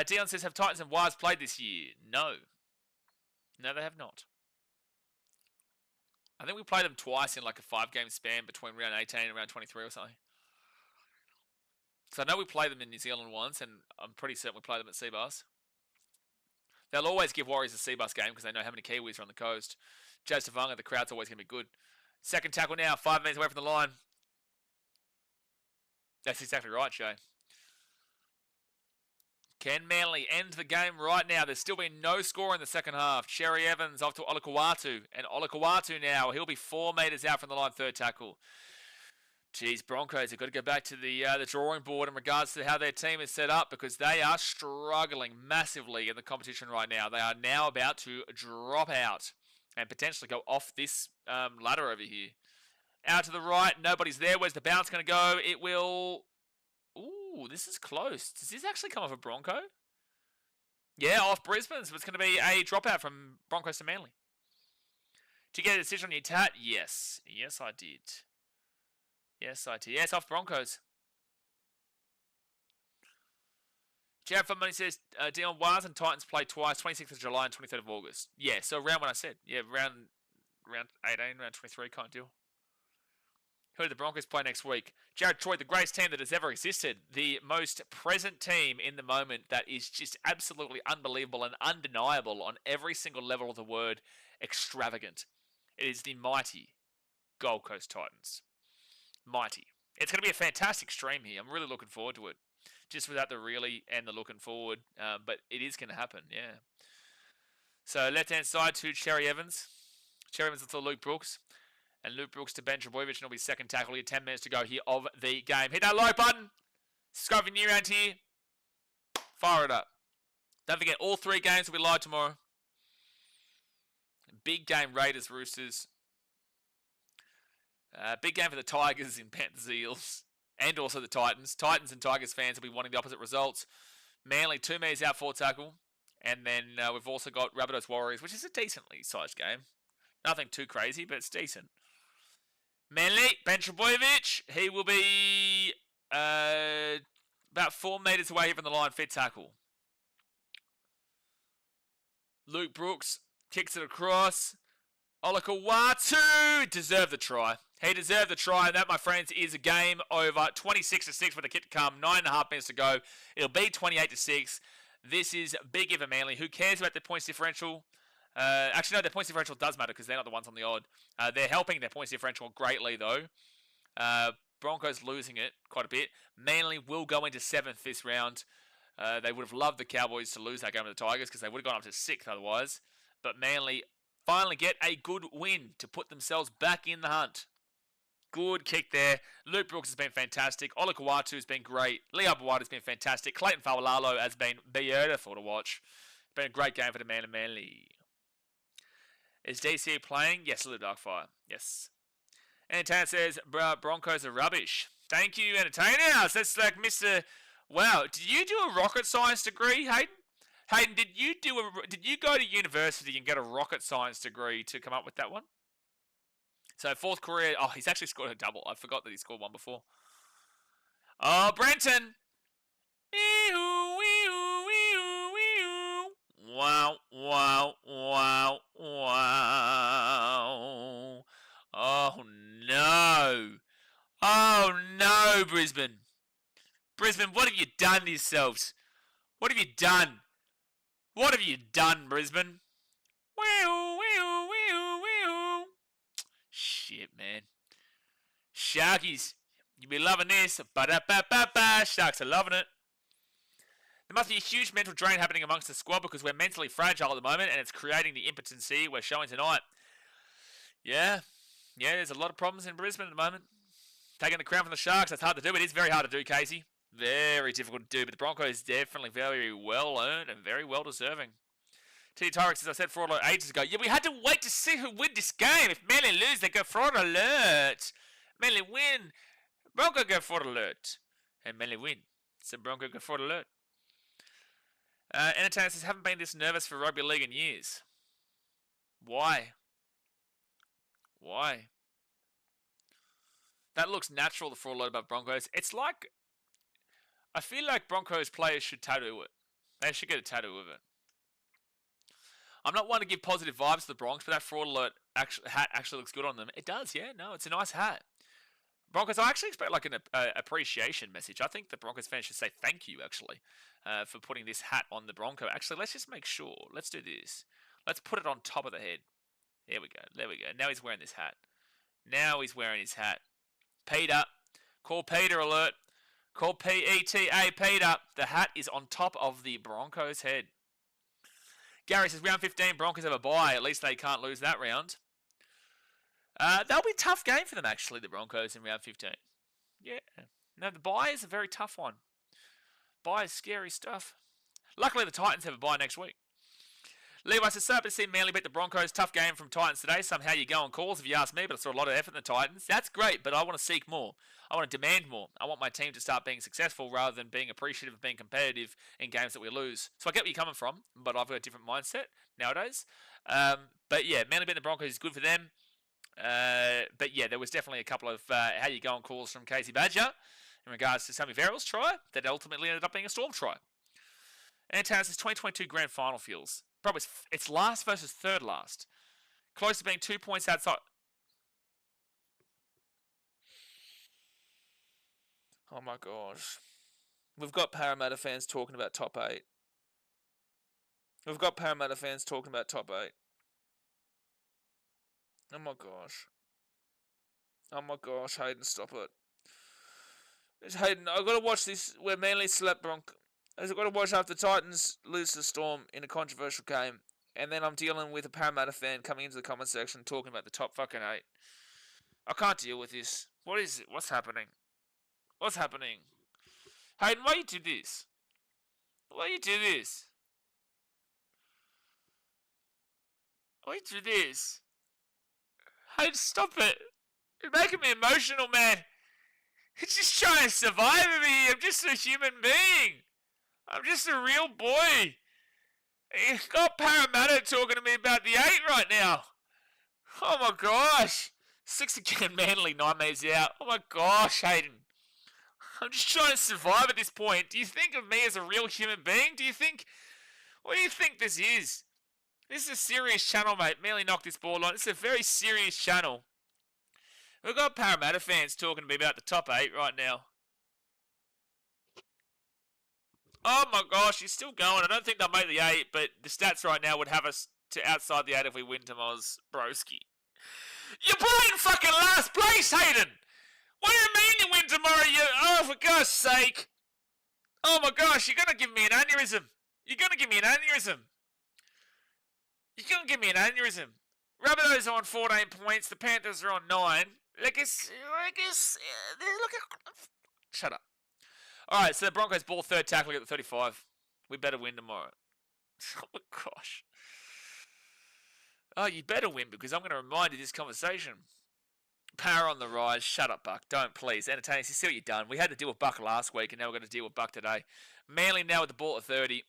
Dion says, have Titans and Wires played this year? No. No, they have not. I think we played them twice in like a 5-game span between round 18 and round 23 or something. So I know we played them in New Zealand once, and I'm pretty certain we played them at Seabus. They'll always give Warriors a Seabus game because they know how many Kiwis are on the coast. Jazz Tavanga, the crowd's always going to be good. 2nd tackle now, 5 metres away from the line. That's exactly right, Jay. Can Manly end the game right now? There's still been no score in the second half. Cherry Evans off to Olakau'atu. And Olakau'atu now, he'll be 4 metres out from the line, 3rd tackle. Geez, Broncos have got to go back to the drawing board in regards to how their team is set up because they are struggling massively in the competition right now. They are now about to drop out and potentially go off this ladder over here. Out to the right, nobody's there. Where's the bounce going to go? It will... Ooh, this is close. Does this actually come off a Bronco? Yeah, off Brisbane. So it's going to be a dropout from Broncos to Manly. Did you get a decision on your tat? Yes. Yes, I did. Yes, I did. Yes, off Broncos. Jared from Money says, Dion, Wires and Titans play twice, 26th of July and 23rd of August. Yeah, so around when I said. Yeah, around round 18, round 23 kind of deal. Who do the Broncos play next week? Jared Troy, the greatest team that has ever existed. The most present team in the moment that is just absolutely unbelievable and undeniable on every single level of the word. Extravagant. It is the mighty Gold Coast Titans. Mighty. It's going to be a fantastic stream here. I'm really looking forward to it. Just without the really and the looking forward. But it is going to happen, yeah. So left-hand side to Cherry Evans. Cherry Evans to Luke Brooks. And Luke Brooks to Ben Trebojevic, and it'll be second tackle here. 10 minutes to go here of the game. Hit that like button. Subscribe if you're new around here. Fire it up. Don't forget, all 3 games will be live tomorrow. Big game, Raiders, Roosters. Big game for the Tigers and Panthers, Eels. And also the Titans. Titans and Tigers fans will be wanting the opposite results. Manly, 2 metres out, 4 tackle. And then we've also got Rabbitohs Warriors, which is a decently sized game. Nothing too crazy, but it's decent. Manly, Ben Trebojevic, he will be about 4 metres away from the line, fit tackle. Luke Brooks kicks it across. Olakawatu deserved the try. He deserved the try, and that, my friends, is a game over. 26-6 with the kick to come. 9.5 minutes to go. It'll be 28-6. This is big for Manly. Who cares about their points differential? Actually, no, their points differential does matter because they're not the ones on the odd. They're helping their points differential greatly, though. Broncos losing it quite a bit. Manly will go into 7th this round. They would have loved the Cowboys to lose that game to the Tigers because they would have gone up to 6th otherwise. But Manly finally get a good win to put themselves back in the hunt. Good kick there. Luke Brooks has been fantastic. Olakawatu has been great. Leo Buwata has been fantastic. Clayton Fawalalo has been beautiful to watch. It's been a great game for the man of Manly. Is DCE playing? Yes, Little Darkfire. Yes. Entertainer says, Broncos are rubbish. Thank you, Entertainer. That's like Mr. Wow. Did you do a rocket science degree, Hayden? Hayden, did you go to university and get a rocket science degree to come up with that one? So, 4th career. Oh, he's actually scored a double. I forgot that he scored one before. Oh, Brenton. Wow, wow, wow, wow. Oh, no. Oh, no, Brisbane. Brisbane, what have you done to yourselves? What have you done? What have you done, Brisbane? Shit, man. Sharkies, you be loving this. Ba-da-ba-ba-ba. Sharks are loving it. There must be a huge mental drain happening amongst the squad because we're mentally fragile at the moment and it's creating the impotency we're showing tonight. Yeah, there's a lot of problems in Brisbane at the moment. Taking the crown from the Sharks, that's hard to do. It is very hard to do, Casey. Very difficult to do, but the Broncos definitely very well earned and very well deserving. T. Tyrex, as I said fraud alert ages ago. Yeah, we had to wait to see who win this game. If Manly lose, they go fraud alert. Manly win, Bronco go fraud alert. And Manly win, so Bronco go fraud alert. Entertainer says, haven't been this nervous for rugby league in years. Why? That looks natural, the fraud alert above Broncos. It's like, I feel like Broncos players should tattoo it. They should get a tattoo of it. I'm not one to give positive vibes to the Bronx, but that fraud alert hat actually looks good on them. It does, yeah. No, it's a nice hat. Broncos, I actually expect like an appreciation message. I think the Broncos fans should say thank you, actually, for putting this hat on the Bronco. Actually, let's just make sure. Let's do this. Let's put it on top of the head. There we go. There we go. Now he's wearing this hat. Now he's wearing his hat. Peter. Call Peter alert. Call P-E-T-A, Peter. The hat is on top of the Broncos' head. Gary says, round 15, Broncos have a bye. At least they can't lose that round. That'll be a tough game for them, actually, the Broncos in round 15. Yeah. No, the bye is a very tough one. Bye is scary stuff. Luckily, the Titans have a bye next week. Levi says, sad to see Manly beat the Broncos. Tough game from Titans today. Somehow you go on calls if you ask me, but I saw a lot of effort in the Titans. That's great, but I want to seek more. I want to demand more. I want my team to start being successful rather than being appreciative of being competitive in games that we lose. So I get where you're coming from, but I've got a different mindset nowadays. But yeah, Manly beating the Broncos is good for them. But yeah, there was definitely a couple of how you go on calls from Casey Badger in regards to Sammy Verrill's try that ultimately ended up being a Storm try. And Towns' 2022 Grand Final feels. Probably it's last versus third last. Close to being 2 points outside. Oh my gosh. We've got Parramatta fans talking about top 8. We've got Parramatta fans talking about top 8. Oh my gosh. Oh my gosh, Hayden, stop it. It's Hayden, I've got to watch this where Manly slept Broncos. I've got to watch after Titans lose to Storm in a controversial game. And then I'm dealing with a Parramatta fan coming into the comment section talking about the top fucking 8. I can't deal with this. What is it? What's happening? What's happening? Hayden, why you do this? Why you do this? Why you do this? Hayden, stop it. You're making me emotional, man. It's just trying to survive over here. I'm just a human being. I'm just a real boy. You've got Parramatta talking to me about the 8 right now. Oh my gosh. 6 again, Manly, 9 metres out. Oh my gosh, Hayden. I'm just trying to survive at this point. Do you think of me as a real human being? What do you think this is? This is a serious channel, mate. Manly knocked this ball on. It's a very serious channel. We've got Parramatta fans talking to me about the top 8 right now. Oh my gosh, he's still going. I don't think they'll make the 8, but the stats right now would have us to outside the 8 if we win tomorrow's broski. You're playing fucking last place, Hayden! What do you mean you win tomorrow? Oh, for God's sake! Oh my gosh, you're gonna give me an aneurysm! You're gonna give me an aneurysm! You're gonna give me an aneurysm! Rabbitohs are on 14 points, the Panthers are on 9. Shut up. Alright, so the Broncos ball third tackling at the 35. We better win tomorrow. Oh my gosh. Oh, you better win because I'm going to remind you of this conversation. Power on the rise. Shut up, Buck. Don't, please. Entertain us. You see what you've done. We had to deal with Buck last week and now we're going to deal with Buck today. Manly now with the ball at 30.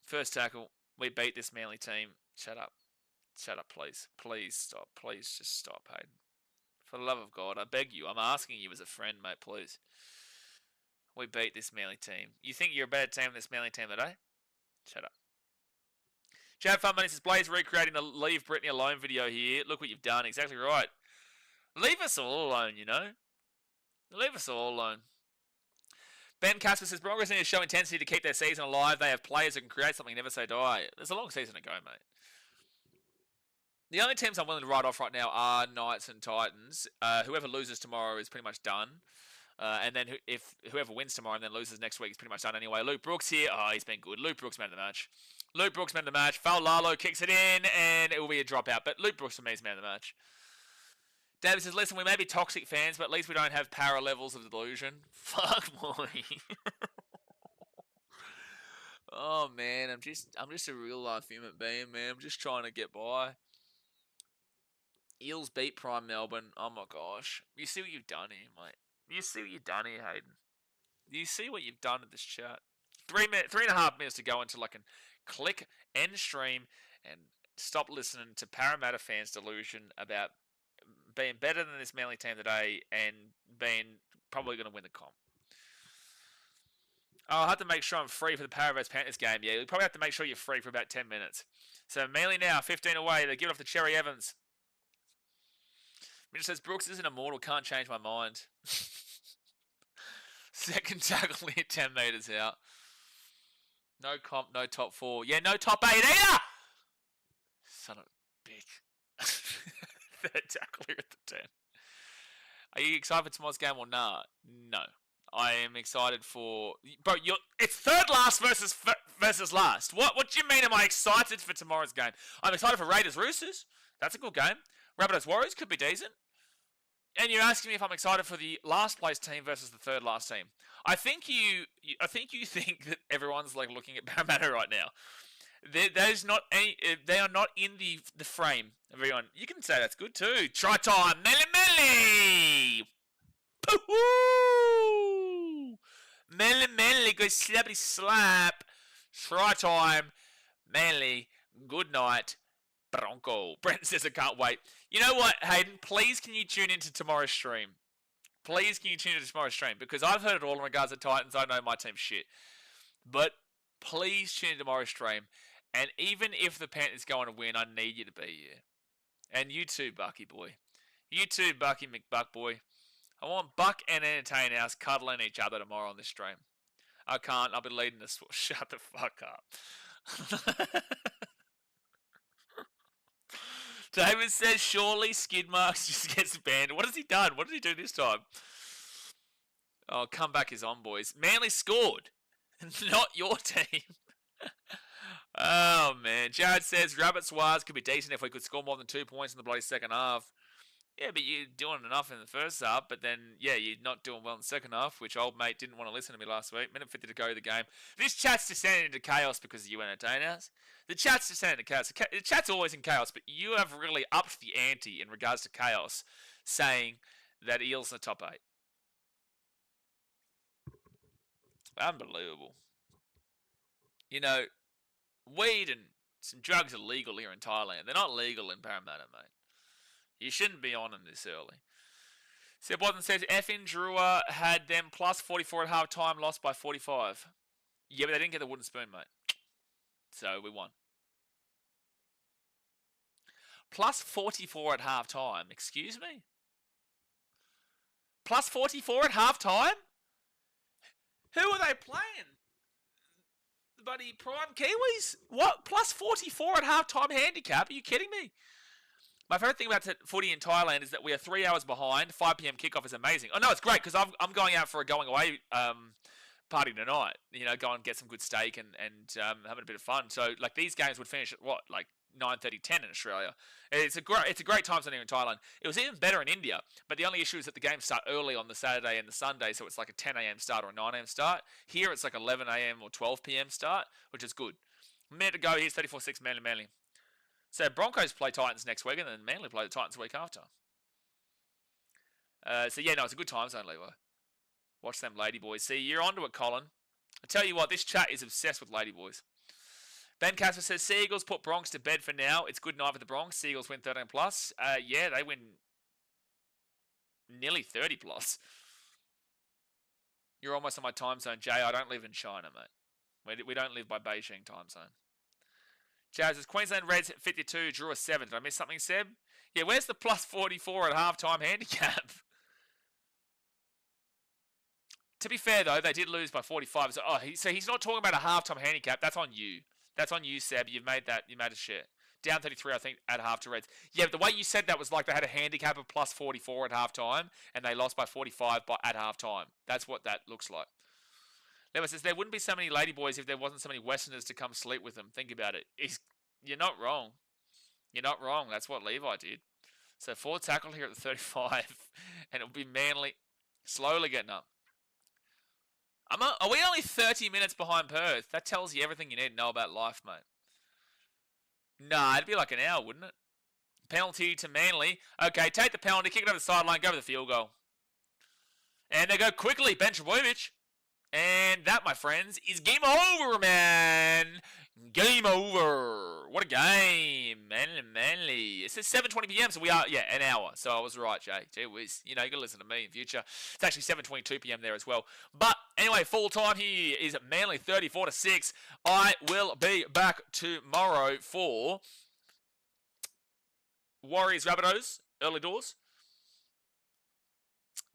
First tackle. We beat this Manly team. Shut up. Shut up, please. Please stop. Please just stop, Hayden. For the love of God, I beg you. I'm asking you as a friend, mate, please. We beat this Manly team. You think you're a better team than this Manly team today? Shut up. Chad Fun Money says, Blaze recreating the Leave Brittany Alone video here. Look what you've done. Exactly right. Leave us all alone, you know? Leave us all alone. Ben Casper says, Broncos need to show intensity to keep their season alive. They have players who can create something, never say die. There's a long season to go, mate. The only teams I'm willing to write off right now are Knights and Titans. Whoever loses tomorrow is pretty much done. And then if whoever wins tomorrow and then loses next week is pretty much done anyway. Luke Brooks here. Oh, he's been good. Luke Brooks man of the match. Luke Brooks man of the match. Fal Lalo kicks it in and it will be a dropout. But Luke Brooks for me is man of the match. David says, listen, we may be toxic fans, but at least we don't have para levels of delusion. Fuck boy. Oh man, I'm just a real life human being, man. I'm just trying to get by. Eels beat Prime Melbourne. Oh my gosh. You see what you've done here, mate. You see what you've done here, Hayden. You see what you've done in this chat. 3.5 minutes to go until I can click end stream and stop listening to Parramatta fans' delusion about being better than this Manly team today and being probably going to win the comp. I'll have to make sure I'm free for the Parramatta Panthers game. Yeah, you'll probably have to make sure you're free for about 10 minutes. So Manly now, 15 away. They give it off to Cherry Evans. Mitch says, Brooks isn't immortal, can't change my mind. Second tackle here, 10 metres out. No comp, no top 4. Yeah, no top 8 either! Son of a bitch. Third tackle here at the 10. Are you excited for tomorrow's game or nah? No. I am excited for... Bro, it's third last versus last. What do you mean am I excited for tomorrow's game? I'm excited for Raiders Roosters. That's a good game. Rabbitohs Warriors could be decent. And you're asking me if I'm excited for the last place team versus the third last team. I think you think that everyone's like looking at Parramatta right now. They are not in the frame. Everyone, you can say that's good too. Try time, Melly. Pooh! Melly, go slappy slap. Try time, Manly. Good night, Bronco. Brent says I can't wait. You know what, Hayden? Please can you tune into tomorrow's stream? Please can you tune into tomorrow's stream? Because I've heard it all in regards to Titans. I know my team's shit. But please tune into tomorrow's stream. And even if the Panthers go on to win, I need you to be here. And you too, Bucky boy. You too, Bucky McBuck boy. I want Buck and Entertain House cuddling each other tomorrow on this stream. I can't. I'll be leading this. Shut the fuck up. David says, surely skid marks just gets banned. What has he done? What did he do this time? Oh, comeback is on, boys. Manly scored. Not your team. Oh, man. Jared says, Rabbit Swaz could be decent if we could score more than 2 points in the bloody second half. Yeah, but you're doing enough in the first half, but then, yeah, you're not doing well in the second half, which old mate didn't want to listen to me last week. Minute 50 to go the game. This chat's descending into chaos because you entertain us. The chat's descending into chaos. The chat's always in chaos, but you have really upped the ante in regards to chaos, saying that Eels are top 8. Unbelievable. You know, weed and some drugs are legal here in Thailand. They're not legal in Parramatta, mate. You shouldn't be on them this early. Seb Watson says, F.N. Drua had them plus 44 at half time, lost by 45. Yeah, but they didn't get the wooden spoon, mate. So we won. Plus 44 at half time. Excuse me? Plus 44 at half time? Who are they playing? The bloody Prime Kiwis? What? Plus 44 at half time handicap? Are you kidding me? My favourite thing about footy in Thailand is that we are 3 hours behind. 5 p.m. kickoff is amazing. Oh, no, it's great because I'm going out for a going away party tonight. You know, go and get some good steak and having a bit of fun. So, like, these games would finish at what? Like 9:30, 10 in Australia. It's a great time zone here in Thailand. It was even better in India, but the only issue is that the games start early on the Saturday and the Sunday, so it's like a 10 a.m. start or a 9 a.m. start. Here it's like 11 a.m. or 12 p.m. start, which is good. A minute to go. Here's 34-6 Manly. So Broncos play Titans next week, and then Manly play the Titans the week after. So yeah, no, it's a good time zone, Levi. Watch them ladyboys. See, you're onto it, Colin. I tell you what, this chat is obsessed with ladyboys. Ben Casper says, Seagulls put Bronx to bed for now. It's good night for the Bronx. Seagulls win 13+. Yeah, they win nearly 30+. You're almost on my time zone, Jay. I don't live in China, mate. We don't live by Beijing time zone. Jazz says, Queensland Reds 52, drew a 7. Did I miss something, Seb? Yeah, where's the plus 44 at halftime handicap? To be fair, though, they did lose by 45. So he's not talking about a halftime handicap. That's on you. That's on you, Seb. You made a shit. Down 33, I think, at half to Reds. Yeah, but the way you said that was like they had a handicap of plus 44 at halftime, and they lost by 45 at halftime. That's what that looks like. Levi says, there wouldn't be so many ladyboys if there wasn't so many Westerners to come sleep with them. Think about it. You're not wrong. You're not wrong. That's what Levi did. So 4 tackle here at the 35, and it'll be Manly slowly getting up. Are we only 30 minutes behind Perth? That tells you everything you need to know about life, mate. Nah, it'd be like an hour, wouldn't it? Penalty to Manly. Okay, take the penalty, kick it over the sideline, go for the field goal. And they go quickly, Ben Trebojevic. And that, my friends, is game over, man. Game over. What a game. Manly. It says 7:20 p.m., so we are, an hour. So I was right, Jay. Gee whiz. You got to listen to me in future. It's actually 7:22 p.m. there as well. But anyway, full time here is Manly 34-6. I will be back tomorrow for Warriors Rabbitohs, early doors.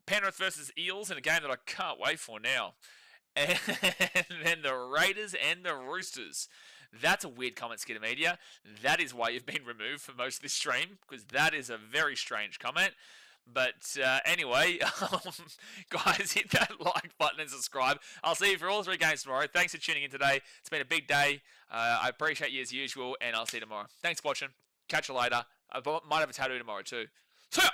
Penrith versus Eels in a game that I can't wait for now. And then the Raiders and the Roosters. That's a weird comment, Skidder Media. That is why you've been removed for most of this stream, because that is a very strange comment. But anyway, guys, hit that like button and subscribe. I'll see you for all 3 games tomorrow. Thanks for tuning in today. It's been a big day. I appreciate you as usual, and I'll see you tomorrow. Thanks for watching. Catch you later. I might have a tattoo tomorrow too. See ya!